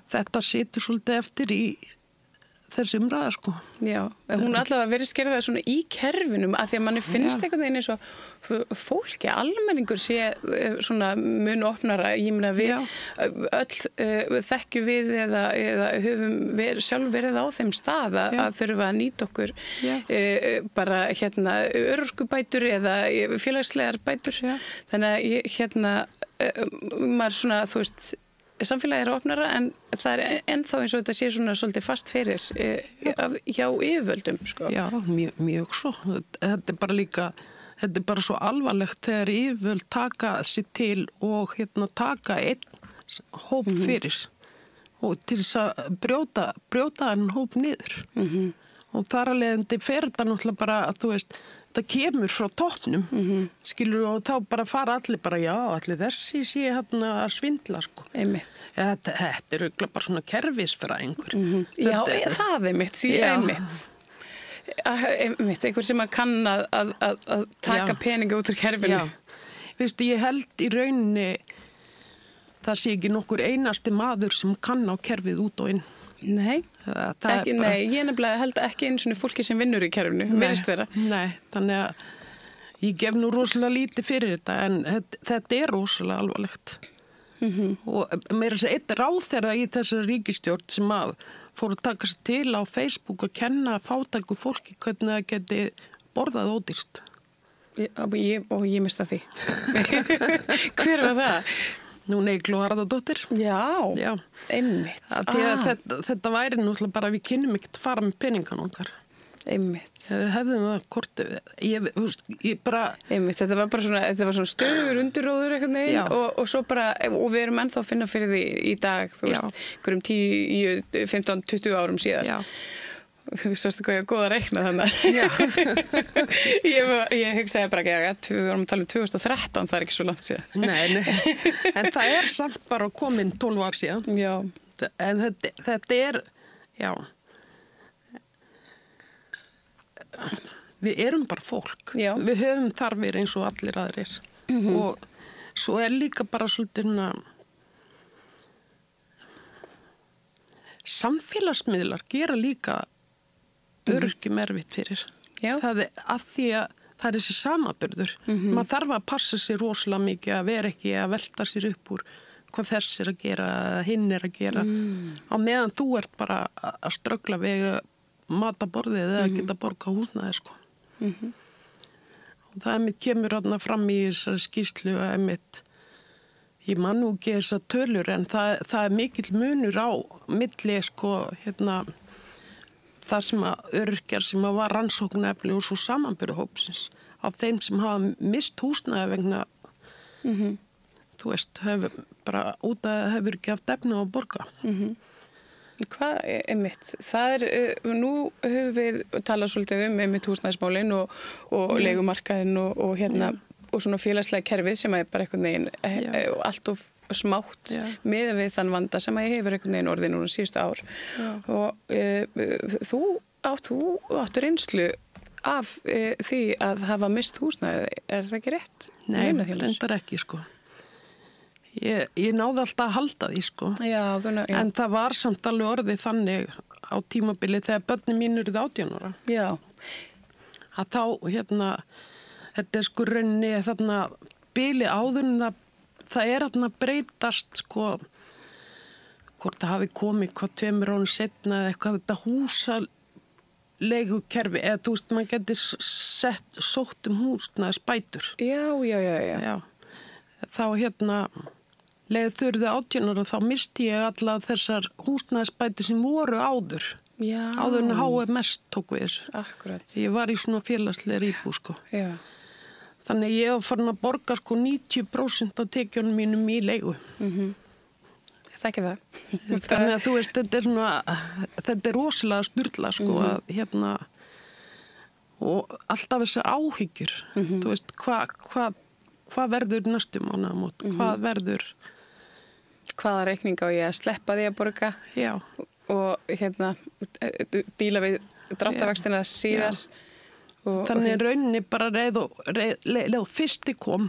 þetta situr svolítið eftir í þessi umræða sko. Já, hún allavega verið skerða svona í kerfinum að því að manni finnst einhvern veginn eins og fólki, almenningur sé svona mun opnara, ég meina við öll þekkjum við eða höfum sjálf verið á þeim stað að þurfa að nýta okkur bara örorkubætur eða félagslegar bætur. Þannig að maður svona, þú veist, samfélagið opnara en það ennþá eins og þetta sé svona svolítið fast fyrir hjá yfirvöldum sko. Já, mjög svo. Þetta bara líka, þetta bara svo alvarlegt þegar yfirvöld taka sér til og taka einn hóp fyrir og til þess að brjóta hann hóp niður. Og þar að leiðandi fer þetta náttúrulega bara að þú veist, það kemur frá toppnum, skilur, og þá bara fara allir bara, já, allir þessi sé að svindla, sko. Einmitt. Þetta er auðvitað bara svona kerfisfræðingur. Já, það einmitt, einmitt, einhver sem að kann að taka peninga út úr kerfinu. Já, veistu, ég held í rauninni, það sé ekki nokkur einasti maður sem kann á kerfið út og inn. Nei, nei, ég nefnilega held ekki einu svona fólki sem vinnur í kerfinu, virðist vera. Nei, þannig að ég gef nú rosalega lítið fyrir þetta en þetta er rosalega alvarlegt. Og meira þess að einn ráðherra í þessari ríkisstjórn sem að fór að taka sér til á Facebook og kenna fátæku fólki hvernig það geti borðað ódýrt. Og ég mista því. Hver var það? Hún Eygló Harðardóttir. Já, einmitt. Þetta væri náttúrulega bara að við kynnum ekkert fara með peningan okkar. Einmitt. Hefðum það kortið. Ég bara... Einmitt, þetta var bara svona stöður undirróður eitthvað neginn og svo bara, og við erum ennþá að finna fyrir því í dag, þú veist, hverjum 10, 15, 20 árum síðar. Já. Þú veist hvað ég er góð að reikna þannig. Ég hugsaði bara ekki að við varum að tala 2013, það er ekki svo langt síðan. Nei, en það er samt bara komin 12 ár síðan. Já. En þetta er, já, við erum bara fólk. Já. Við höfum þarfir eins og allir aðrir. Og svo er líka bara svolítið samfélagsmiðlar gera líka öryrkjum erfitt fyrir. Já. Það er að því að það er þessi samaburður. Maður þarf að passa sér rosalega mikið að vera ekki að velta sér upp úr hvað þess er að gera, hinn er að gera. Á meðan þú ert bara að ströggla við mataborðið eða að geta borga húsnæði, sko. Og það kemur fram í þessari skýrslu að ég man nú ekki þessar tölur en það er mikill munur á milli, sko, það sem að öryrkjar sem að var rannsóknarefni og svo samanburðarhópsins af þeim sem hafa mist húsnæði vegna þú veist, hefur bara út að hefur ekki haft efni á að borga. Hvað er mitt? Það nú höfum við talað svolítið mitt húsnæðismálin og leigumarkaðin og svona félagslega kerfið sem er bara einhvern veginn allt of smátt með við þann vanda sem að ég hefur einhvern veginn orðið núna síðustu ár. Og þú áttu reynslu af því að hafa mist húsnæði, er það ekki rétt? Nei, reyndar ekki, sko. Ég náði alltaf að halda því, sko. Já. En það var samt alveg orðið þannig á tímabili þegar börnin mín eruð 18 ára. Já. Að þá, þetta er sko rauninni þarna bili áður en það er að breytast, sko, hvort það hafi komið hvað 2 árum setna eða eitthvað þetta húsaleigukerfi eða þú veist, maður geti sótt húsnæðisbætur. Já. Þá leið þurfið 18 ára þá misti ég alla þessar húsnæðisbætur sem voru áður. Já. Áður en HMS tók við þessu. Akkurat. Ég var í svona félagslega íbúð, sko. Já. Þannig ég var farin að borga sko 90% af tekjunum mínum í leigu. Það ekki það. Þannig að þú veist, þetta er rosalega sturla, sko, að og alltaf þessar áhyggjur, þú veist, hvað verður næstu mánaðamót, hvað verður... Hvaða reikning á ég að sleppa því að borga og díla við dráttarvextina síðar. Þannig rauninni bara leið fyrsti kom,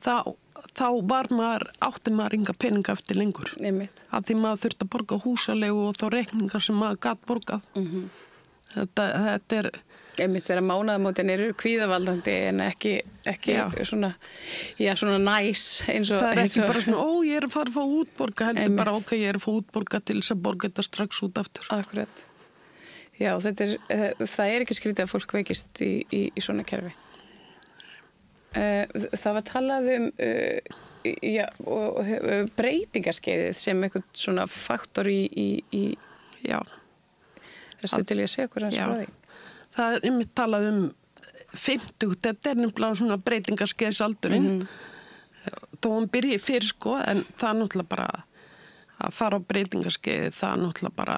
þá átti maður enga peninga eftir lengur. Af því maður þurfti að borga húsalegu og þá reikningar sem maður gat borgað. Þetta er... Einmitt þegar mánaðamótin eru kvíðavaldandi en ekki svona næs eins og... Það er ekki bara svona, ég er að fara að fá útborga, heldur bara ég er að fá útborga til þess að borga þetta strax út aftur. Akkurat. Já, það er ekki skrítið að fólk veikist í svona kerfi. Það var talað breytingarskeiðið sem einhvern svona faktor í Erstu til ég að segja hvernig það frá því? Það er einmitt talað 50, þetta er nefnilega svona breytingarskeiðsaldurinn. Þó hann byrji fyrr sko, en það er náttúrulega bara að fara á breytingarskeiði, það er náttúrulega bara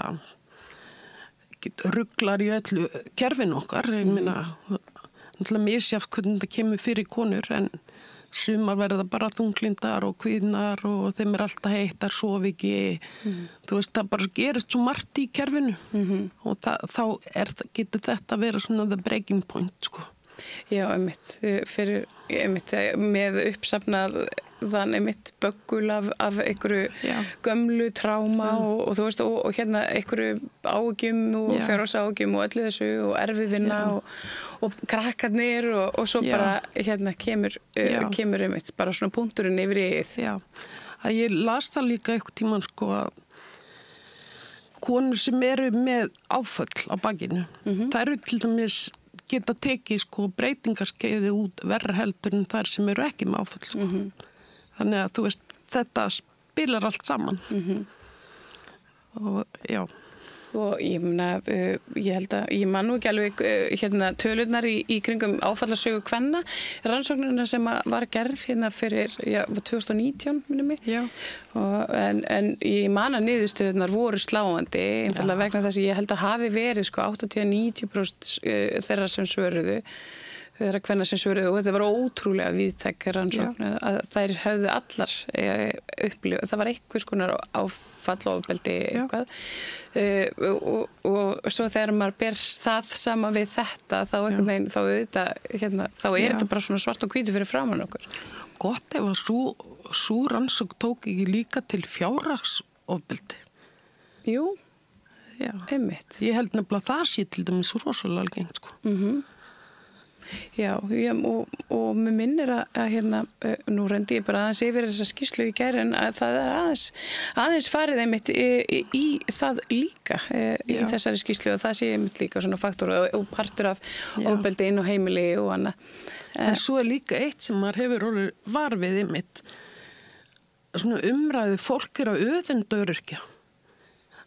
ruglar í öllu kerfinu okkar. Ég meina, náttúrulega misjafnt hvernig þetta kemur fyrir konur, en sumar verða bara þunglindar og kvíðnar og þeim er alltaf heitt að sofa ekki. Þú veist, það bara gerist svo margt í kerfinu og þá getur þetta að vera svona the breaking point, sko. Já, með uppsafnaðan böggul af einhverju gömlu tráma og þú veist, og hérna einhverju áhyggjum og fjárhagsáhyggjum og öllu þessu og erfiðvinna og krakkarnir og svo bara hérna kemur bara svona punkturinn yfir íð. Já, að ég las það líka eitthvað tímann sko að konur sem eru með áföll á bakinu, það eru til dæmis geta tekið sko breytingarskeiði út verra heldur en þær sem eru ekki með áföll sko. Þannig að þú veist, þetta spilar allt saman. Og já. Og ég held að ég man nú ekki alveg tölurnar í kringum áfallasögu kvenna, rannsóknina sem var gerð fyrir 2019 minnum mig. En ég man að niðurstöðunar voru sláandi, einfallega vegna þess að ég held að hafi verið sko 80-90% þeirra sem svöruðu. Þeirra kvenna sem svöruðu og þetta var ótrúlega víðtæk rannsókn að þær höfðu allar upplifað. Það var einhvers konar áfallofbeldi eitthvað og svo þegar maður ber það sama við þetta þá einhvern veginn þá er þetta bara svona svart og hvítu fyrir framan okkur. Gott ef að sú rannsókn tók ekki líka til fjárhagsofbeldi. Jú, einmitt. Ég held nefnilega að það sé til dæmis rosalega algengt sko. Já, og mér minnir að nú reyndi ég bara aðeins yfir þessa skýrslu í gær en að það er aðeins farið einmitt í það líka í þessari skýrslu og það sé einmitt líka svona faktor og partur af ofbeldi inn á heimili og annað. En svo er líka eitt sem maður hefur orðið var við einmitt svona umræðu fólk að öfunda öryrkja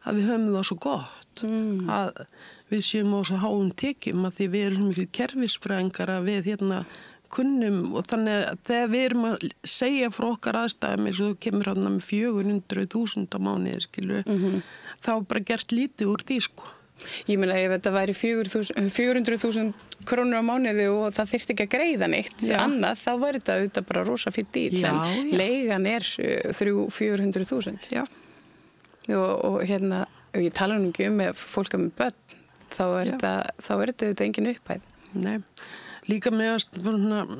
að við höfum það svo gott að við séum á svo háum tekjum að því við erum mikið kerfisfræðingar að við kunnum og þannig að þegar við erum að segja frá okkar aðstæðum eins og þú kemur með 400.000 á mánuði þá bara gert lítið úr því sko. Ég meina ef þetta væri 400.000 krónur á mánuði og það þyrfti ekki að greiða neitt annað þá væri þetta bara rosa fyrir dýl en leigan er 400.000 og ég tala nú ekki ef fólk með börn þá er þetta engin upphæð. Nei, líka með að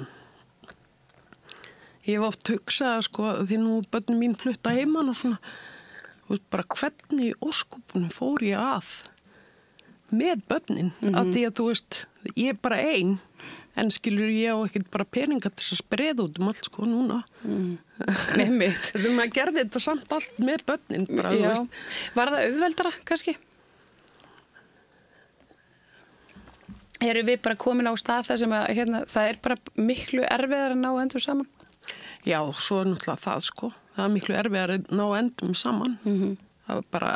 ég hef oft hugsað sko því nú börnin mín flutta heiman og svona bara hvernig í ósköpunum fór ég að með börnin að því að þú veist ég er bara ein en skilur ég á ekkert bara peninga til að spreða út allt sko núna. Nefnitt. Þegar maður gerði þetta samt allt með börnin bara, þú veist. Var það auðveldara kannski? Erum við bara komin á stað þar sem að það er bara miklu erfiðar að ná endum saman? Já, svo er náttúrulega það sko. Það er miklu erfiðar að ná endum saman. Það var bara,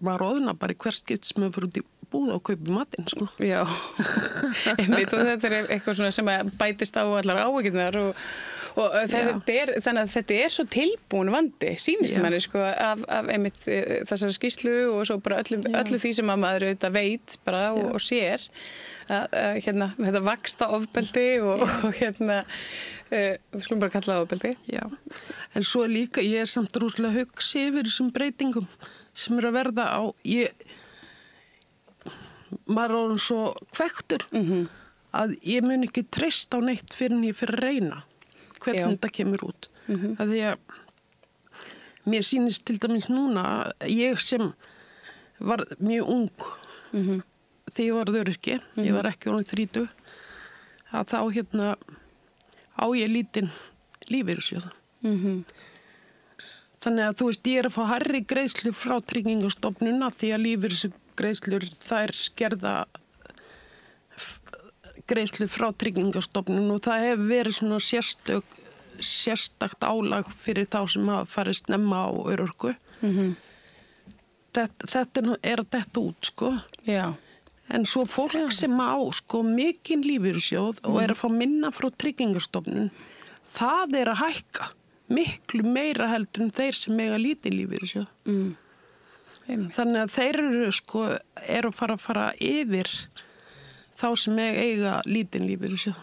maður roðna bara í hvers skipt sem við fyrir út í búð og kaupi matinn sko. Já, einmitt og þetta er eitthvað svona sem bætist á allar áhyggjurnar Og þannig að þetta svo tilbúin vandi, sýnist manni sko af einmitt þessari skýrslu og svo bara öllu því sem að maður auðvitað veit bara og sér að þetta vaxta ofbeldi og við skulum bara kalla það ofbeldi. Já, en svo líka ég samt rosalega hugsi yfir þessum breytingum sem að verða á, maður orðin svo kvektur að ég mun ekki treysta á neitt fyrir en ég fyrir að reyna hvernig þetta kemur út. Að því að mér sýnist til dæmis núna, ég sem var mjög ung þegar ég var öryrki, ég var ekki orðin 30, að þá á ég lítinn lífeyrissjóð. Þannig að þú veist, ég að fá hærri greiðslu frá Tryggingastofnun því að lífeyrisgreiðslur þær skerða greiðslu frá Tryggingastofnun og það hefur verið svona sérstakt álag fyrir þá sem hafa farið snemma á örorku. Þetta er að detta út, sko. Já. En svo fólk sem á, sko, mikinn lífeyrissjóð og að fá minna frá Tryggingastofnun, það að hækka miklu meira heldur en þeir sem eiga lítið lífeyrissjóð. Þannig að þeir eru, sko, að fara yfir þá sem eiga lítinn lífeyrissjóð.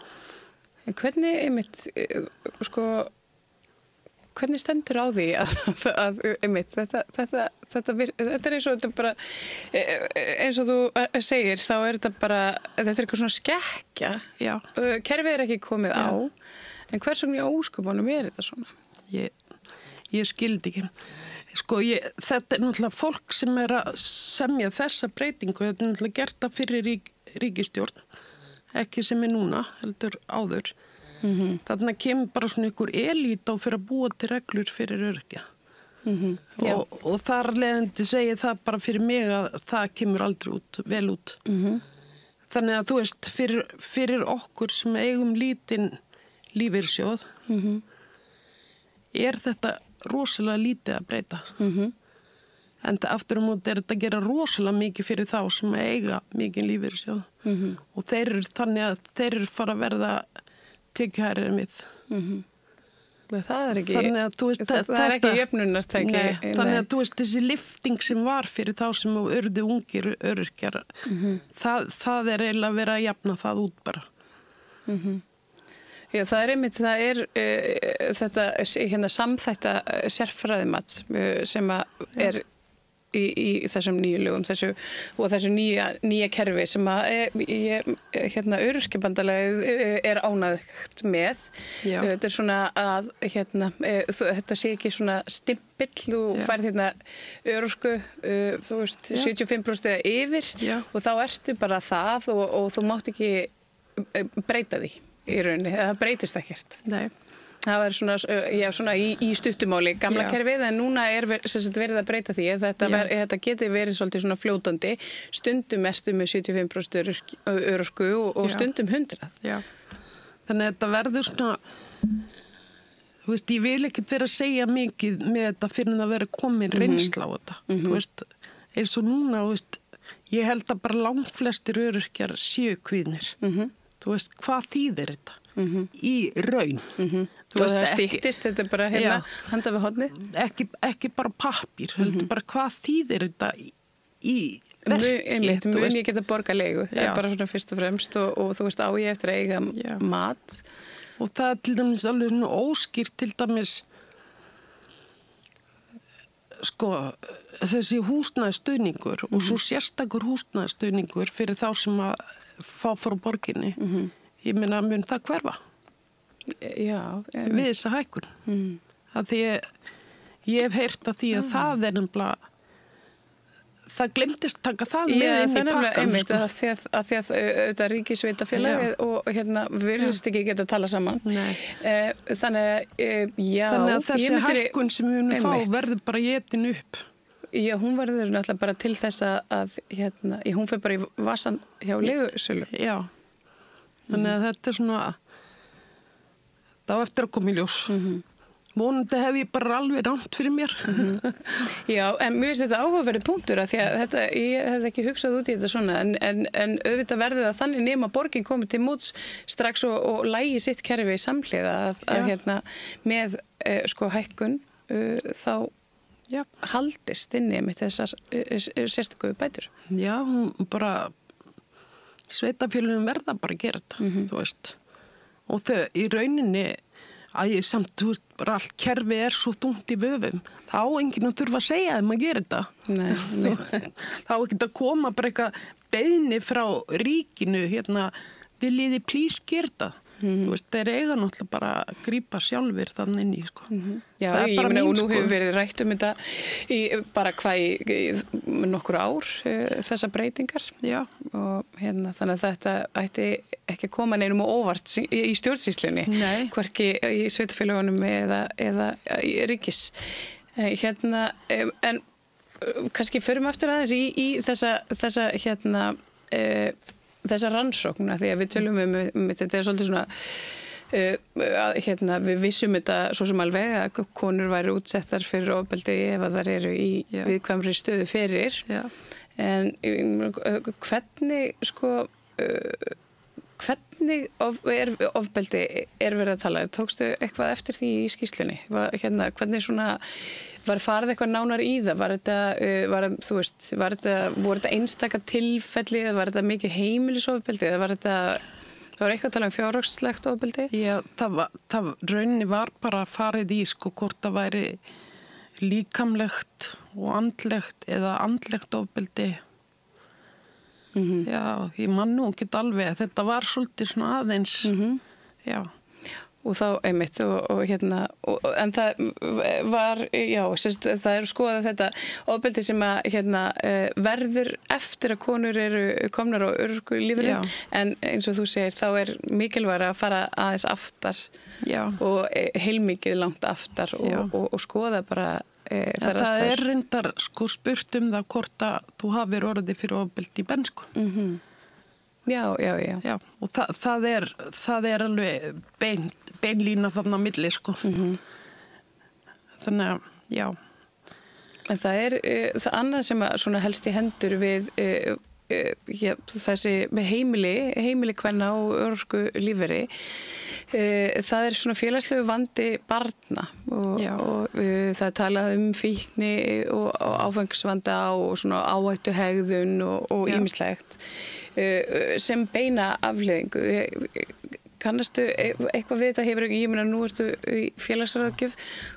En hvernig, einmitt, sko, hvernig stendur á því að einmitt, þetta er eins og þetta bara, eins og þú segir, þá þetta bara, þetta eitthvað svona skekkja. Já. Kerfið ekki komið á, en hvers vegna í ósköpunum þetta svona? Ég skildi ekki. Sko, þetta náttúrulega fólk sem að semja þessa breytingu, þetta náttúrulega gert það fyrir ríkisstjórn, ekki sem núna, heldur áður. Þannig kemur bara svona ykkur elít á fyrir að búa til reglur fyrir öryrkja. Og þar leiðandi segir það bara fyrir mig að það kemur aldrei vel út. Þannig að þú veist, fyrir okkur sem eigum lítinn lífeyrissjóð, þetta rosalega lítið að breyta. En aftur móti þetta að gera rosalega mikið fyrir þá sem eiga mikið lífeyrissjóð. Og þeir eru þannig að þeir eru fara að verða tekjuhærri en við. Það ekki, það ekki jöfnunartæki. Þannig að þú veist, þessi lifting sem var fyrir þá sem urðu ungir öryrkjar, það eiginlega að vera að jafna það út bara. Já, það einmitt, það þetta samþætta sérfræðimat sem að í þessum nýju lögum og þessu nýja kerfi sem að öryrkjabandalagið ánægt með. Þetta svona að þetta sé ekki svona stimpill, þú færð örorku, þú veist, 75% eða yfir og þá ertu bara það og þú mátt ekki breyta því í rauninni, það breytist ekkert. Nei. Það var svona í stuttumáli gamla kerfið, en núna verið að breyta því. Þetta geti verið svolítið svona fljótandi. Stundum ertu með 75% örorku og stundum 100%. Já. Þannig að þetta verður svona, þú veist, ég vil ekkert vera að segja mikið með þetta fyrir að vera komin reynsla á þetta. Þú veist, eins og núna, þú veist, ég held að bara langflestir öryrkjar séu kvíðnir. Þú veist, hvað þýðir þetta? Í raun. Þú veist, það stýttist, þetta er bara handa við hornið. Ekki bara pappír, heldur bara hvað þýðir þetta í verkli. Mun ég geta borga leigu, það er bara svona fyrst og fremst og þú veist, á ég eftir að eiga mat. Og það er til dæmis alveg svona óskýrt til dæmis, sko, þessi húsnæðisstuðningur og svo sérstakur húsnæðisstuðningur fyrir þá sem að fá frá borginni. Ég meina, mun það hverfa? Já. Við þessa hækkun. Að því ég hef heyrt að því að það er nefnilega, það glemtist taka það með inn í pakkan. Af því að auðvitað ríkisveitarfélagið og virðist ekki geta að tala saman. Þannig að þessi hækkun sem við munum fá verður bara étin upp. Já, hún verður náttúrulega bara til þess að hún fer bara í vasan hjá leigusölu. Já. Þannig að þetta er svona, það á eftir að koma í ljós. vonandi hef ég bara alveg rámt fyrir mér. Já, en mjög finnst þetta áhugaverði punktur að því að þetta, ég hef ekki hugsað út í þetta svona, en auðvitað verður það þannig nema borgin komið til móts strax og lægi sitt kerfi samhliða að hérna með sko hækkun þá haldist inni með þessar sérstöku bætur. Já, hún bara sveitafélögum verða bara að gera þetta, þú veist. Og þau í rauninni að ég samt, þú veist, bara allt kerfi svo þungt í vöfum. Þá enginn að þurfa að segja þeim að gera þetta. Nei, þá ekki að koma bara eitthvað beiðni frá ríkinu, hérna, viljiði plís gera þetta. Þú veist, þeir eiga náttúrulega bara að grípa sjálfur þannig inn í, sko. Já, ég meina, og nú hefur verið rætt þetta í bara hvað í nokkur ár, þessar breytingar. Já. Og hérna, þannig að þetta ætti ekki að koma neinum og óvart í stjórnsýslunni. Nei. Hvorki í sveitafélagunum eða í ríkis. Hérna, en kannski förum aftur aðeins í þessa hérna, þessa rannsókna, því að við tölum þetta svolítið svona hérna, við vissum þetta svo sem alveg að konur væri útsettar fyrir ofbeldi ef að þær eru í viðkvæmri stöðu fyrir. Já. En hvernig sko hvernig ofbeldi verið að tala? Tókstu eitthvað eftir því í skýrslunni? Hérna, hvernig svona var farið eitthvað nánar í það? Voru þetta einstaka tilfelli eða var þetta mikið heimilisofbeldi eða var eitthvað að tala fjárhagslegt ofbeldi? Já, það rauninni var bara farið í sko hvort það væri líkamlegt og andlegt eða andlegt ofbeldi. Já, ég man nú ekki alveg. Þetta var svolítið svona aðeins. Já. Og þá einmitt og hérna en það var það skoðað þetta ofbeldi sem að hérna verður eftir að konur eru komnar á örorkulífeyri en eins og þú segir þá mikilvægt að fara aðeins aftar og heilmikið langt aftar og skoða bara þær aðstæður. Það reyndar sko spurt það hvort að þú hafir orðið fyrir ofbeldi í bernsku. Já, og það er alveg beinlína þarna á milli, sko. Þannig að, já. En það það annað sem að svona helst í hendur við þessi með heimili kvenna og örorkulífeyri, það svona félagslegu vandi barna og það talað fíkni og áfengisvanda og svona áhættuhegðun og ýmislegt sem beina afleiðingu. Kannastu eitthvað við þetta? Ég meina nú ertu í félagsráðgjöf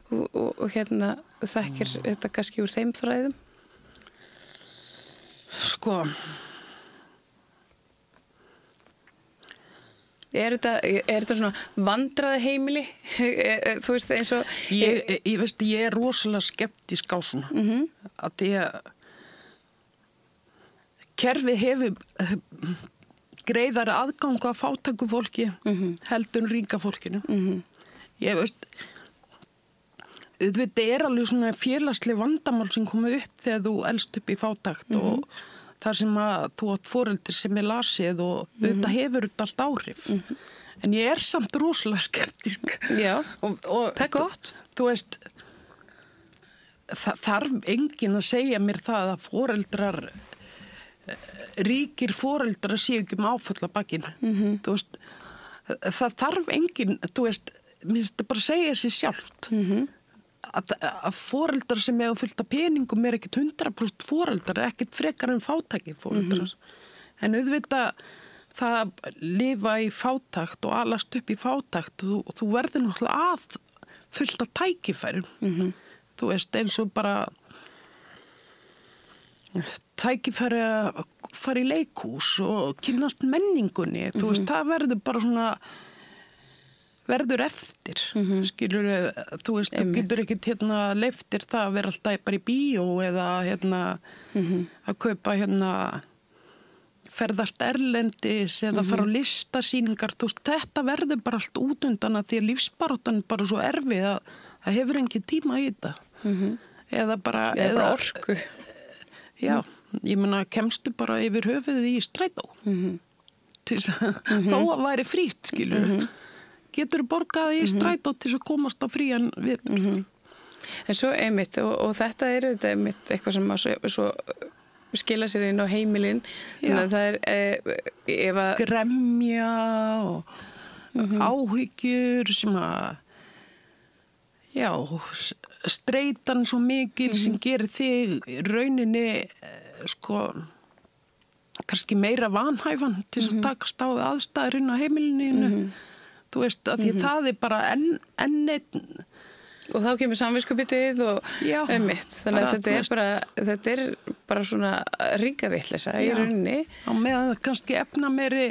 og hérna þekkir þetta kannski úr þeim fræðum? Sko Er þetta svona vandraði heimili? Þú veist eins og ég rosalega skeptísk á svona að því að kerfið hefur greiðari aðgang að fátæku fólki heldur en ríka fólkinu. Ég veist þetta alveg svona félagsleg vandamál sem komið upp þegar þú elst upp í fátækt og þar sem að þú átt foreldri sem lasið og þetta hefur þetta allt áhrif. En ég samt rosalega skeptísk. Já, það gott. Þú veist, það þarf enginn að segja mér það að foreldrar, ríkir foreldrar séu ekki með áföll á bakinu. Þú veist, það þarf enginn, þú veist, mér finnst það bara að segja sér sjálft. Að foreldrar sem hefur fullt af peningum ekkert 100% foreldrar, ekkert frekar en fátæki foreldrar. En auðvitað það lifa í fátækt og alast upp í fátækt og þú verður náttúrulega að fullt af tækifærum. Þú veist, eins og bara tækifæri að fara í leikhús og kynnast menningunni. Þú veist, það verður bara svona verður eftir, skilur þú veist, þú getur ekkert leiftir það að vera alltaf bara í bíó eða að kaupa ferðast erlendis eða fara á listasýningar, þú veist, þetta verður bara allt út undan að því að lífsbaráttan er bara svo erfið að það hefur engin tíma í þetta. Eða bara orku. Já, ég meina, kemstu bara yfir höfuðið í strætó. Þó að væri frítt, skilur getur borgað í strætó til að komast á frían viðbjörn. En svo einmitt, og þetta auðvitað einmitt eitthvað sem svo skila sér inn á heimilin, þannig að það ef að gremja og áhyggjur sem að streitan svo mikil sem gerir þig rauninni sko kannski meira vanhæfan til að takast á aðstæður inn á heimilinu. Þú veist, að því það bara enn einn. Og þá kemur samviskubitið og einmitt. Þannig að þetta er bara svona ringavitleysa í rauninni. Á meðan kannski efnameiri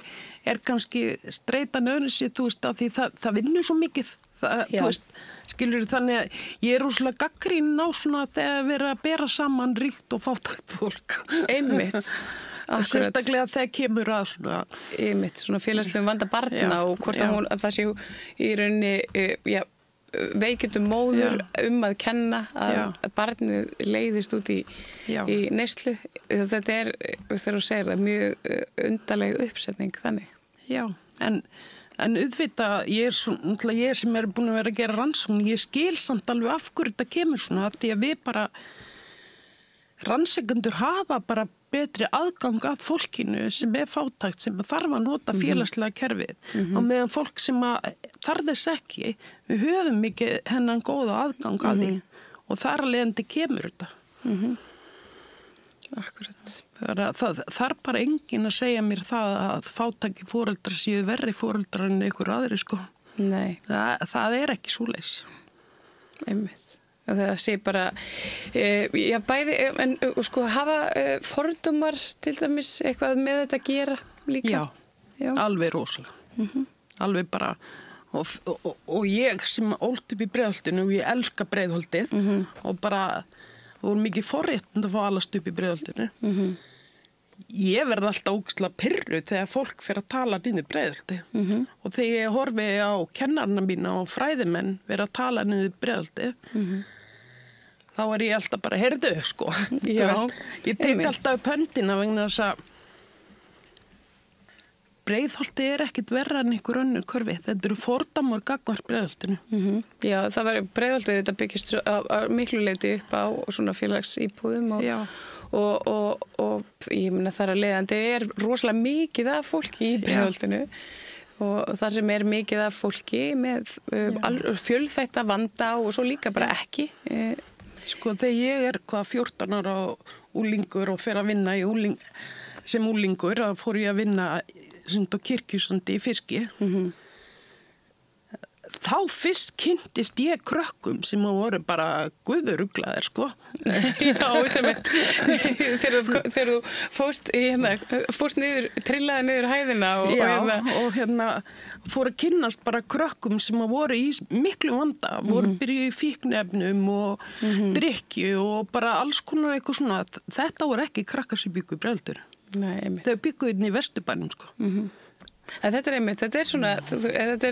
kannski streitan öðnisi, þú veist, að því það vinnur svo mikið. Þú veist, skilur þannig að ég rosalega gagnrýnin á svona þegar verið að bera saman ríkt og fátækt fólk. Einmitt. Sérstaklega þegar kemur að svona félagslegum vanda barna og hvort að það sé í rauninni veikindum móður að kenna að barnið leiðist út í neyslu. Þetta þegar þú segir það, mjög undarleg uppsetning þannig. Já, en auðvitað, ég sem er búin að vera að gera rannsókn, ég skil samt alveg af hverju þetta kemur svona, því að við bara rannsekendur hafa bara betri aðgang að fólkinu sem fátækt, sem þarf að nota félagslega kerfið og meðan fólk sem þarf þess ekki, við höfum ekki hennan góða aðgang að því og þar að leiðandi kemur þetta. Akkurat. Það er bara enginn að segja mér það að fátæki foreldrar séu verri foreldrar en einhver aðri sko. Nei. Það er ekki svoleiðis. Einmitt. Og það sé bara, bæði, en sko hafa fordómar til dæmis eitthvað með þetta að gera líka? Já. Alveg rosalega. Alveg bara, og ég sem ólst upp í Breiðholtinu og ég elska Breiðholtið og bara, voru mikið forréttindi að fá alast upp í Breiðholtinu. Ég verði alltaf ógeðslega pirruð þegar fólk fer að tala niður Breiðholtið og þegar ég horfi á kennarana mína og fræðimenn vera að tala niður Breiðholtið þá ég alltaf bara, heyrðu, sko. Ég tek alltaf upp höndina vegna þess að Breiðholtið ekkit verra en einhver önnur körfi. Þetta eru fordómar gagnvart Breiðholtinu. Já, það var Breiðholtið, þetta byggist á miklu leyti upp á svona félagsíbúðum og ég meina þar að leiðandi rosalega mikið af fólki í Breiðholtinu og þar sem mikið af fólki með fjölþætta vanda og svo líka bara ekki. Sko þegar ég 14 ára úlingur og fer að vinna sem úlingur, þá fór ég að vinna á Kirkjusandi í fiski. Þá fyrst kynntist ég krökkum sem voru bara guðuruglaðir, sko. Já, sem þegar þú fórst niður, trillaði niður hæðina og fór að kynnast bara krökkum sem voru í miklu vanda, voru byrjuð í fíkniefnum og drykkju og bara alls konar eitthvað svona. Þetta voru ekki krakkar sem byggu í Breiðholtinu. Nei, einmitt. Þau bygguðu inn í Vesturbænum, sko. Þetta einmitt, þetta svona, þetta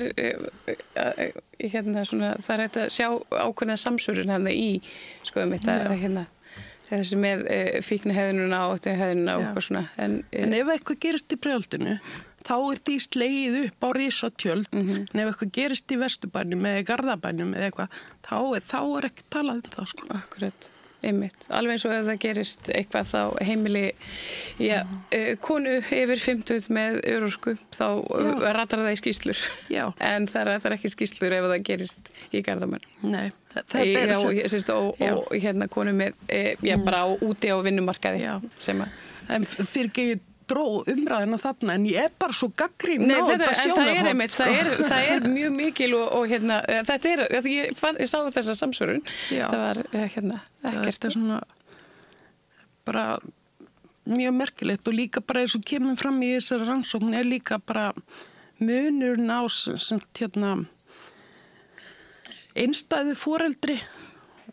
svona, það hægt að sjá ákveðna samsvörun í, sko, þessi með fíknihefðununa og hefðununa og eitthvað svona. En ef eitthvað gerist í Breiðholtinu, þá því slegið upp á risatjöld, en ef eitthvað gerist í Vesturbænum eða Garðabænum eða eitthvað, þá ekki talað það, sko. Akkurat. Einmitt. Alveg eins og ef það gerist eitthvað þá heimili konu yfir 50 með örorku þá ratar það í skýrslur. Já. En það ratar ekki skýrslur ef það gerist í Garðabænum. Nei. Og konu með bara úti á vinnumarkaði. En fyrir ekki dró umræðina þarna en ég bara svo gagnrýnin á þetta sjónarhorn. Það mjög mikil og þetta ég sá þessa samsvörun. Það var ekkert. Þetta svona bara mjög merkilegt og líka bara eins og kemur fram í þessari rannsókn líka bara munurinn á einstæðu foreldri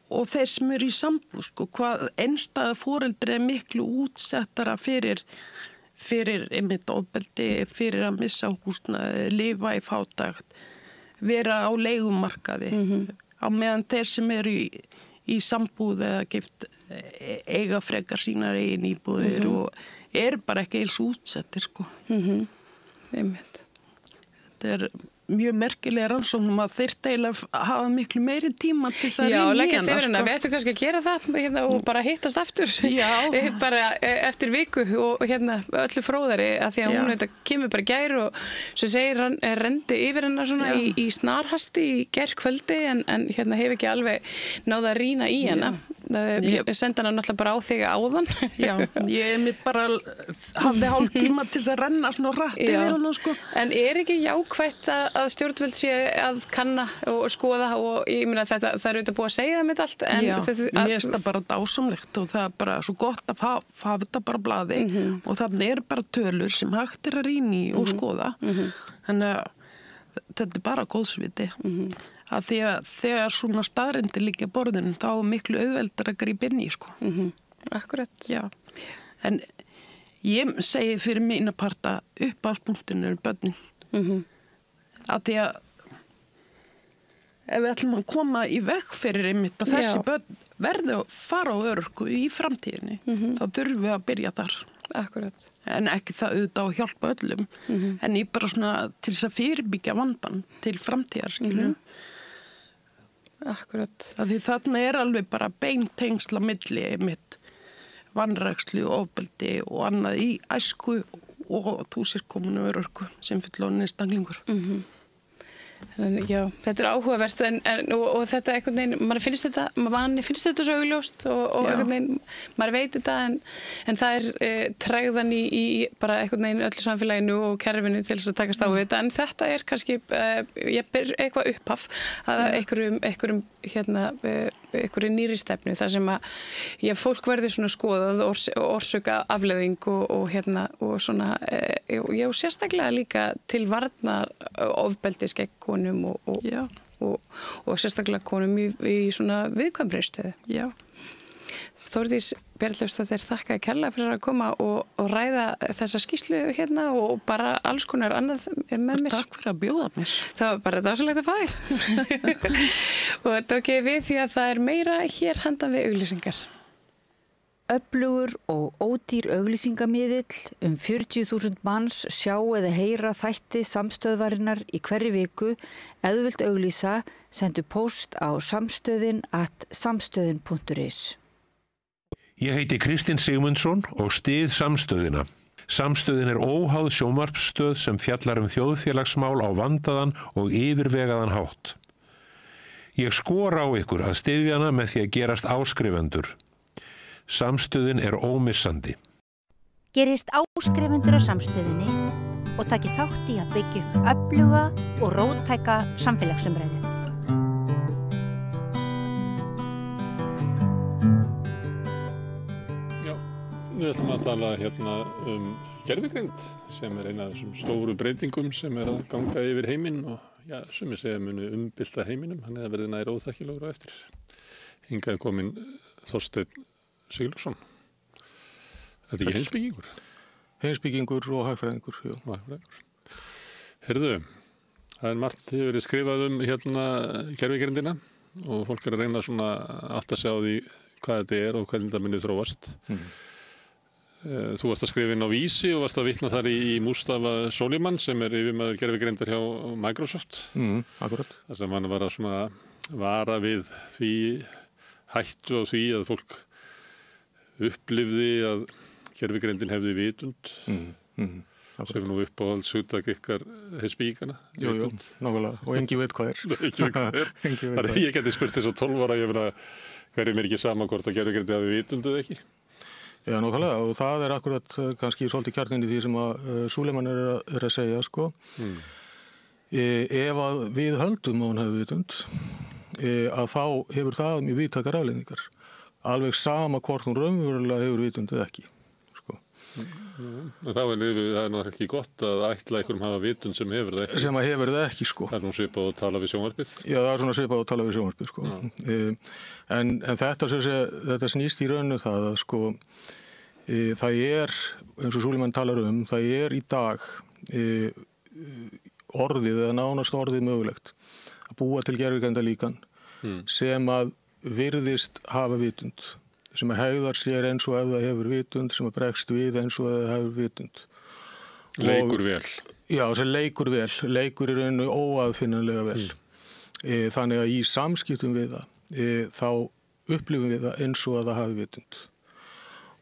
og þeir sem eru í sambúð, sko, hvað einstæða foreldri miklu útsettara fyrir einmitt ofbeldi, fyrir að missa húsnæði, lifa í fátækt, vera á leigumarkaði, á meðan þeir sem eru í sambúð eða gift eiga frekar sínar eigin íbúðir og bara ekki eins útsettir, sko. Einmitt. Þetta mjög merkilega rannsóknum að þeir eiginlega hafa miklu meiri tíma til þess að rýna í hana. Já, leggjast yfir hana. Við ættum kannski að gera það hérna, og bara hittast aftur. Bara eftir viku og hérna öllu fróðari að því að hún þetta kemur bara gær og svo segir hann rendi yfir hana svona í snarhasti í gærkvöldi en hérna hefur ekki alveg náða að rýna í hana. Ég sendi hana náttúrulega bara á þig áðan. Já, ég mitt bara hafði hálf tíma til að renna svona rætt yfir hana sko. En ekki jákvætt að stjórnvöld sé að kanna og skoða og ég meina þetta, það auðvitað búið að segja það með allt. En mér finnst það bara dásamlegt og það bara svo gott að hafa þetta bara blaði og þannig bara tölur sem hægt að rýna í og skoða. Þannig að þetta bara góðsviti. Að því að þegar svona staðreyndir liggja á borðinu þá miklu auðveldar að grípa inn í sko. Akkurat. Já. En ég segi fyrir mína parta uppáhaldspunktinu börnin. Að því að ef við ætlum að koma í veg fyrir einmitt að þessi börn verði að fara á örorku í framtíðinni, þá þurfum við að byrja þar. Akkurat. En ekki það auðvitað að hjálpa öllum, en ég bara svona til þess að fyrirbyggja vandan til framtíðar, skiljum. Akkurat. Því þarna alveg bara beintengsl á milli einmitt vanrækslu og ofbeldi og annað í æsku og þú sér kominu örorku sem fullorðinn einstaklingur. Já, þetta áhugavert og þetta einhvern veginn, manni finnst þetta svo augljóst og einhvern veginn, maður veit þetta en það tregðan í bara einhvern veginn öllu samfélaginu og kerfinu til þess að takast á þetta en þetta kannski, ég ber eitthvað upphaf að einhverjum einhverju nýri stefnu þar sem að fólk verður svona skoðað og orsöka afleiðing og svona og sérstaklega líka til varnar ofbeldis gegn konum og sérstaklega konum í svona viðkvæmri stöðu. Já. Þórdís Bjarnleifsdóttir, þakka kærlega fyrir að koma og ræða þessa skýrslu hérna og bara alls konar annað með mér. Takk fyrir að bjóða mér. Það var bara dásalegt að fá þig. Og þetta við því að það meira hér handan við auglýsingar. Öflugur og ódýr auglýsingamiðill 40.000 manns sjá eða heyra þætti samstöðvarinnar í hverri viku. Ef þú vilt auglýsa, sendu póst á samstöðin@samstöðin.is. Ég heiti Kristinn Sigmundsson og styð Samstöðina. Samstöðin óháð sjónvarpsstöð sem fjallar þjóðfélagsmál á vandaðan og yfirvegaðan hátt. Ég skora á ykkur að styðja hana með því að gerast áskrifendur. Samstöðin ómissandi. Gerist áskrifendur á Samstöðinni og taki þátt í að byggja upp öfluga og róttæka samfélagsumræðu. Við ætlum að tala hérna gervigreind sem eina af þessum stóru breytingum sem að ganga yfir heiminn og sumir segja muni umbylta heiminum, hann verði nær óþekkilegur á eftir. Hingað kominn Þorsteinn Sigurðsson. Þetta ekki heimspekingur? Heimspekingur og hagfræðingur, já. Heyrðu, það margt hefur verið skrifað hérna gervigreindina og fólk að reyna svona átt að sjá því hvað þetta og hvernig þetta muni þróast. Þú varst að skrifa inn á Vísi og varst að vitna þar í Mustafa Soliman sem yfirmaður gervigreindar hjá Microsoft. Akkurat. Þar sem hann var að svona vara við því hættu á því að fólk upplifði að gervigreindin hefði vitund. Sem nú uppáhaldshugtak ykkar heimspekingana. Jú, nákvæmlega. Og engi veit hvað Ekki veit hvað Þannig ég geti spurt þess að 12 ára, ég meina, hverjum ekki sama hvort að gervigreindi hafi vitund eða ekki? Já, nákvæmlega, og það akkurat kannski svolítið kjarninn í því sem að Suleiman að segja, sko. Ef að við höldum að hún hefur vitund, að þá hefur það mjög víðtækar afleiðingar. Alveg sama hvort hún raunverulega hefur vitund eða ekki, sko. Það náttúrulega ekki gott að ætla einhverjum hafa vitund sem hefur það ekki. Sem að hefur það ekki, sko. Það nú svipað að tala við sjónvarpið. Já, það svona svipað að tala við sjónvarpið, sko. En þetta snýst í rauninu það að, sko, það eins og Suleiman talar það í dag orðið eða nánast orðið mögulegt að búa til gervigreindarlíkan sem að virðist hafa vitund, sem að hegðar sér eins og ef það hefur vitund, sem að bregst við eins og ef það hefur vitund. Leikur vel. Já, sem leikur vel, leikur í rauninu óaðfinnanlega vel. Þannig að í samskiptum við það, þá upplifum við það eins og að það hafi vitund.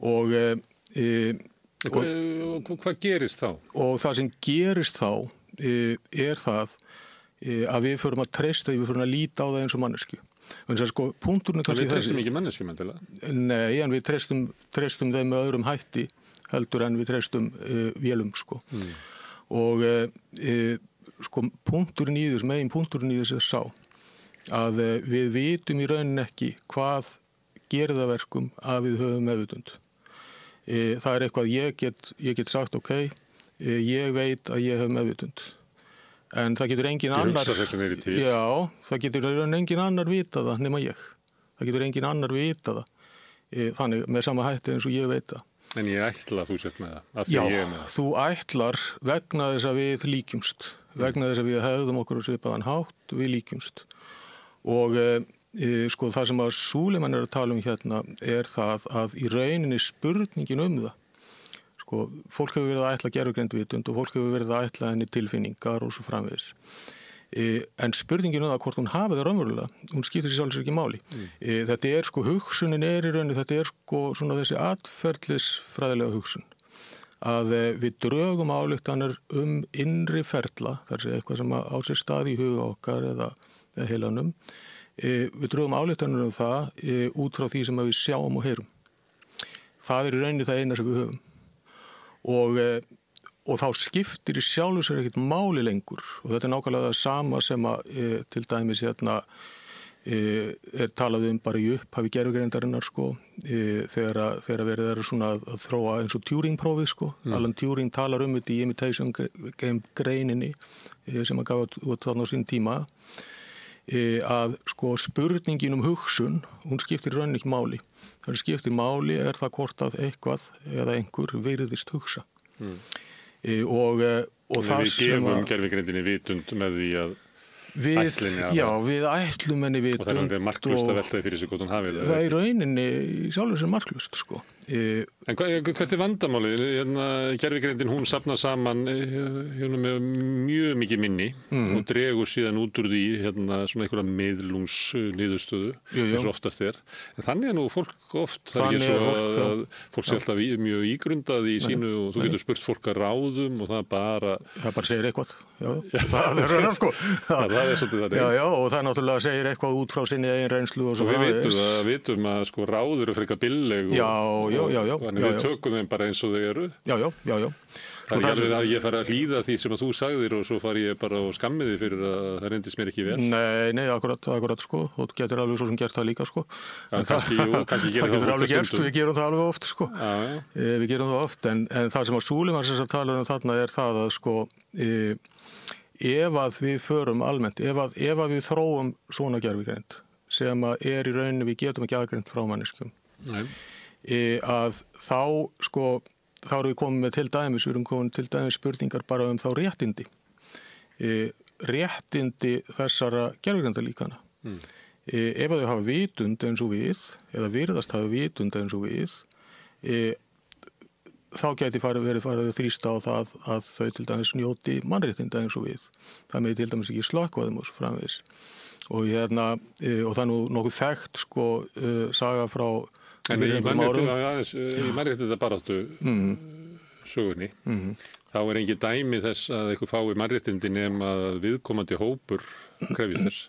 Og hvað gerist þá? Og það sem gerist þá er það að við förum að treysta, við förum að líta á það eins og mannesku. Sko, punkturinn er kannski þessi. Við treystum ekki manneskjum endilega? Nei, en við treystum þeim með öðrum hætti heldur en við treystum vélum, sko. Og sko, punkturinn í þessu, megin punkturinn í þessu er sá að við vitum í rauninni ekki hvað gerir það verkum að við höfum meðvitund. Það er eitthvað ég get sagt, ok, ég veit að ég hef meðvitund. En það getur engin annar, já, það getur engin annar vita það nema ég. Það getur engin annar vita það. Þannig með sama hætti eins og ég veit það. En ég ætla að þú sért með það. Já, þú ætlar vegna þess að við líkjumst. Vegna þess að við hefðum okkur svipaðan hátt, við líkjumst. Og sko það sem að Súleiman er að tala um hérna er það að í rauninni spurningin það. Sko, fólk hefur verið að ætla gervigreind vitund og fólk hefur verið að ætla henni tilfinningar og svo framvegis. En spurningin það hvort hún hafi það raunverulega, hún skiptir sér sjálfsög ekki máli. Þetta er sko, hugsunin er í rauninni, þetta er sko svona þessi atferlisfræðilega hugsun. Að við drögum ályktanir innri ferla, þar sé eitthvað sem á sér stað í huga okkar eða heilanum. Við drögum ályktanir það út frá því sem við sjáum og heyrum. Það er í rauninni það eina sem við höfum. Og þá skiptir í sjálfu sér ekkert máli lengur og þetta er nákvæmlega það sama sem að til dæmis hérna er talað bara í upphafi gervigreindarinnar sko þegar verið er svona að þróa eins og Turing-prófið sko. Alan Turing talar þetta í Imitation Game greininni sem að gaf út þarna á sín tíma að sko spurningin hugsun, hún skiptir í rauninni ekki máli. Það sem skiptir máli er það hvort að eitthvað eða einhver virðist hugsa. Og það við gefum gervigreindinni vitund með því að við ætlum henni vitund og það er marklaust að veltaði fyrir sig hvort hún hafi það í rauninni sjálfur sem marklaust sko. En hvert er vandamálið? Gervigreindin hún safnar saman með mjög mikið minni og dregur síðan út úr því svona einhverja miðlungsniðurstöðu eins og oftast er. En þannig er nú fólk oft, það er ekki svo að fólk sé alltaf mjög ígrundað í sínu og þú getur spurt fólk að ráðum og það bara segir eitthvað. Það er svona sko. Það er svolítið það. Já, og það náttúrulega segir eitthvað út frá sinni eigin reynslu og svo við vitum að sko ráður eru frekar billeg þannig við tökum þeim bara eins og þau eru. Já. Það er ekki alveg að ég fara að hlýða því sem að þú sagðir og svo fari ég bara og skammi þig fyrir að það reyndist mér ekki vel. Nei, akkurat sko. Þú getur alveg svo sem gert það líka sko. Kannski getur alveg gerst og við gerum það alveg oft sko. Við gerum það oft en það sem að Súleiman sem að tala þarna er það að sko ef að við förum almennt, ef að við þróum svona gervigreind sem að í rauninni við getum ekki aðgreind frá manneskjum. Að þá sko þá erum við komið með við erum komin til dæmis spurningar bara þá réttindi. Réttindi þessara gervigreindalíkana. Ef þau hafa vitund eins og við, eða virðast hafa vitund eins og við, þá gæti verið farið að þrýsta á það að þau til dæmis njóti mannréttinda eins og við. Það með til dæmis ekki slökkva þeim og svo framvegis. Og það er nú nokkuð þekkt sko saga frá En í mannréttinda baráttu sögunni, þá er engin dæmi þess að eitthvað fái mannréttindi nema að viðkomandi hópur krefjist þess.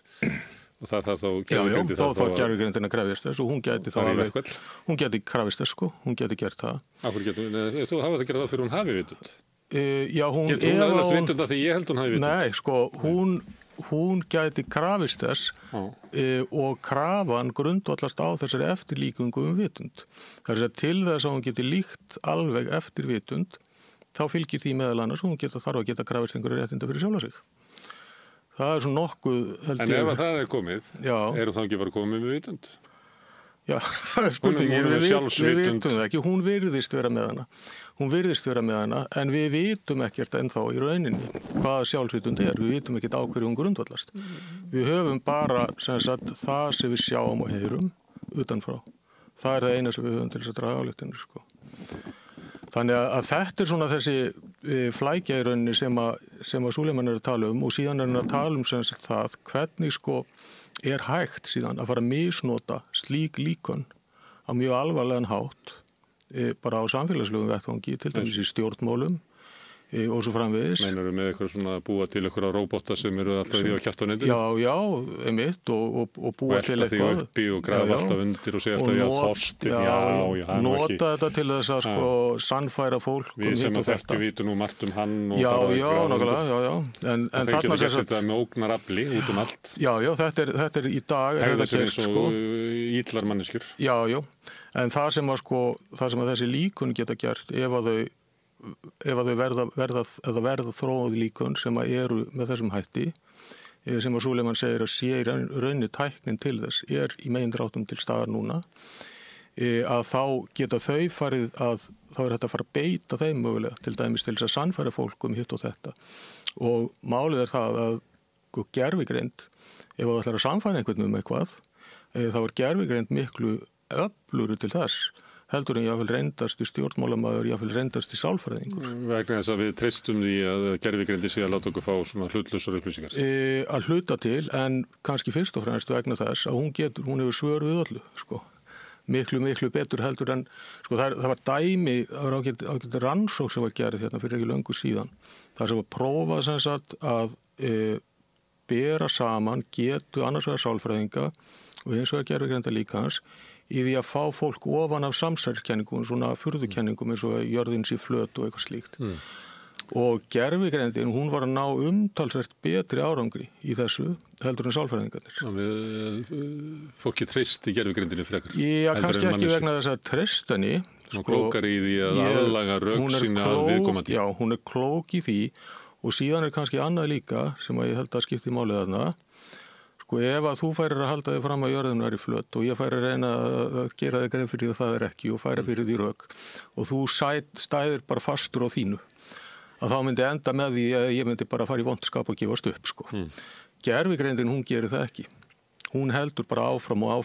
Og það þarf þá gervigreindin þá gervigreindin að krefjast þess og hún gæti þá alveg, hún gæti krefjast þess sko, hún gæti gert það. Þú hafa það að gera það fyrir hún hafi vitund? Já, hún getur hún aðlast vitund að því ég held hún hafi vitund? Nei, sko, hún gæti krafist þess og krafan grundvallast á þessari eftirlíkingu vitund. Það er að til þess að hún geti líkt alveg eftir vitund, þá fylgir því meðal annars og hún þarf að geta krafist einhverju réttinda fyrir sjálfa sig. Það er svona nokkuð En ef það er komið, eru þá ekki bara komið með vitund? Já, það er spurningin, við vitum það ekki, hún virðist vera með hana, en við vitum ekkert ennþá í rauninni hvað sjálfsvitund er, við vitum ekkert á hverju hún grundvallast. Við höfum bara það sem við sjáum og heyrum utanfrá. Það er það eina sem við höfum til þess að draga ályktanir sko. Þannig að þetta er svona þessi flækja í rauninni sem að Súleiman að tala og síðan að tala sem sagt það hvernig sko hægt síðan að fara að misnota slík líkön á mjög alvarlegan hátt bara á samfélagslegum vettvangi, til dæmis í stjórnmálum og svo framvegis. Meinarðu með eitthvað svona búa til eitthvað róbóta sem eru alltaf í að kjafta á netinu? Já, einmitt og búa til eitthvað. Og velta því uppi og grafa alltaf undir og segja alltaf já, þorstin, nota þetta til þess að sko sannfæra fólk við sem að þekki vitum nú margt hann og já, nákvæmlega. En það getur gert þetta með ógnarafli út allt. Já, þetta í dag þetta gert sko. Ítlar manneskjur. Já, en það sem að þessi líkun geta gert ef að þau verða þróað líkun sem að eru með þessum hætti sem að Súleiman segir að sé í rauninni tæknin til þess í megindráttum til staðar núna að þá geta þau farið að þá þetta að fara að beita þeim mögulega til dæmis til þess að sannfæra fólk hitt og þetta og málið það að gervigreind ef það ætlar að sannfæra einhvern eitthvað þá gervigreind miklu öflugri til þess heldur en jáfnvel reyndast í stjórnmálamaður, jáfnvel reyndast í sálfræðingur. Vegna þess að við treystum því að gervigreindi sé að láta okkur fá svona hlutlausar upplýsingar? Að hluta til, en kannski fyrst og fremst vegna þess að hún hefur svör við öllu, sko. Miklu betur heldur en, sko það var dæmi, það var ágætt rannsókn sem var gerð hérna fyrir ekki löngu síðan. Það sem var prófað sem sagt að bera saman getu annars vegar sálfræðinga og hins vegar gervigreinda líkans í því að fá fólk ofan af samsærkenningum, svona furðukenningum eins og jörðin sé flöt og eitthvað slíkt. Og gervigreindin, hún var að ná umtalsvert betri árangri í þessu heldur en sálfræðingarnir. Fólki treysti gervigreindinni frekar? Já, kannski ekki vegna þess að treyst henni. Hún klókar í því að aðlaga rök sína að viðkomandi. Já, hún klók í því og síðan kannski annað líka sem að ég held að skipti málið þarna. Ef að þú færir að halda þig fram að jörðin væri flöt og ég færir að reyna að gera þig grein fyrir því að það ekki og færa fyrir því rök og þú stæðir bara fastur á þínu að þá myndi enda með því að ég myndi bara fara í vondskap og gefast upp sko. Gervigreindin hún gerir það ekki. Hún heldur bara áfram og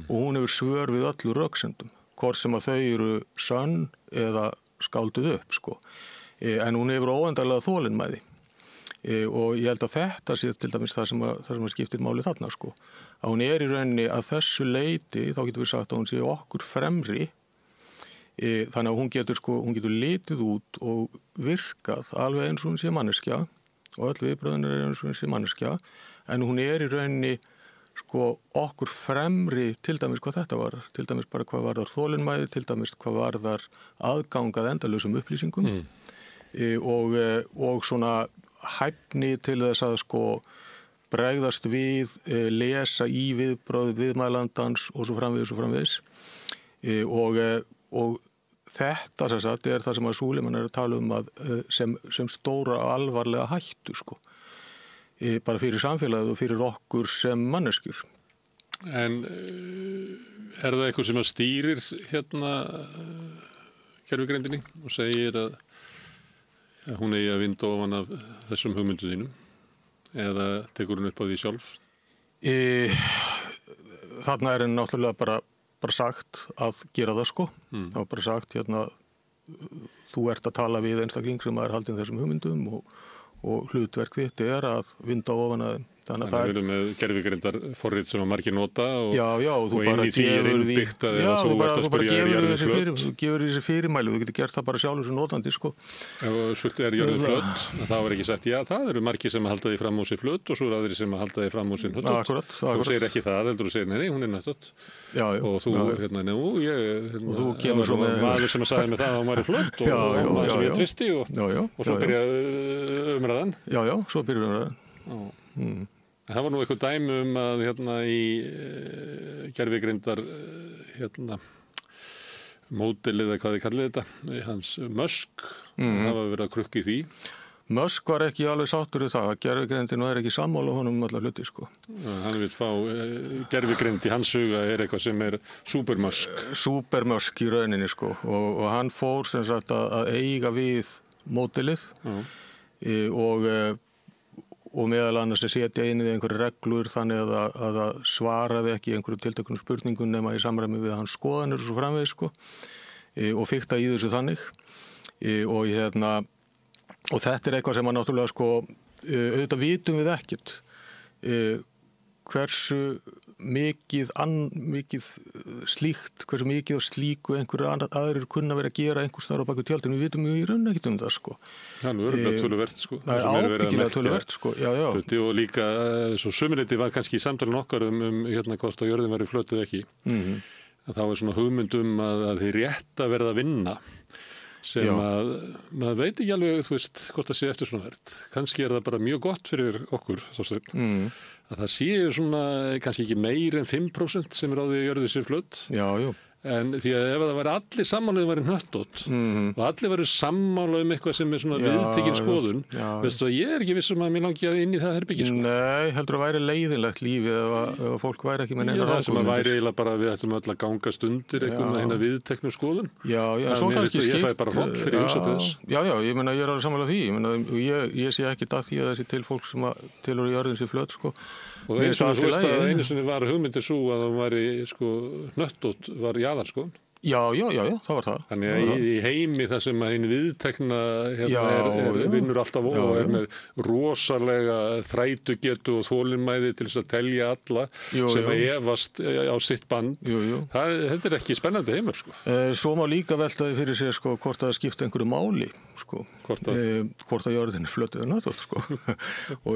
hún hefur svör við öllu röksendum hvort sem að þau eru sönn eða skálduð upp sko. En hún hefur óendanlega þolinmæði. Og ég held að þetta sé til dæmis það sem að skiptir máli þarna sko. Að hún í rauninni að þessu leyti, þá getur við sagt að hún sé okkur fremri þannig að hún getur litið út og virkað alveg eins og hún sé manneskja og öll viðbröðin eins og hún sé manneskja en hún í rauninni sko okkur fremri til dæmis hvað þetta var, til dæmis bara hvað varðar þolinmæði, til dæmis hvað varðar aðgangað endalausum upplýsingum og svona hæfni til þess að sko bregðast við, lesa í viðbröð viðmælandans og svo framvegis. Og þetta sem sagt það sem að Súleiman að tala að sem stóra og alvarlega hættu sko. Bara fyrir samfélagið og fyrir okkur sem manneskjur. En það eitthvað sem að stýrir hérna gervigreindinni og segir að hún eigi að vinda ofan af þessum hugmyndu þínum eða tekur hún upp á því sjálf? Þarna henni náttúrulega bara sagt að gera það sko. Það var bara sagt hérna þú ert að tala við einstakling sem er haldinn þessum hugmyndum og hlutverk þitt að vinda ofan að þeim. Þannig að við erum með gervigreindar forrit sem að margir nota og þú inn í því innbyggt að ef þú ert að spyrja jörðin flöt. Þú gefur þessi fyrirmæli, þú getur gert það bara sjálfur sem notandi sko. Ef spurt jörðin flöt, þá er ekki sagt það eru margir sem að halda því fram úr sér flöt og svo eru aðrir sem að halda því fram úr sér hnöttótt. Þú segir ekki það, heldur þú segir nei, hún er hnöttótt. Og þú, þú kemur svo með maður sem að sagði með það að hún væri flöt og maður sem ég tristi og svo byrja umræðan. Já, svo byrja umræðan. Það var nú eitthvað dæmi að hérna í gervigreindar módelið eða hvað þið kallið þetta, hans Musk, það var verið að krukka í því. Musk var ekki alveg sáttur við það, gervigreindin var ekki sammála honum allar hluti sko. Hann vil fá gervigreind í hans huga eitthvað sem supermusk. Supermusk í rauninni sko og hann fór sem sagt að eiga við módelið og meðal annars að setja inn í einhverju reglur þannig að það svaraði ekki einhverju tilteknum spurningum nema í samræmi við hans skoðanir og svo framvegis sko og fikta í þessu þannig Og þetta eitthvað sem að náttúrulega sko, auðvitað vitum við ekkert hversu mikið slíkt, hversu mikið og slíku einhverju aðrir kunna verið að gera einhver staðar á baku tjöldin, við vitum í raun ekkert það sko. Það er örgulega töluvert sko. Það er ábyggilega töluvert sko, já. Og líka, svo sömuleyti var kannski í samtalinu okkar hvort að jörðin var í flötu ekki. Þá er svona hugmyndum að þið rétt að verða að vinna sem að maður veit ekki alveg, þú veist, hvort það sé eftir svona verð. Kannski það bara mjög gott fyrir okkur, Þorsteinn, að það séu svona kannski ekki meir en 5% sem er á því að jörðu sér flött. En því að ef það væri allir sammála væri hnöttótt og allir væri sammála eitthvað sem er svona viðtekin skoðun, veistu að ég er ekki viss að mér langi að inn í það herbyggi sko. Nei, heldur að væri leiðilegt lífi ef fólk væri ekki með neina það sem að væri eiginlega bara við ættum öll að gangast undir eitthvað með hérna viðteknu skoðun. Já, svo kannski ég fæ bara hroll fyrir hugsa til þess. Já, ég meina ég er alveg sammála því, ég sé ekki að því að þessi til fólk sem tilheyrir jörðin sé flöt sko. Og einu sinni var hugmyndin svo að það væri sko hnöttótt var jaðar sko. Já, það var það. Þannig að í heimi það sem að hinn viðtekna vinnur alltaf og er með rosalega þrætugetu og þolinmæði til þess að telja alla sem að efast á sitt band. Þetta er ekki spennandi heimur sko. Svo má líka veltaði fyrir sér sko hvort það skipta einhverju máli sko. Hvort að jörðin er flötuð og náttúrulega sko. og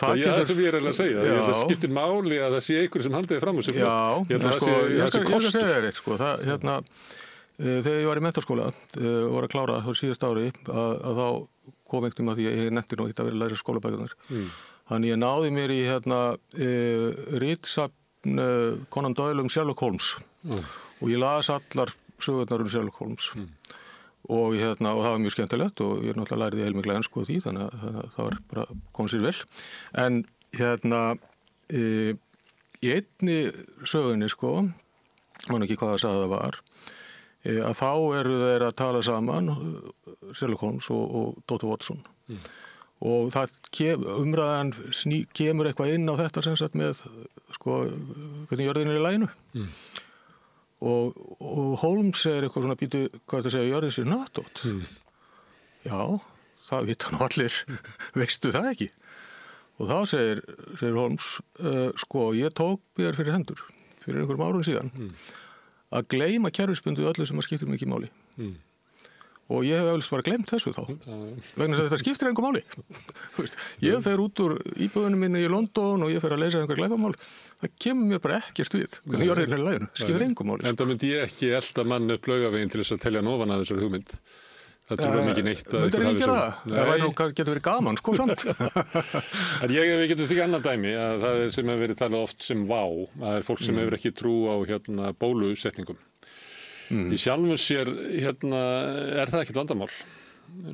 það getur... Það sem ég er að segja. Það skiptir máli að það sé einhverju sem haldiði fram þessu flöt. Ég skal segja þér eitt sko. Þegar ég var í menntaskóla og var að klára á síðast ári að þá kom einhvern að því að ég nefndi nú ekki að vera að læra skólabækunar. Þannig ég náði mér í ritsafn Conan Doyle Sherlock Holmes og ég las allar sögurnar Sherlock Holmes og það var mjög skemmtilegt og ég náttúrulega læriði heilmiklega ensku á því þannig að það var bara komið sér vel. En í einni sögunni sko, man ekki hvað það sagði það var, að þá eru þeir að tala saman Sherlock Holmes og Dr. Watson og það umræðan kemur eitthvað inn á þetta sem sagt með sko, hvernig jörðin er í laginu og Holmes er eitthvað svona býtu, hvað er það að segja, jörðin sér hnöttótt já, það vita nú allir veistu það ekki og þá segir Holmes sko, ég tók mér fyrir hendur fyrir einhverjum árum síðan að gleyma kerfisbundu öllu sem að skiptir mikið máli. Og ég hef eflust bara gleymt þessu þá. Vegna þess að þetta skiptir engu máli. Ég fer út úr íbúðunum minni í London og ég fer að leysa einhver glæpamál. Það kemur mér bara ekkert við. Hvernig jörðin er í laginu. Skiptir engu máli. En það myndi ég ekki elda mann upp Laugaveginn til þess að telja ofan að þessari hugmynd. Það trúið mikið neitt að ykkur hafi svo. Það getur verið gaman, sko samt. En við getum tekið annað dæmi að það er sem hefur verið talað oft sem vá. Það er fólk sem hefur ekki trú á bólusetningum. Í sjálfum sér er það ekkert vandamál.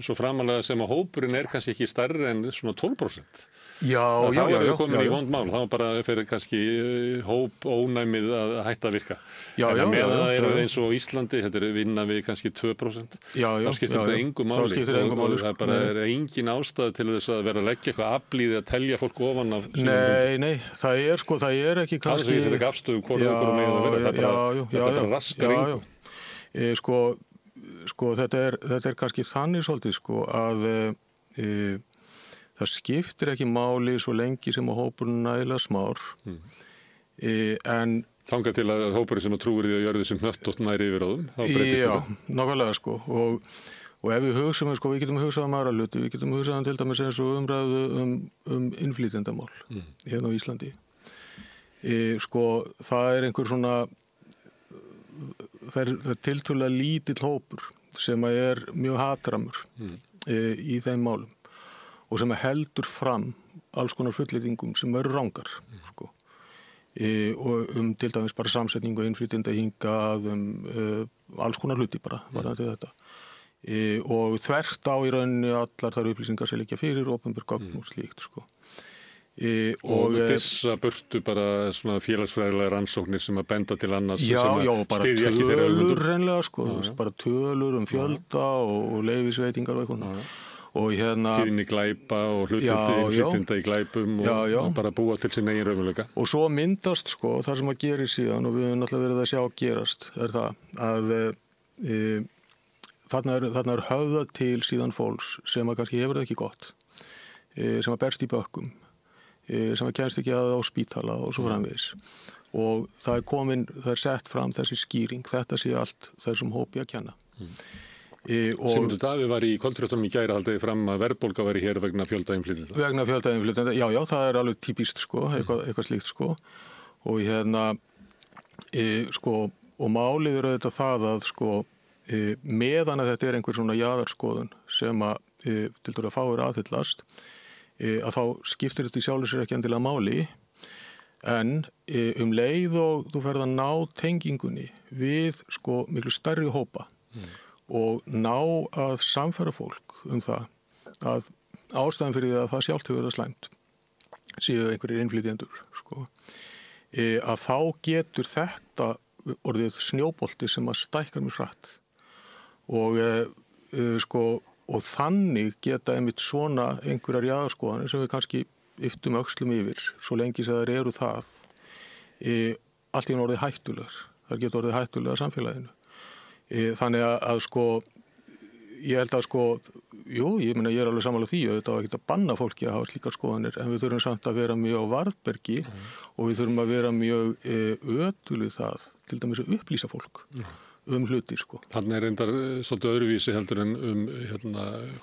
Svo framalega sem að hópurinn er kannski ekki stærri en svona 12%. Já. Þá er við komin í vond mál. Þá bara fyrir kannski hóp ónæmið að hætta að virka. En með það er eins og Íslandi, þetta er vinna við kannski 2%. Þá skiptir þetta engu máli. Og það bara er engin ástæð til þess að vera að leggja eitthvað aflíði að telja fólk ofan af. Nei, það er ekki kannski. Það er ekki afstöðu hvort okkur megin að vera. Þetta er bara raskar engu. Sko, þetta er kannski þannig svolítið sko að það skiptir ekki máli svo lengi sem að hópurinn nægilega smár en þangað til að hópurinn sem að trúir því að jörði sem hnöttótt næri yfir á þeim, þá breytist þetta. Já, nákvæmlega sko og ef við hugsaum sko, við getum hugsað aðra hluti, við getum hugsað til dæmis eins og umræðu innflytjendamál hérna á Íslandi. Sko, það er einhver svona það er tiltölulega lítill hópur sem er mjög hatramur í þeim málum og sem heldur fram alls konar fullyrðingum sem eru rangar sko. Og til dæmis bara samsetningu innflytjenda hingað alls konar hluti bara varðandi þetta og þvert á í rauninni allar þar upplýsingar sem liggja fyrir opinber gögn og slíkt sko. Og dissa burtu bara svona félagsfræðilega rannsóknir sem að benda til annars já, bara tölur reynlega sko, bara tölur fjölda og leyfisveitingar og eitthvað og tíðni glæpa og hlutflutninda í glæpum og bara búa til sín eigin raunveruleika. Og svo myndast sko það sem að gerir síðan og við höfum náttúrulega verið að sjá gerast er það að þarna er höfðað til síðan fólks sem að kannski hefur það ekki gott, sem að berst í bökkum, sem að kemst ekki að á spítala og svo framvegis. Og það er sett fram þessi skýring, þetta sé allt þessum hópi að kenna. Sigmundur Davíð var í Kollfréttunum í gær haldiði fram að verðbólga væri hér vegna fjölda innflytjenda. Vegna fjölda innflytjenda, já, það er alveg típist sko, eitthvað slíkt sko. Og og málið er auðvitað það að sko, meðan að þetta er einhver svona jaðarskoðun sem að til dæmis að fáir aðhyllast, að þá skiptir þetta í sjálfu sér ekki endilega máli, en leið og þú ferð að ná tengingunni við sko miklu stærri hópa og ná að samfæra fólk það að ástæðan fyrir því að það sjálft hefur verið slæmt séu einhverjir innflytjendur sko, að þá getur þetta orðið snjóbolti sem að stækkar mjög hratt og þannig geta einmitt svona einhverjar jaðarskoðanir sem við kannski yftum öxlum yfir svo lengi sem þær eru það allt í einu orðið hættulegar. Það getur orðið hættulegar samfélaginu. Þannig að sko, ég held að sko, ég er alveg sammála því að þetta var ekki að banna fólki að hafa slíkar skoðanir, en við þurfum samt að vera mjög á varðbergi og við þurfum að vera mjög ötulið það, til dæmis að upplýsa fólk hluti sko. Þannig er reyndar svolítið öðruvísi heldur en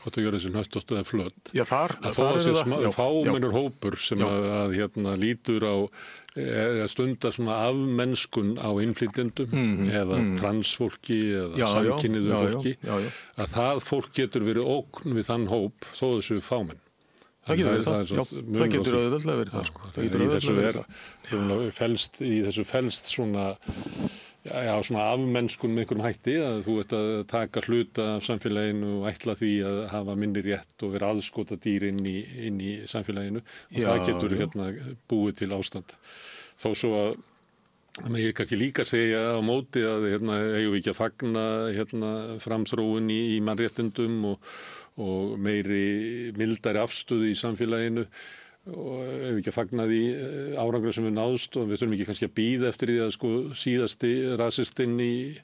hvort að gera þessi hnöttótt eða flöt. Já, þar er það. Fámennur hópur sem að lítur á stundar svona afmennskun á innflytjendum eða transfólki eða samkynniðu fólki, að það fólk getur verið ógn við þann hóp þó þessu fámenn. Það getur verið það. Það getur auðveldlega verið það sko. Í þessu felst svona svona afmennskun með einhverjum hætti að þú ert að taka hluta af samfélaginu og ætla því að hafa minni rétt og vera aðskota dýr inn í samfélaginu og það getur búið til ástand. Þó svo að ég kannski líka segja á móti að eigum við ekki að fagna framþróun í mannréttindum og meiri mildari afstöðu í samfélaginu og ef við ekki að fagna því árangur sem við náðst og við þurfum ekki kannski að bíða eftir því að sko síðasti rasistinn í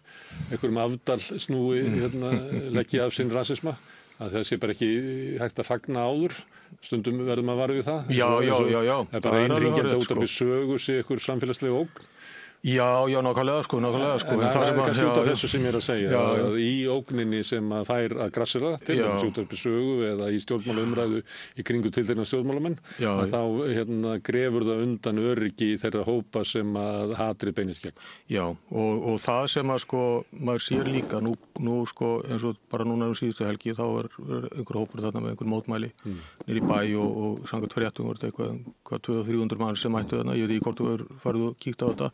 einhverjum afdal snúi leggja af sinn rasisma að það sé bara ekki hægt að fagna áður stundum verðum að vara við það Já. Það er bara einringjandi út af við sögu sig einhver samfélagslega ógn Já, nákvæmlega sko. En það er kannski út af þessu sem ég er að segja að í ógninni sem að fær að grassera til dæmis út af sögu eða í stjórnmálaumræðu í kringu tiltekna stjórnmálamenn að þá grefur það undan öryggi þeirra hópa sem að hatri beinist gegn. Já, og það sem að sko maður sér líka nú sko eins og bara núna síðustu helgi þá er einhver hópur þarna með einhver mótmæli niður í bæ og samkvæmt fréttum voru þetta eitthvað 200-300 mann sem mættu þarna, ég veit ekki hvort þú farið og kíkt á þetta.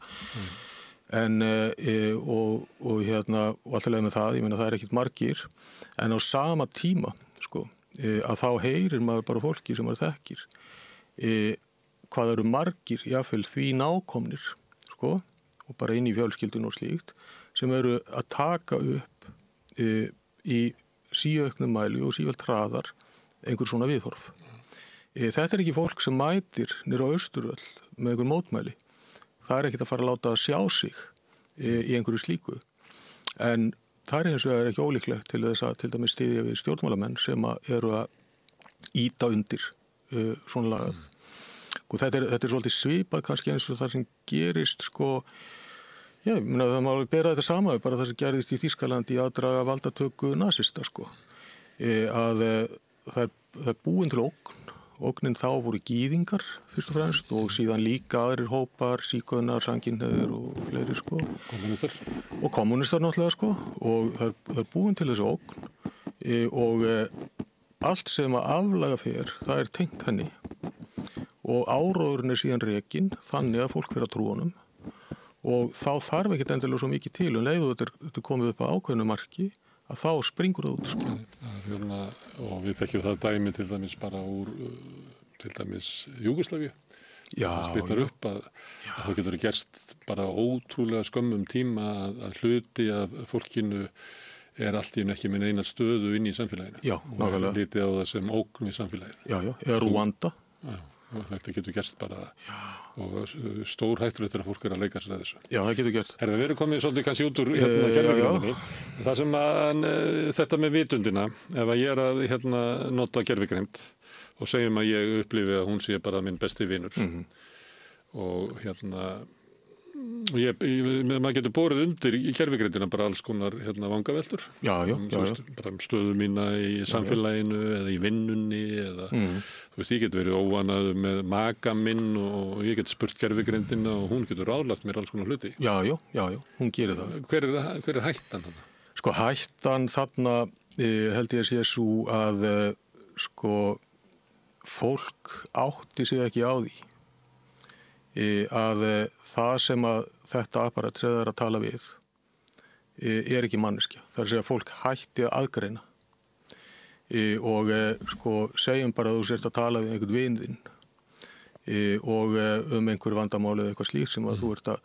En og alltaf leið með það, ég meina það er ekkert margir en á sama tíma sko, að þá heyrir maður bara fólki sem maður þekkir hvað eru margir, jáfnvel því nákomnir sko, og bara inn í fjölskyldun og slíkt sem eru að taka upp í síauknum mæli og sífellt hraðar einhver svona viðhorf. Þetta er ekki fólk sem mætir niður á Austurvöll með einhver mótmæli. Það er ekkert að fara að láta að sjá sig í einhverju slíku. En það er hins vegar ekki ólíklegt til þess að til dæmis styðja við stjórnmálamenn sem eru að ýta undir svona lagað. Og þetta er svolítið svipað kannski eins og það sem gerist sko, það má bera þetta sama bara það sem gerist í Þýskalandi í aðdraga valdatöku nasista sko. Að það er búin til ógnin þá voru gýðingar fyrst og fremst og síðan líka aðrir hópar, sígaunar, samkynhneigðir og fleiri sko. Kommunistar. Og kommunistar náttúrulega sko og það er búin til þessi ógn og allt sem að aflaga fer, það er tengt henni og áróðurinn er síðan rekinn þannig að fólk fer að trúa honum og þá þarf ekkert endilega svo mikið til leið og þetta komið upp á ákveðnu marki að þá springur það út sko. Og við þekkjum það dæmi til dæmis bara úr til dæmis Júgóslavíu. Það slitnar upp að það getur gerst bara ótrúlega skömmum tíma að hluti af fólkinu er allt í einu ekki með eina stöðu inn í samfélaginu. Já, nákvæmlega. Og lítið á það sem ógn í samfélaginu. Rúanda. og þetta getur gerst bara og stór hættur eftir að fólk að leika sér að þessu. Já, það getur gert. Við erum komið svolítið kannski út úr gervigrindinni. Það sem að þetta með vitundina, ef að ég að nota gervigrind og segjum að ég upplifi að hún sé bara minn besti vinur og maður getur borið undir í gervigrindina bara alls konar vangaveltur. Já. Bara stöðu mína í samfélaginu eða í vinnunni eða þú veist, ég get verið óvanaður með maka minn og ég get spurt gervigrindina og hún getur ráðlagt mér alls konar hluti. Já, hún gerir það. Hver er hættan þarna? Sko hættan þarna held ég sé svo að fólk átti sig ekki á því að það sem að þetta apparat treðar að tala við er ekki manneskja. Það er að segja að fólk hætti að aðgreina og segjum bara að þú sért að tala við einhvern vin þinn og einhver vandamáli eða eitthvað slíkt sem að þú ert að,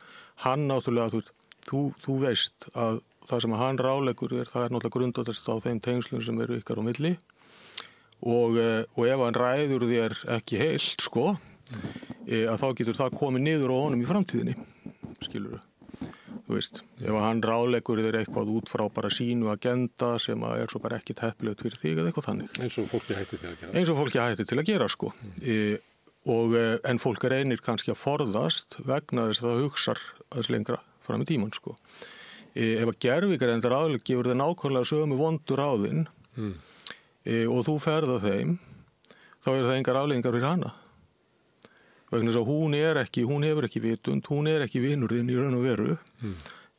hann náttúrulega, þú veist að það sem að hann ráleikur það er náttúrulega grundvallast á þeim tengslum sem eru ykkar á milli og ef hann ræður þér ekki heilt, að þá getur það komið niður á honum í framtíðinni, skilurðu. Þú veist, ef hann ráleikur þér eitthvað út frá bara sínu agenda sem að er svo bara ekkit heppilegt fyrir þig eða eitthvað þannig. Eins og fólki hætti til að gera. Eins og fólki hætti til að gera, en fólk reynir kannski að forðast vegna þess að það hugsar aðeins lengra fram í tímann, Ef að gervigreind ráðleik gefur þér nákvæmlega sömu vondu ráðin og þú ferð að þeim, þá eru það engar afleiðingar fyrir hana. Vegna þess að hún hefur ekki vitund, hún er ekki vinur þinn í raun og veru.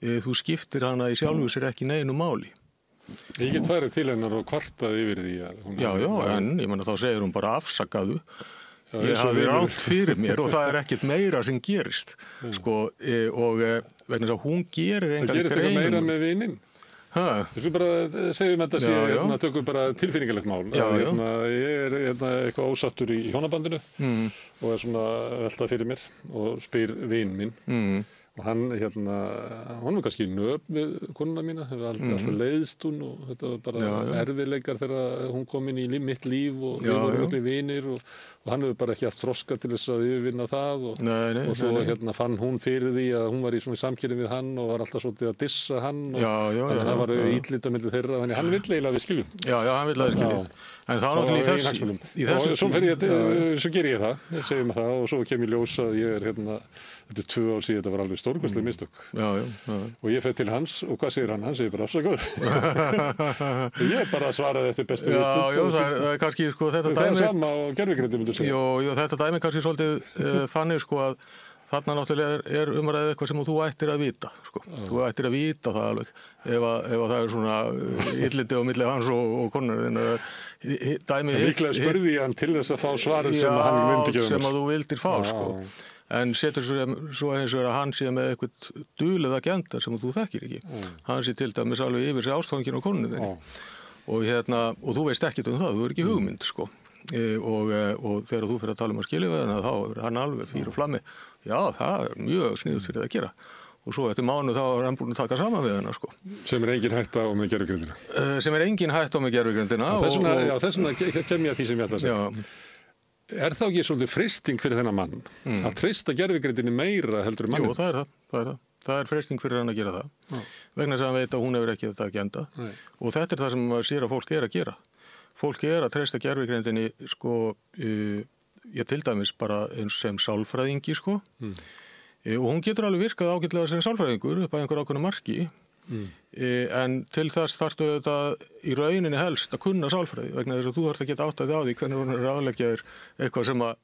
Þú skiptir hana í sjálfu sér ekki neinu máli. Ég get farið til hennar og kvartað yfir því að hún... Já, en ég meina þá segir hún bara afsakaðu. Ég hafði rátt fyrir mér og það er ekkert meira sem gerist. Og vegna þess að hún gerir engan greinum. Það gerir þetta meira með vininn. Við skulum bara segjum þetta sé, tökum bara tilfinningalegt mál. Ég er eitthvað ósattur í hjónabandinu og er svona velta fyrir mér og spyr vin minn og hann hún var kannski nöp við konuna mína, hefur alltaf leiðst hún og þetta var bara erfiðleikar þegar hún kom inn í mitt líf og við vorum mjög vinir og hann hefur bara ekki haft þroska til þess að yfirvinna það og svo fann hún fyrir því að hún var í svona samkynni við hann og var alltaf svolítið að dissa hann og það var íllita milli þeirra, þannig hann vill eiginlega við skiljum. Já, hann vill að við skiljum. En það er náttúrulega í þessu... Svo ger ég það, segjum það og svo kem ég ljós að ég er þetta er 2 ár síðan, þetta var alveg stórkostleg mistök. Og ég fer til hans og hvað segir hann? Hann segir bara afsakaðu. Ég bara svaraði eftir bestu vitund. Já, það er kannski þetta dæmi... Það er sama og gervigreindi myndur segja. Jú, þetta dæmi er kannski svolítið þannig að þarna náttúrulega er umræðið eitthvað sem þú ættir að vita, Þú ættir að vita það alveg ef það er svona illiti á milli hans og konar. Líklega spurði ég hann til þess að fá svarið sem hann myndi gefa mér. Sem að þú vildir fá, En setur svo eins og að hann sé með eitthvað dulið agenda sem þú þekkir ekki. Hann sé til dæmis alveg yfir sig ástfangin á konunni þinni. Og þú veist ekkert það, þú er ekki hugmynd, og þegar þú fyrir að tala um að skilja við hann, þá er hann alveg fyrir og flammi. Já, það er mjög sniðugt fyrir það að gera. Og svo eftir mánuð þá er hann búin að taka saman við hana, Sem er engin hætta á með gervigrindina. Sem er engin hætta á með gervigrindina. Þess vegna kem ég að því sem ég ætla að segja. Er þá ekki svolítið freisting fyrir þennan mann að treysta gervigrindinni meira heldur mannin? Jú, það er það. Það er freisting fyrir hann að gera það. Vegna þess að hann veit að hún hefur ekki þetta agenda. Og þetta er það sem maður sér að fólk er að gera. Fólk er að treysta gervigrindinni, ég til dæmis bara eins sem sálfræðingi, og hún getur alveg virkað ágætlega sem sálfræðingur upp að einhver ákveðnu marki, en til þess þarftu þetta í rauninni helst að kunna sálfræði, vegna þess að þú þarft að geta áttað á því hvernig hún er aðleggja þér eitthvað sem að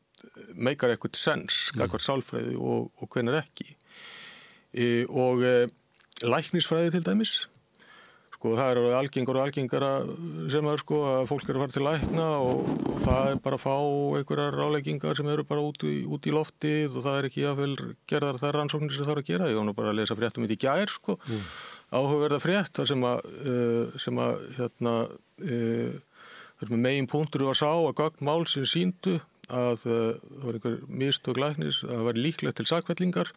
meikar eitthvað sens, gagnvart sálfræði og hvernig ekki. Og læknisfræði til dæmis, það er algengara sem að fólk er að fara til lækna og það er bara að fá einhverjar ráðleggingar sem eru bara út í loftið og það er ekki jafnvel gerðar þær rannsóknir sem það er að gera. Ég var nú bara að lesa frétt þetta í gær, áhugaverða frétt þar sem að megin punktur var sá að gögn málsins sýndu að það var einhver mistök læknis að það væri líklegt til sakfellingar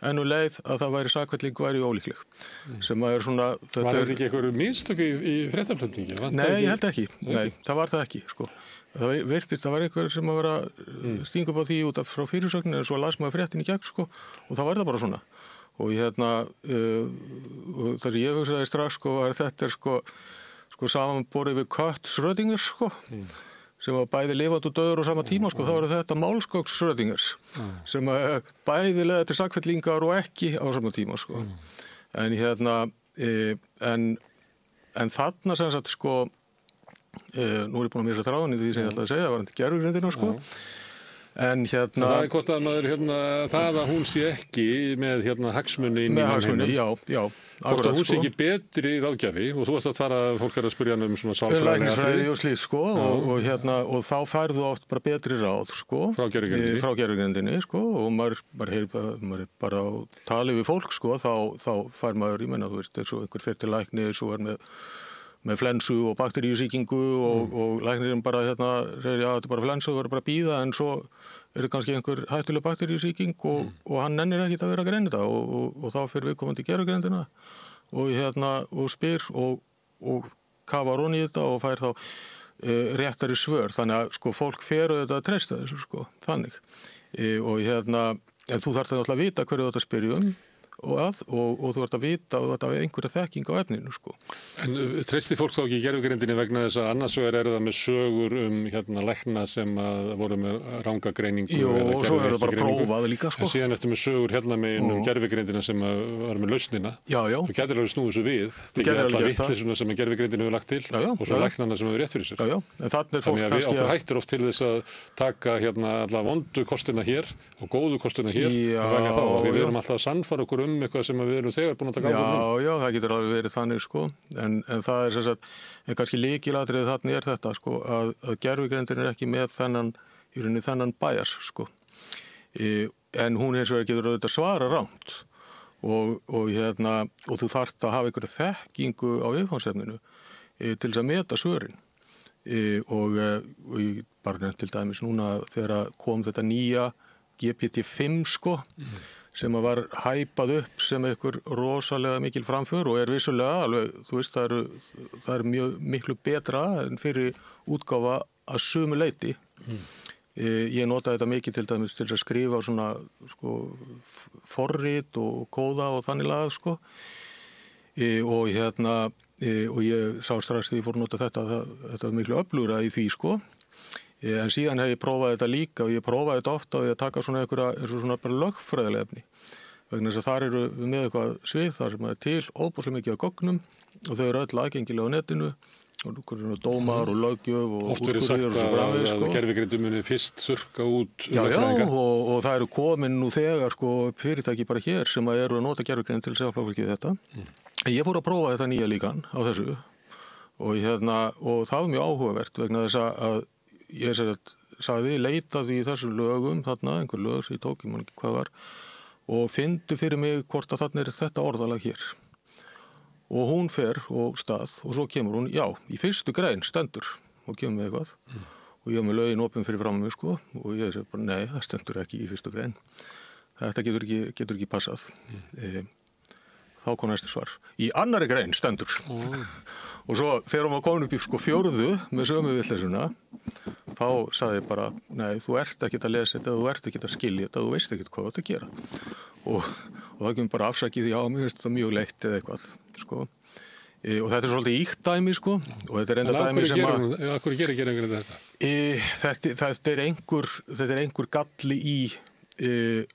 en leið að það væri sakfelling væri ólíkleg. Sem að er svona... Var þetta ekki einhver mistök í fréttaflutningi? Nei, ég held ekki. Nei, það var það ekki, Það virtist, það var einhver sem að vera stinga upp á því út af frá fyrirsögnin en svo las maður fréttin í gegn sko og þá var það bara svona. Og það sem ég hugsaði strax sko var þetta sko samanborið við Kurt Schrödinger sko sem var bæði lifandi og dauður á sama tíma sko, þá var þetta málskóks Schrödingers sem bæði leða til sakfellingar og ekki á sama tíma sko. En en þarna sem sagt sko nú er ég búin að missa þráðan í því sem ég ætlaði að segja, var hann til gervigreindina sko. En það hvort að maður það að hún sé ekki með hagsmuni inn í hagsmuni, já, hvort að hún sé ekki betri ráðgjafi og þú varst að fara, fólk að spyrja um svona sálfræði læknisfræði og slíkt sko og þá færðu oft bara betri ráð sko frá gervigreindinni sko og maður bara á tali við fólk sko þá fær maður, ég menna þú veist, eins og einhver fer til lækni svo með flensu og bakteríusýkingu og læknirinn bara segir já, þetta er bara flensu, þú verður bara að bíða en svo er það kannski einhver hættuleg bakteríusýking og hann nennir ekkit að vera að greina þetta og þá fyrir viðkomandi gervigreindina og spyr og kafar ofan í þetta og fær þá réttari svör, þannig að sko fólk fer auðvitað að treysta þessu sko, þannig og en þú þarft að vita hverju þetta spyrja og þú ert að vita og þetta er einhverja þekking á efninu sko. En treysti fólk þá ekki gervigreindinni vegna þess að annars vegar það með sögur lækna sem voru með rangagreiningu og svo það bara prófað líka sko. En síðan eftir með sögur með gervigreindina sem var með lausnina og gæti alveg snúið svo við til ekki alla vittleysuna sem gervigreindin hefur lagt til og svo læknana sem hefur rétt fyrir sér. Þannig að okkur hættir oft til þess að taka alla vondu kostina hér og góðu kostina hér og velja þá og við erum alltaf að sannfæra okkur eitthvað sem við erum þegar búin að taka ákvörðun. Já, það getur alveg verið þannig sko, en það er sem sagt, kannski lykilatriðið þarna er þetta sko, að gervigreindin er ekki með þennan bias sko, en hún hins vegar getur auðvitað svara rangt og þú þarft að hafa einhverja þekkingu á viðfangsefninu til þess að meta svörin og bara nefnt til dæmis núna þegar kom þetta nýja GPT-5 sko, sem var hæpað upp sem einhver rosalega mikil framför og vissulega alveg, þú veist, það er mjög miklu betra en fyrir útgáfa að sumu leyti. Ég notaði þetta mikið til dæmis til að skrifa svona sko forrit og kóða og þannig lag sko og ég sá strax því ég fór að nota þetta var miklu öflugra í því sko. En síðan hef ég prófað þetta líka og ég prófaði þetta ofta og ég taka svona svona bara lögfræðileg efni vegna þess að þar eru við með eitthvað svið þar sem er til óbúslega mikið af gögnum og þau eru öll aðgengilega á netinu og dómar og löggjöf og oft verið sagt að gervigreindin muni fyrst þurrka út og það eru komin nú þegar sko fyrirtæki bara hér sem eru að nota gervigreind til að segja fólki þetta. Ég fór að prófa þetta nýja líkan á þessu og það var mjög áhugavert vegna þess að ég sagði, leitaði í þessum lögum þarna, einhver lög sem ég tók, ég man ekki hvað var og fyndu fyrir mig hvort að þarna er þetta orðalag hér og hún fer og stað og svo kemur hún, já, í fyrstu grein stendur og kemur með eitthvað og ég hef með lögin opin fyrir fram mig sko og ég segi bara, nei, það stendur ekki í fyrstu grein þetta getur ekki passað þá kom næstu svar í annarri grein stendur og svo þegar hún var komin upp í sko 4. með sömu vitleysuna þá sagði ég bara, nei, þú ert ekkert að lesa þetta, þú ert ekkert að skilja þetta, þú veist ekkert hvað þú ert að gera og það kemur bara afsakið já, mér finnst þetta mjög leitt eða eitthvað sko og þetta er svolítið íkt dæmi sko og þetta er enda dæmi sem að Akkur gerir þetta? Þetta er einhver galli í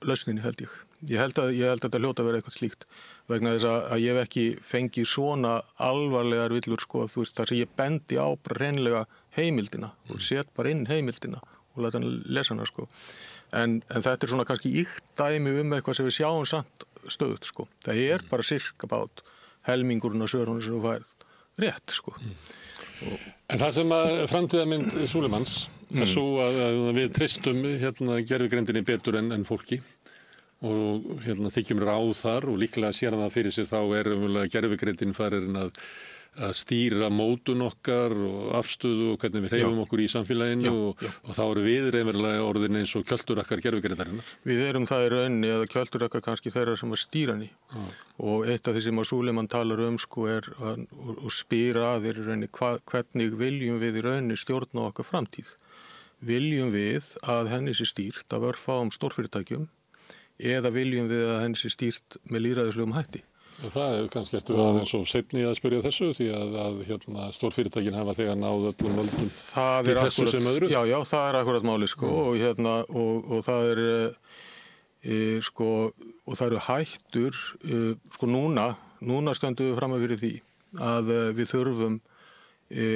lausninni held ég. Ég held að þetta hljóta að vera eitthvað slíkt vegna þess að ég hef ekki fengið svona alvarlegar villur sko, þú veist, þar sem ég bendi á hreinlega heimildina og set bara inn heimildina og læta hann lesa hana sko. En þetta er svona kannski íkt dæmi eitthvað sem við sjáum samt stöðut sko. Það er bara sirka bát helmingurinn á svörunum sem þú færð rétt sko. En það sem að framtíðarmynd Súlemans er svo að við treystum gervigreindinni betur en fólki og þykjum ráð þar og líklega sér það fyrir sér þá er gervigreindin farin að stýra mótun okkar og afstöðu og hvernig við hreyfum okkur í samfélaginu og þá eru við raunverulega orðin eins og kjöldurakkar gervigreindarinnar. Við erum það í rauninni eða kjöldurakkar kannski þeirra sem að stýra henni og eitt af því sem að Súleiman talar sko er og spyr að í rauninni hvernig viljum við í rauninni stjórna okkar framtíð viljum við að henni sé stýrt af örfáum stórfyrirtækjum eða viljum við að henni sé stýrt með lýðræðislegum hætti? Það er kannski eftir aðeins og seinni að spyrja þessu því að stórfyrirtækin hafa þegar náð öllum völdum í þessu sem öðru. Já, það er akkurat máli sko og það er sko og það eru hættur sko núna stöndum við fram að fyrir því að við þurfum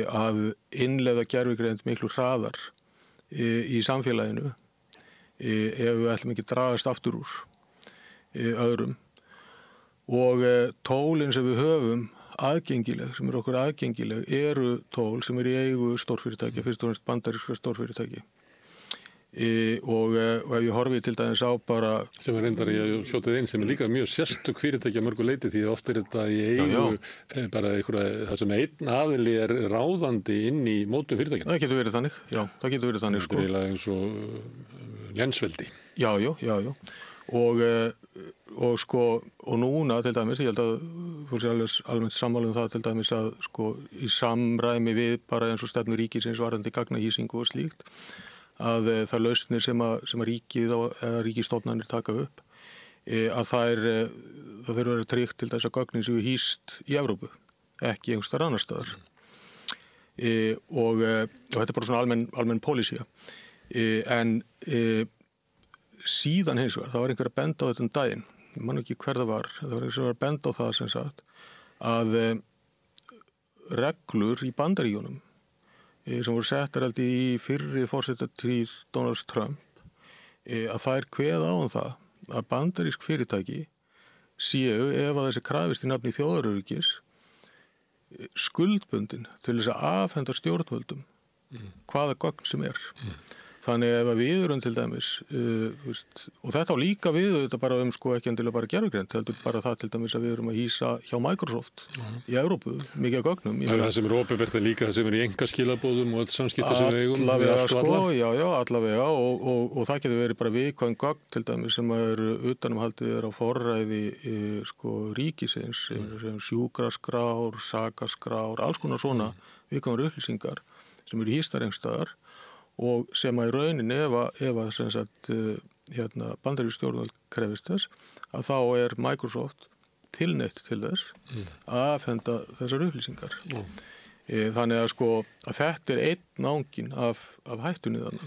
að innleiða gervigreind miklu hraðar í samfélaginu ef við ætlum ekki dragast aftur úr öðrum. Og tólin sem við höfum aðgengileg, sem eru okkur aðgengileg, eru tól sem eru í eigu stórfyrirtækja, fyrst og fremst bandarískra stórfyrirtækja. Og ef ég horfi til dæmis á bara... Sem reyndar ég hljótið einn sem líka mjög sérstök fyrirtækja mörgu leyti því oft þetta í eigu bara einhverja, það sem einn aðili ráðandi inn í mótum fyrirtækja. Það getur verið þannig, já, það getur verið þannig sko. Þetta er eiginlega eins og lensveldi. Já. Og núna til dæmis, ég held að fólk sé almennt sammála það til dæmis að sko í samræmi við bara eins og stefnu ríkisins varðandi gagnahýsingu og slíkt að það lausnir sem að ríkið eða ríkisstofnanir taka upp að það þurfa að vera tryggt til þess að gögnin séu hýst í Evrópu, ekki einhvers staðar annars staðar. Og þetta er bara svona almenn pólísía. En síðan hins vegar, það var einhver að benda á þetta daginn, ég man ekki hver það var einhver sem var að benda á það sem sagt, að reglur í Bandaríkjunum sem voru settar held í fyrri forsetatíð Donald Trump, að það er kveða á það að bandarísk fyrirtæki séu ef að þessi krafist í nafni þjóðaröryggis skuldbundin til þess að afhenda stjórnvöldum hvaða gögn sem er. Þannig ef við erum til dæmis, og þetta á líka við þetta bara sko ekki endilega bara gervigreind, heldur bara það til dæmis að við erum að hýsa hjá Microsoft í Evrópu, mikið af gögnum. Það sem er opinbert en líka það sem er í einkaskilaboðum og samskipti sem við eigum. Allavega sko, já, allavega og það getur verið bara viðkvæm gögn til dæmis sem eru utanumhaldið á forræði sko ríkisins, sem sjúkraskrár, sakaskrár, alls konar svona viðkvæmar upplýsingar sem eru hýstar einhvers staðar. Og sem að í raunin ef sem sagt bandarísk stjórnvöld krefist þess að þá er Microsoft tilneytt til þess að afhenda þessar upplýsingar. Þannig að sko að þetta er einn nángin af hættunni þarna.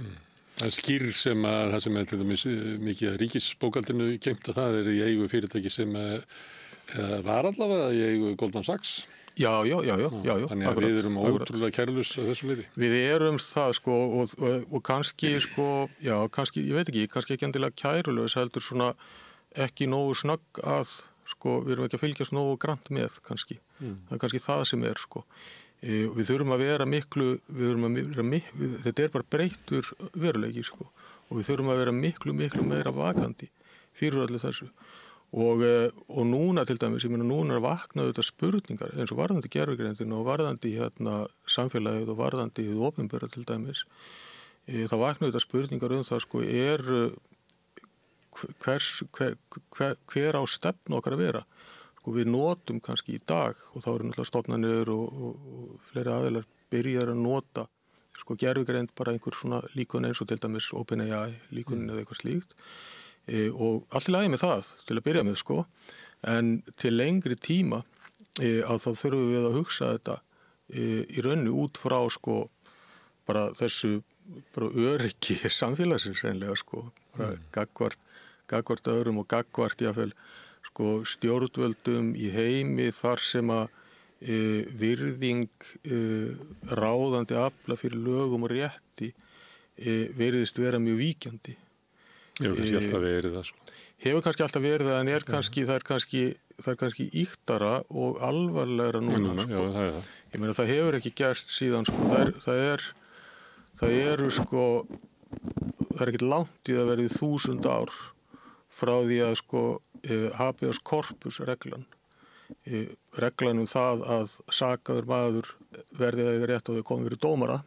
Það skýr sem að það sem er til dæmis mikið að ríkisbókhaldinu geymt að það er í eigu fyrirtæki sem var allavega í eigu Goldman Sachs. Já. Þannig að við erum ótrúlega kærlaus á þessum liði. Við erum það sko og kannski sko, já, kannski, ég veit ekki endilega kærlaus heldur svona ekki nógu snögg að sko, við erum ekki að fylgjast nógu grannt með kannski. Það er kannski það sem er sko. Við þurfum að vera þetta er bara breyttur veruleiki sko og við þurfum að vera miklu meira vakandi fyrir öllu þessu. Og núna til dæmis, ég meina núna er vaknað þetta spurningar eins og varðandi gervigreindina og varðandi samfélagið og varðandi hið opinbera til dæmis. Það vaknað þetta spurningar það sko hver á stefnu okkar að vera. Sko við notum kannski í dag og þá eru náttúrulega stofnanir og fleiri aðilar byrjar að nota sko gervigreind bara einhver svona líkun eins og til dæmis OpenAI líkunin eða eitthvað slíkt. Og allt í lagi með það til að byrja með sko en til lengri tíma að þá þurfum við að hugsa þetta í rauninu út frá sko bara þessu bara öryggi samfélagsins reynilega sko bara gagnvart öðrum og gagnvart jáfnvel sko stjórnvöldum í heimi þar sem að virðing ráðandi afla fyrir lögum og rétti virðist vera mjög víkjandi. Hefur kannski alltaf verið það sko. Hefur kannski alltaf verið það en það er kannski ýktara og alvarlegra núna sko. Já, það er það. Ég meina það hefur ekki gerst síðan sko. Það eru sko það er ekkert langt í að verið 1000 ár frá því að sko habeas corpus reglan reglan það að sakaður maður verði að eiga rétt á því að koma fyrir dómara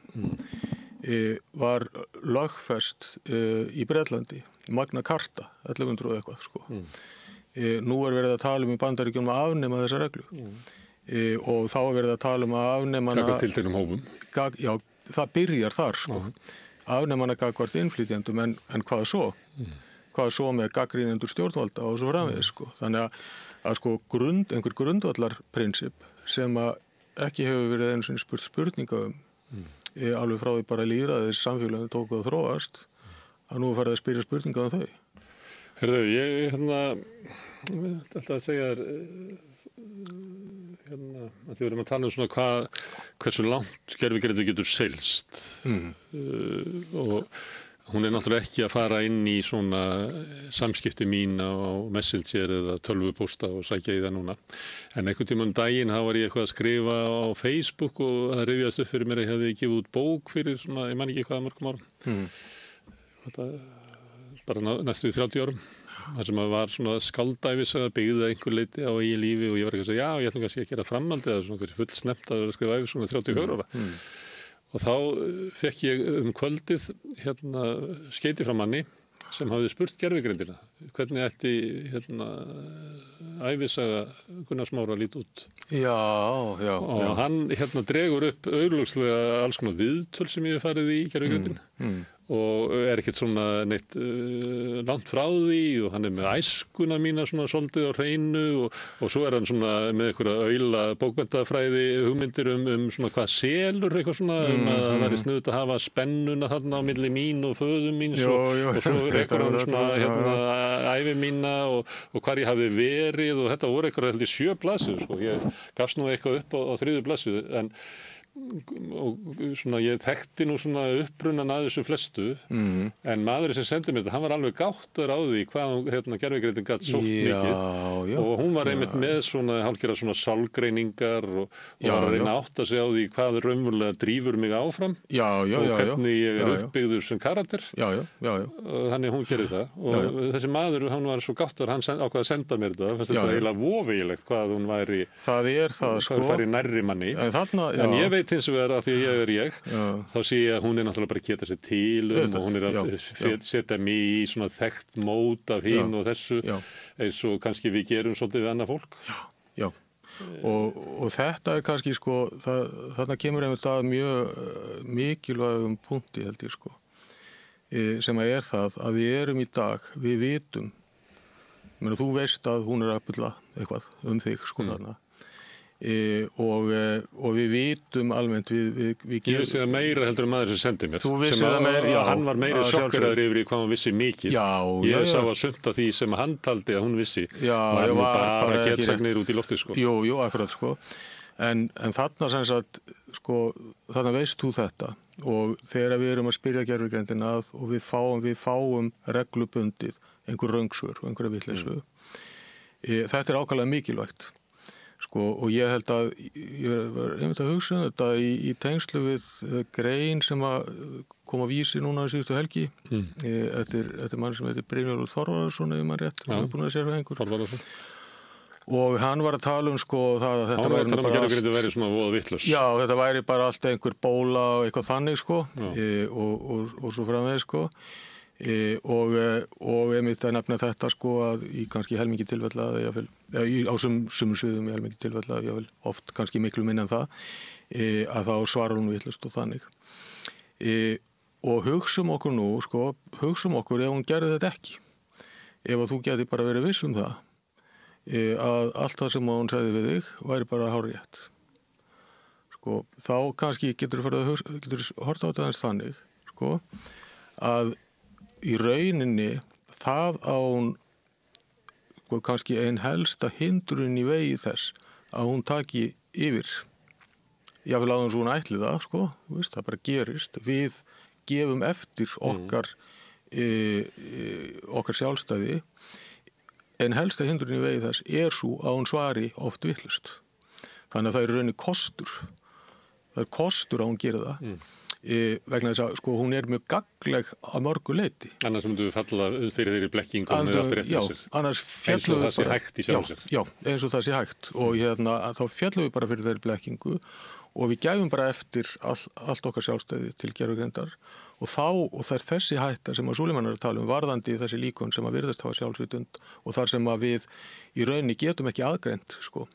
var lögfest í Bretlandi Magna Carta, 1100 og eitthvað sko. Nú er verið að tala í Bandaríkjunum að afnema þessa reglu og þá er verið að tala að afnema Taka tilteknum hópum. Já, það byrjar þar sko. afnema hana gagnvart innflytjendum en hvað svo? Hvað svo með gagnrýnendur stjórnvalda og svo framvegis sko. Þannig að sko einhver grundvallarprinsip sem að ekki hefur verið einu sinni spurt spurninga alveg frá því bara lýðræðis samfélaginu tóku að þróast að nú farið að spyrja spurninga þau. Herðu, ég ætla að segja þér að við erum að tala svona hversu langt gervigreind getur seilst og hún náttúrulega ekki að fara inn í svona samskipti mín á Messenger eða tölvupósta og sækja í það núna. En einhvern tímann daginn þá var ég eitthvað að skrifa á Facebook og það rifjast upp fyrir mér að ég hefði gefið út bók fyrir svona, ég man ekki hvaða mörgum árum. Þetta bara næstu 30 árum. Það sem var svona skáldæfisaga byggði einhver leiti á eigin lífi og ég var ekki að segja, já, ég ætlum kannski að gera framhaldið eða svona full snemmt að vera að skrifa æfisögu með 34 ára. Og þá fekk ég kvöldið skeyti frá manni sem hafði spurt gervigreindina hvernig ætti æfisaga Gunnars Smára lít út. Já. Og hann dregur upp augljóslega alls konar viðtöl sem ég hef farið í gervigreindina. Og ekkert svona neitt langt frá því og hann með æskuna mína svona svolítið á hreinu og svo hann svona með einhverja auðla bókmenntafræði hugmyndir svona hvað selur eitthvað svona að það væri sniðugt að hafa spennuna þarna á milli mín og föðum míns og svo eitthvað hann svona ævi mína og hvar ég hafi verið og þetta voru eitthvað heldur 7 blaðsíður sko. Ég gafst nú eitthvað upp á 3. blaðsíðu og svona ég þekkti nú svona upprunan að þessu flestu en maðurinn sem sendi mér þetta, hann var alveg gáttur á því hvað gervigreindin gat sótt mikið og hún var einmitt með svona hálfgerða svona sálgreiningar og var að reyna að átta sig á því hvað raunverulega drífur mig áfram og hvernig ég uppbyggður sem karakter og þannig hún gerði það og þessi maður, hann var svo gáttur, hann ákvað að senda mér þetta eiginlega vofegilegt hvað hún væri hvað færi nærri manni en ég veit hins vegar að því að ég þá sé ég að hún náttúrulega bara að geta sér til og hún að setja mig í svona þekkt mót af hinn og þessu eins og kannski við gerum svolítið við annað fólk. Já. Og þetta kannski sko, þarna kemur einmitt að mjög mikilvægum punkti held ég sko, sem að það að við erum í dag, við vitum, þú veist að hún að bulla eitthvað þig sko þarna. Og við vitum almennt við ég vissi það meira heldur maður sem sendi mér hann var meira sjokkeraður yfir í hvað hann vissi mikið ég sá að sumt af því sem hann taldi að hún vissi var nú bara getsagnir út í lofti sko. Jú, akkurat sko en þarna sem sagt sko, þarna veist þú þetta og þegar við erum að spyrja gervigreindina og við fáum reglubundið einhver röngsvör og einhverja vitleysu þetta ákaflega mikilvægt sko, og ég held að ég var einmitt að hugsa þetta í tengslu við grein sem að kom á Vísi núna í síðustu helgi eftir mann sem heitir Brynjólfur Þorvarðarsson ef maður rétt, hann er búin að sér einhver og hann var að tala sko það að þetta væri bara allt einhver bóla og eitthvað þannig sko og svo framvegis sko og einmitt að nefna þetta sko að í kannski helmingi tilfella á sumum sviðum í helmingi tilfella oft kannski miklu minna en það að þá svarar hún vitlaust og þannig og hugsum okkur nú sko, hugsum okkur ef hún gerði þetta ekki ef að þú geti bara verið viss það að allt það sem hún segði við þig væri bara hárrétt sko, þá kannski getur horta á þetta eins þannig sko að í rauninni það á hún sko, kannski ein helsta hindrun í vegi þess að hún taki yfir jáfnvel að hún ætli það sko, veist, það bara gerist við gefum eftir okkar okkar sjálfstæði en helsta hindrun í vegi þess svo að hún svari oft vitlaust þannig að það rauninni kostur það kostur að hún gera það vegna þess að sko, hún mjög gagnleg að mörgu leyti. Annars myndu við falla fyrir þeirri blekkingum annars fjallu við bara. Eins og það sé hægt í sjálf sér. Já, eins og það sé hægt og þá fjallu við bara fyrir þeirri blekkingu og við gæfum bara eftir allt okkar sjálfstæði til gervigreindar og það þessi hætta sem að Súleiman er að tala varðandi þessi líkon sem að virðast hafa sjálfsvitund og þar sem að við í rauninni getum ekki aðgreint sko,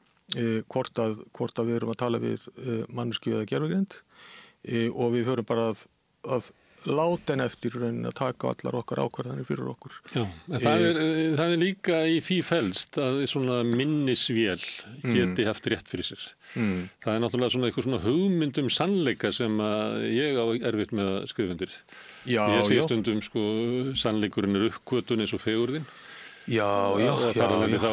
hvort að við erum að tala við manneskju eða gervigreind og við höfum bara að láta en eftir raunin að taka allar okkar ákvarðanir fyrir okkur. Já, en það er líka í því felst að svona minnisvél geti haft rétt fyrir sér. Það er náttúrulega svona eitthvað svona hugmynd sannleika sem að ég á erfitt með að skrifa undir. Ég sé stundum sko sannleikurinn uppgötvun eins og fegurðin. Og þar alveg þá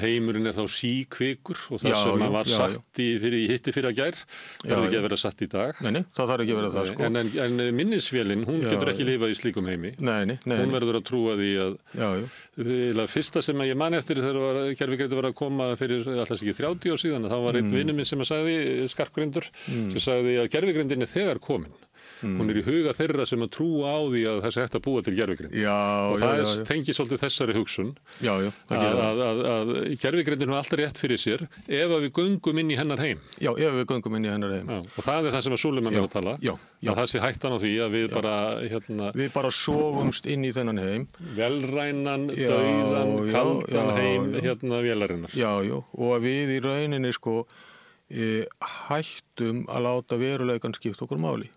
heimurinn þá síkvikur og það sem var satt í hitti fyrir að gær ekki að vera satt í dag. Nei, það þarf ekki að vera það sko. En minnisvélin, hún getur ekki lifað í slíkum heimi. Nei. Hún verður að trúa því að fyrsta sem ég man eftir þegar gervigreindin var að koma fyrir alltaf ekki 30 ár síðan, þá var einn vinur minn sem sagði, skarpgreindur, sem sagði að gervigreindin þegar komin. Hún í huga þeirra sem að trúa á því að þessi hægt að búa til gervigreind. Og það tengir svolítið þessari hugsun að gervigreindin var alltaf rétt fyrir sér ef að við göngum inn í hennar heim. Já, ef við göngum inn í hennar heim. Og það er það sem að Súleiman er að tala. Að það sé hættan á því að við bara við bara sofumst inn í þennan heim. Velrænan, dauðan, kaldan heim vélarinnar. Og að við í rauninni sko hættum að láta veruleikann skipta okkur máli.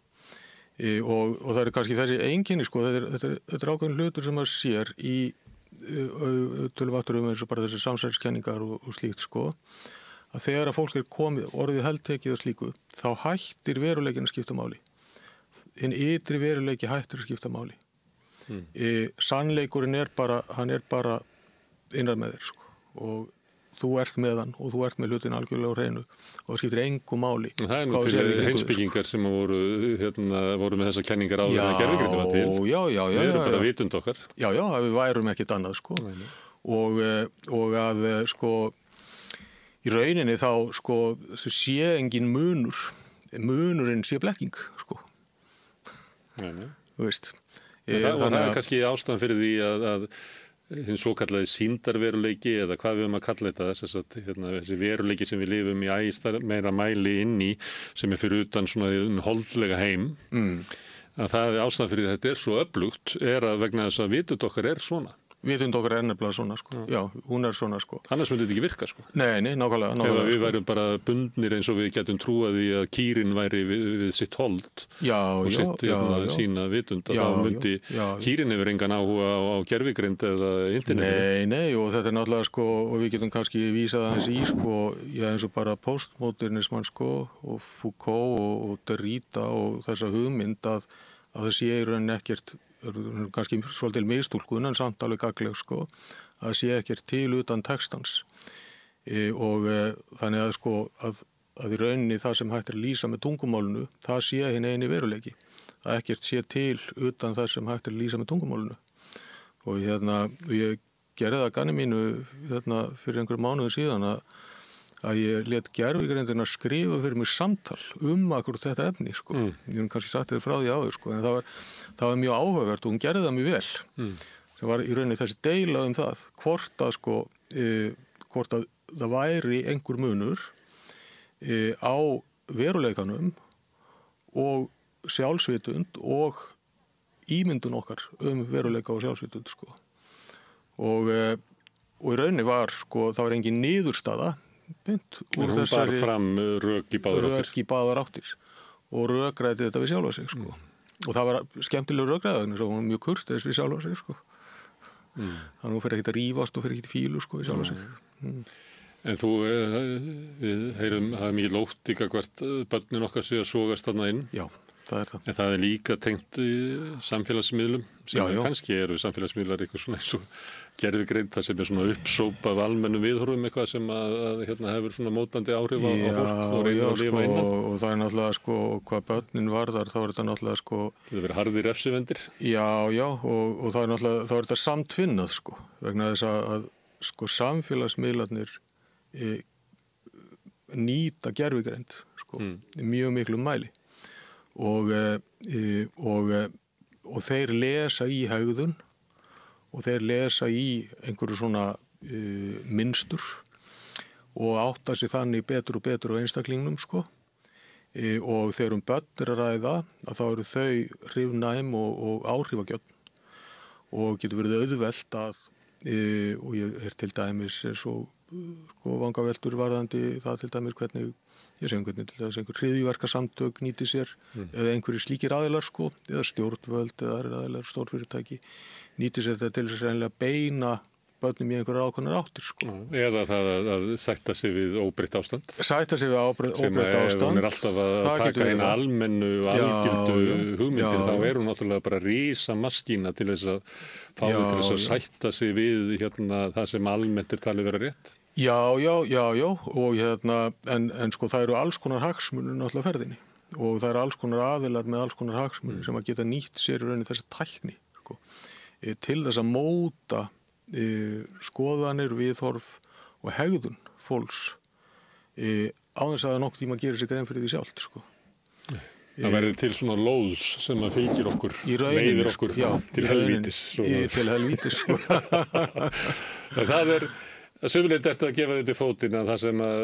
Og það er kannski þessi einkenni sko, þetta er ákveðin hlutur sem maður sér í tölum aftur eins og bara þessi samsæriskenningar og slíkt sko, að þegar að fólk komið orðið heldtekið og slíku, þá hættir veruleikin að skipta máli. Hinn ytri veruleiki hættir að skipta máli. Sannleikurinn hann er bara innra með þér sko, og þú ert með hann og þú ert með hlutin algjörlega á hreinu og það skiptir engu máli. Það er nú til heimspekingar sem voru með þessar kenningar áður en gervigreindin var til. Við erum bara vitund okkar. Já, við værum ekkert annað sko. Og að sko í rauninni þá sko sé engin munurinn sé blekking sko. Þú veist. Það er kannski ástæðan fyrir því að hinn svo kallaði sýndarveruleiki eða hvað við höfum að kalla þetta, þessi veruleiki sem við lifum í meira mæli inn í sem fyrir utan svona holdlega heim, að það er ástæðan fyrir þetta svo öflugt að vegna þess að vitund okkar svona. Vitund okkar nefnilega svona sko. Já, hún svona sko. Annars myndi þetta ekki virka sko. Nei, nákvæmlega. Ef við værum bara bundnir eins og við getum trúað í að kýrin væri við sitt hold og sitt sína vitund, að þá myndi kýrin hefur engan áhuga á gervigreind eða interneti. Nei, og þetta er náttúrulega sko, og við getum kannski vísað aðeins í sko, eins og bara postmodernisman sko, og Foucault og Derrida og þessa hugmynd að það sé í rauninni ekkert kannski svolítil mistúlkun en samt alveg gagnleg sko, að sé ekkert til utan textans og þannig að sko að í rauninni það sem hægt að lýsa með tungumálinu, það sé hinn eini veruleiki, að ekkert sé til utan það sem hægt að lýsa með tungumálinu. Og ég gerði það ganni mínu fyrir einhverjum mánuðum síðan að ég let gervigreindina skrifa fyrir mig samtal akkurat þetta efni sko. Ég hef kannski sagt þér frá því áður sko, en það var mjög áhugavert og hún gerði það mjög vel. Það var í rauninni þessi deila það hvort að það væri einhver munur á veruleikanum og sjálfsvitund og ímyndun okkar veruleika og sjálfsvitund sko. Og í rauninni var sko, það var engin niðurstaða hún bar fram rök í báðar áttir og rökræði þetta við sjálfa sig sko. Og það var skemmtileg rökræði og hún var mjög kurteis við sjálfa sig sko. Þannig að hún fyrir ekkert að rífast og fyrir ekkert fílu sko við sjálfa sig. En við heyrum það er mikið lótt í hvert börnin okkar sé að sogast þarna inn. Já, það er það. En það er líka tengt samfélagsmiðlum sem kannski eru samfélagsmiðlar eitthvað svona eins og gervigreind, það sem er svona uppsópa af almennum viðhorfum eitthvað sem að hefur svona mótandi áhrif á fólk og reynir að lifa innan. Og það er náttúrulega sko, hvað börnin varðar, þá er þetta náttúrulega sko... Það verður harðir refsivendir. Já, og það er náttúrulega, þá er þetta samtvinnað sko, vegna þess að sko samfélagsmiðlarnir nýta gervigreind sko, mjög miklu mæli. Og þeir lesa í hegðun og þeir lesa í einhverju svona mynstur og átta sig þannig betur og betur á einstaklingnum sko. Og þegar börn er að ræða að þá eru þau hrifnæm og áhrifagjörn og getur verið auðvelt að og ég til dæmis eins og sko vangaveltur varðandi það til dæmis hvernig ég segi hvernig til þess einhver hryðjuverkasamtök nýti sér eða einhverjir slíkir aðilar sko, eða stjórnvöld eða aðilar stórfyrirtæki nýti sér þetta til þess að reynilega beina börnum í einhverjar ákveðnar áttir sko. Eða það að sætta sig við óbreytt ástand. Sætta sig við óbreytt ástand. Sem hún alltaf að taka eina almennu, algildu hugmyndir, þá hún náttúrulega bara rísa maskína til þess að fá til þess að sætta sig við það sem almennt talið vera rétt. Já, og en sko það eru alls konar hagsmunir náttúrulega ferðinni og það eru alls konar aðilar með alls konar hagsmunir sem að geta nýtt sér í rauninni þessi tækni sko, til þess að móta skoðanir, viðhorf og hegðun fólks á þess að nokkuð tíma gerir sig grein fyrir því sjálft sko. Það verður til svona lóðs sem að fylgir okkur, leiðir okkur til helvítis. Til helvítis sko. Það sömulegt eftir að gefa þetta í fótinn að það sem að,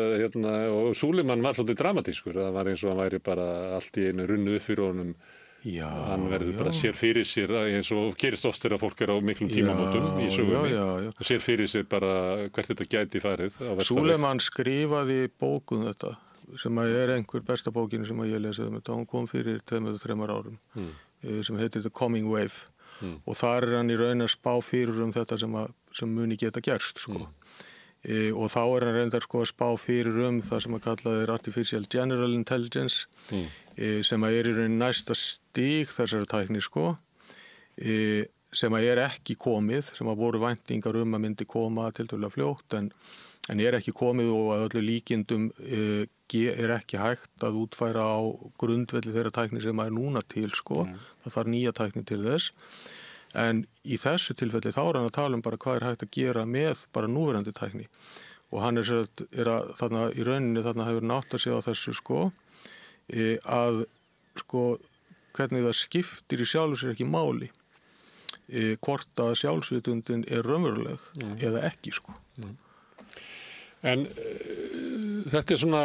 og Súleiman var svolítið dramatískur, það var eins og hann væri bara allt í einu runnu upp fyrir honum. Já, hann verður bara sér fyrir sér eins og gerist oft þegar fólk á miklum tímamótum í sögunni og sér fyrir sér bara hvert þetta gæti farið. Súleiman skrifaði bókum þetta sem einhver besta bókin sem ég lesið þetta, hún kom fyrir 2-3 árum sem heitir The Coming Wave og þar hann í raun að spá fyrir þetta sem muni geta gerst sko. Og þá hann reyndar sko að spá fyrir það sem að kalla Artificial General Intelligence sem í raun næsta stig þessari tækni sko sem ekki komið, sem að voru væntingar að myndi koma tiltölulega fljótt en ekki komið og að öllu líkindum ekki hægt að útfæra á grundvelli þeirra tækni sem núna til sko, það þarf nýja tækni til þess. En í þessu tilfelli þá hann að tala bara hvað hægt að gera með bara núverandi tækni og hann þarna í rauninni þarna hefur nátt að segja á þessu sko að sko hvernig það skiptir í sjálfu sér ekki máli hvort að sjálfsvitundin raunveruleg eða ekki sko. En þetta svona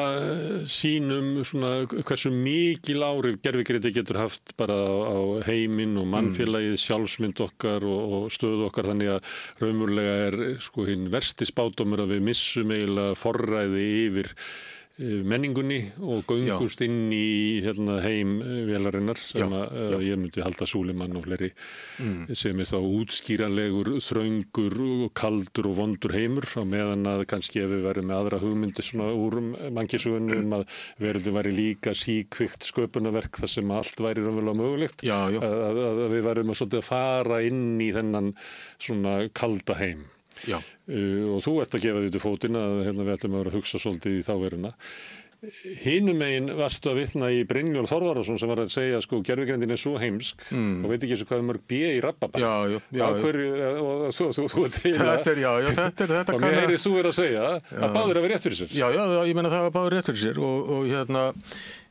sýnum svona hversu mikil áhrif gervigreindi getur haft bara á heiminn og mannfélagið, sjálfsmynd okkar og stöðu okkar þannig að raunverulega sko hinn versti spádómur að við missum eiginlega forræði yfir menningunni og göngust inn í heim vélarinnar sem ég myndi halda Súleiman og fleiri sem þá útskýranlegur, þröngur og kaldur og vondur heimur á meðan að kannski ef við verðum með aðra hugmyndi svona úr mannkynssögunum að verðum væri líka síkvikt sköpunarverk þar sem allt væri raunverulega mögulegt að við verðum að fara inn í þennan svona kalda heim. Og þú ert að gefa því til fótinn að við ætlum að vera að hugsa svolítið í þá veruna. Hinum megin varstu að vitna í Brynjólf Þorvarðarson sem var að segja sko gervigreindin svo heimsk og veit ekki hvað mörg B í rababa. Og þú ert heila og mér heyrist þú verið að segja að báður hafi rétt fyrir sér. Já, ég meina það var báður rétt fyrir sér og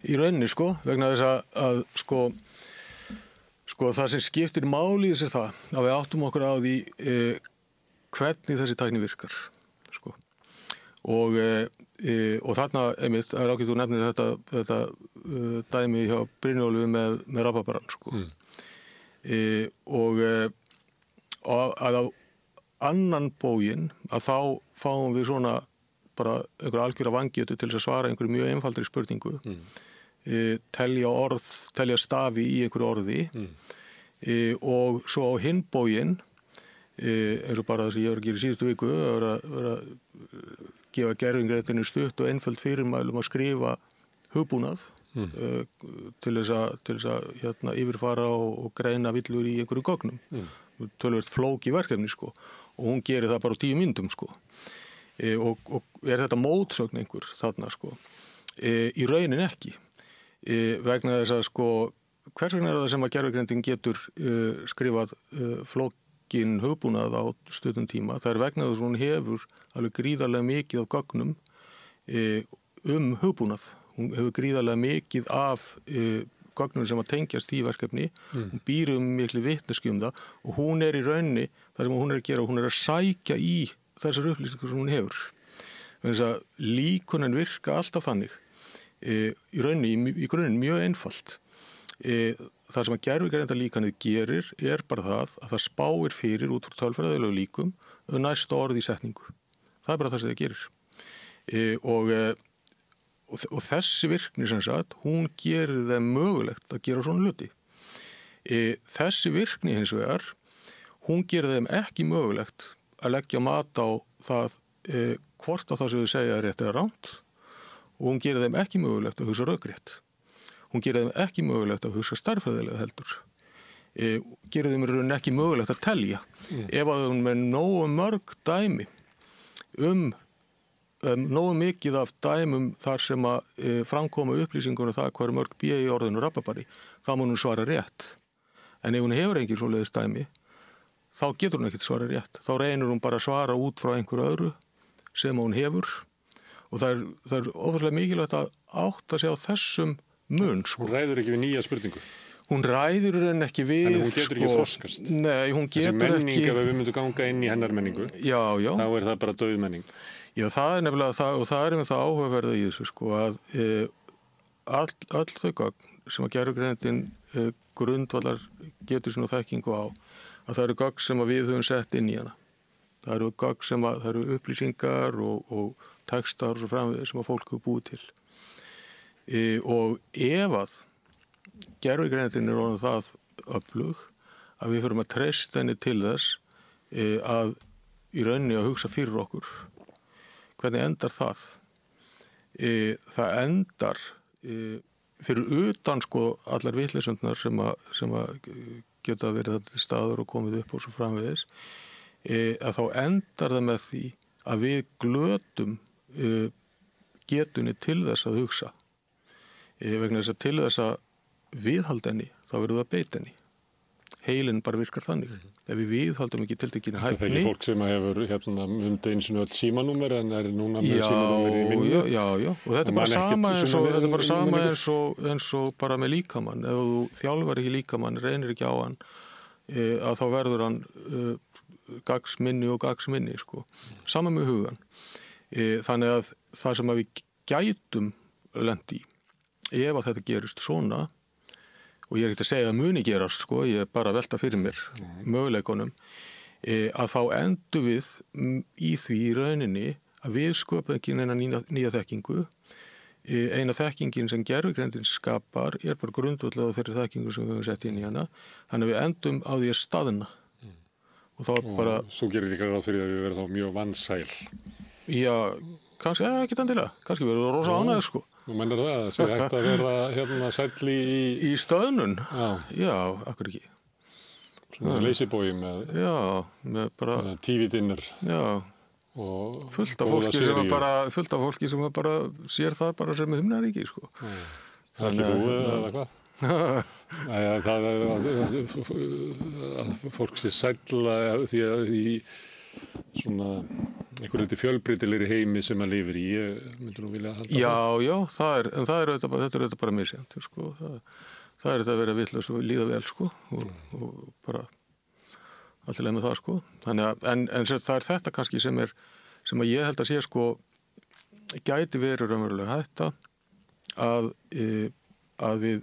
í rauninni sko vegna þess að sko það sem skiptir máli í þessu það að við áttum okkur á því hvernig þessi tækni virkar sko. Og þarna einmitt ágætt þú nefnir þetta dæmi hjá Brynjólfi með rababarann sko. Og að á annan bóginn að þá fáum við svona bara einhver algjöra vangetu til þess að svara einhverju mjög einfaldri spurningu telja stafi í einhverju orði og svo á hinn bóginn eins og bara það sem ég var að gera í síðustu viku að gefa gervigreindinni stutt og einföld fyrirmælum að skrifa hugbúnað til þess að yfirfara og greina villur í einhverju gögnum. Töluvert flóki verkefni sko og hún gerir það bara á 10 mínútum sko og þetta mótsögn einhver þarna sko í raunin ekki vegna þess að sko hvers vegna það sem að gervigreindin getur skrifað hugbúnað á stuttum tíma. Það vegna þess að hún hefur alveg gríðarlega mikið af gögnum hugbúnað. Hún hefur gríðarlega mikið af gögnum sem að tengjast í verkefni. Hún býr miklu vitneskju það og hún í rauninni, það sem hún að gera, hún að sækja í þessar upplýsingar sem hún hefur. Þannig að líkunin virka alltaf þannig. Í rauninni, í grunninn mjög einfalt. Það sem að gervigreindarlíkanið gerir bara það að það spáir fyrir út frá tölfræðilegu líkum næsta orð í setningu. Það bara það sem það gerir. og þessi virkni sem sagt, hún gerir þeim mögulegt að gera svona hluti. Þessi virkni hins vegar, hún gerir þeim ekki mögulegt að leggja mat á það hvort að það sem við segja er rétt eða rangt, og hún gerir þeim ekki mögulegt að hugsa rökrétt. Hún gerir þeim ekki mögulegt að hugsa stærðfræðilega heldur. Gerir þeim í rauninni ekki mögulegt að telja. Ef að hún með nógu mörg dæmi nógu mikið af dæmum þar sem að framkoma upplýsingunum það hvað mörg B í orðinu rababari, þá mun hún svara rétt. En ef hún hefur engin svoleiðis dæmi, þá getur hún ekkert svara rétt. Þá reynir hún bara að svara út frá einhverju öðru sem hún hefur. Og það er ofurlega mikilvægt að átta sig á þessum mun. Hún ræður ekki við nýja spurningu. Hún ræður henni ekki við. Þannig hún getur ekki þroskast. Nei, hún getur ekki. Þessi menning, ef við myndum ganga inn í hennar menningu, já. Þá er það bara dauð menning. Já, það er nefnilega það, og það er með það áhugaverða í þessu, sko, að öll þau gögn sem að gervigreindin grundvallar getur svona þekkingu á, að það eru gögn sem að við höfum sett inn í hana. Það eru gögn sem að, það eru upplýsingar og textar og svo framvegis sem að fólk hefur búið til. Og ef að gervigreindin er orðin það öflug að við förum að treysta henni til þess að í rauninni að hugsa fyrir okkur. Hvernig endar það? Það endar fyrir utan sko allar vitleysundnar sem að geta verið þetta til staður og komið upp og svo framvegis, að þá endar það með því að við glötum getunni til þess að hugsa. Vegna þess að til þess að viðhalda henni, þá verður það beita henni. Heilin bara virkar þannig. Ef við viðhaldum ekki tiltekinni hæfni. Það er ekki fólk sem hefur myndið eins og öll símanúmer en er núna með símanúmer í minni. Já. Og þetta er bara sama eins og bara með líkamann. Ef þú þjálfar ekki líkamann, reynir ekki á hann, að þá verður hann gagnsminni og gagnsminni, sko. Sama með hugan. Þannig að það sem að við gætum lent í, ef að þetta gerist svona, og ég er ekkert að segja að muni gerast, sko, ég er bara að velta fyrir mér möguleikunum, að þá endum við í því í rauninni að við sköpum ekki neina nýja þekkingu. Eina þekkingin sem gervigreindin skapar er bara grundvöldlega á þeirri þekkingu sem við höfum sett inn í hana, þannig að við endum á því að staðna. Og þá bara... Svo gerir líka ráð fyrir að við verðum þá mjög vansæl. Já, kannski, ekki endilega, kannski verður það rosa ánægð, sko. Þú mennir það sé hægt að vera sæll í stöðnun? Já, akkur ekki. Svona leysibói með... Já, með bara... TV-dinner. Já, fullt af fólki sem bara sér það bara sem himnaríki, sko. Það er þú eða hvað? Það er að fólk sé sæll því að í svona einhverjum fjölbreytilegri heimi sem maður lifir í, myndur nú vilja halda það? Já, þetta er auðvitað bara misjænt, sko. Það er þetta að vera vitlaus og líða vel, sko, og bara allt í lagi með það, sko. Þannig að, en það er þetta kannski sem að ég held að sé, sko, gæti verið raunverulega hætta að við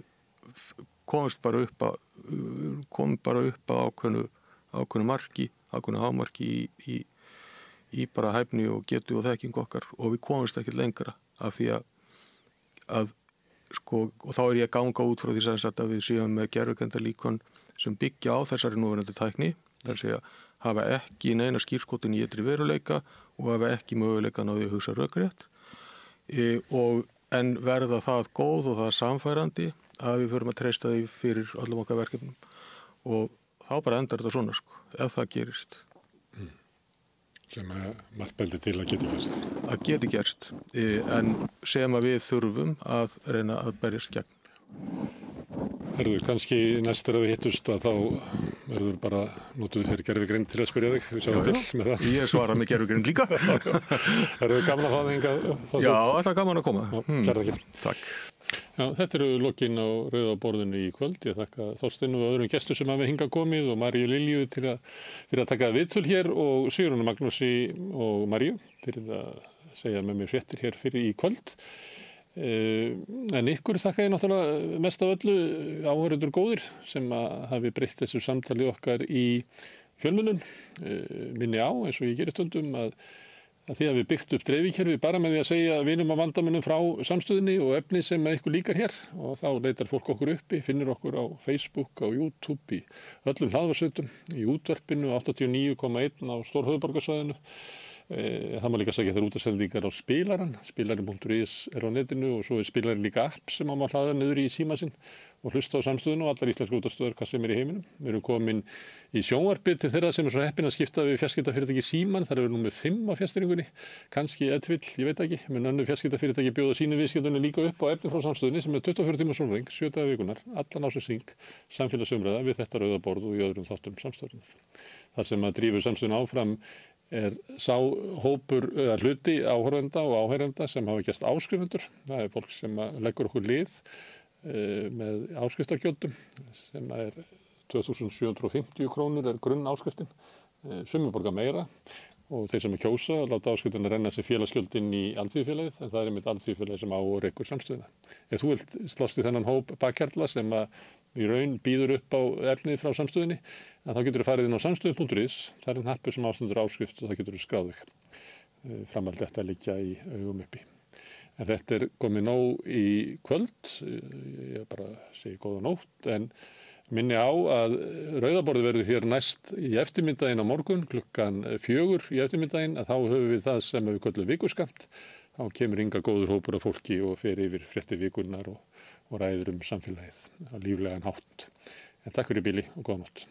komum bara upp að ákveðnu marki, ákveðnu hámarki í bara hæfni og getu og þekkingu okkar og við komumst ekkert lengra af því að sko, og þá er ég að ganga út frá því að við séum með gervigreindarlíkön sem byggja á þessari núverandi tækni, það er að segja hafa ekki neina skírskotin í ytri veruleika og hafa ekki möguleikan á því að hugsa rökrétt en verða það góð og það samfærandi að við förum að treysta því fyrir öllum okkar verkefnum og þá bara endar þetta svona, sko, ef það gerist. Sem margt bendir til að geti gerst. Að geti gerst, en sem að við þurfum að reyna að berjast gegn. Herðu, kannski næst að við hittust að þá verður bara notuð fyrir gervigreind til að spyrja þig, við sjáum til með það. Ég svara með gervigreind líka. Herðu, gaman að fá þig hingað? Já, alltaf gaman að koma. Kæra þakkir. Takk. Já, þetta eru lokin á rauða borðinu í kvöld. Ég þakka Þorsteinu og öðrum gestum sem hafa hingað komið og Maríu Lilju fyrir að taka viðtöl hér og Sigurjóni Magnúsi og Maríu fyrir að segja með mér fréttir hér fyrir í kvöld. En ykkur þakka ég náttúrulega mest af öllu áhorfendur góðir sem hafi breytt þessu samtali okkar í fjölmiðlun. Minni á, eins og ég gerir stundum, að að því að við byggt upp dreifikerfi bara með því að segja vinum á vandamönnum frá samstöðinni og efni sem eitthvað líkar hér og þá leitar fólk okkur uppi, finnir okkur á Facebook, á YouTube, í öllum hlaðvarsveitum, í útvarpinu 89,1 á Stórhöfuðborgarsvæðinu. Það má líka segja þær útasendingar á spilaran, spilarin.is á netinu og svo spilarin líka app sem má hlaða niður í síma sinn og hlusta á samstöðinu og allar íslenskar útastöðar hvað sem í heiminum. Við erum komin í sjónvarpið til þeirra sem svo heppin að skipta við fjarskiptafyrirtæki Síman, þar eru númer 5 á fjarstýringunni, kannski eðvill, ég veit ekki, menn önnur fjarskiptafyrirtæki bjóða sínu viðskiptunni líka upp á efni frá samstöðinni sem 24 tíma sólhring, 7 daga vikunar, allan ásins hring, samfélagsumræða við þetta rauðaborð og í öðrum þáttum samstöðunar. Það sem að drífur samstöðun áfram sá hópur hluti áhorfenda og áheyrenda sem hafa gerst áskrifendur. Það fólk sem leggur okkur lið með áskriftargjöldum sem 2.750 krónur grunn áskriftin, sumir borga meira og þeir sem kjósa láta áskriftina renna sem félagsgjöldin í Alþýðufélagið en það einmitt Alþýðufélagið sem á og rekur samstöðuna. Ef þú vilt slást í þennan hóp bakkjarla sem í raun býður upp á efnið frá samstöðinni, þá getur þú farið inn á samstöðu.is, það er hnappur sem ástendur áskrift og það getur þú skráð þig. Framhald þetta liggja í augum uppi. En þetta komið nóg í kvöld, ég bara segi góða nótt, en minni á að rauðaborðið verður hér næst í eftirmiddaginn á morgun, klukkan 4 í eftirmiddaginn, að þá höfum við það sem við köllum vikuskamt. Þá kemur inga góður hópur af fólki og fer yfir fréttir vikunnar og ræður samfélagið á líflegan hátt. En takk fyrir bili og góða nótt.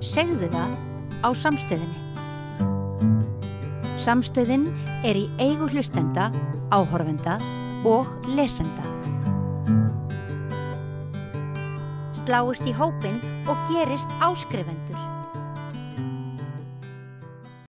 Segðu það á Samstöðinni. Samstöðin í eigu hlustenda, áhorfenda og lesenda. Sláist í hópinn og gerist áskrifendur.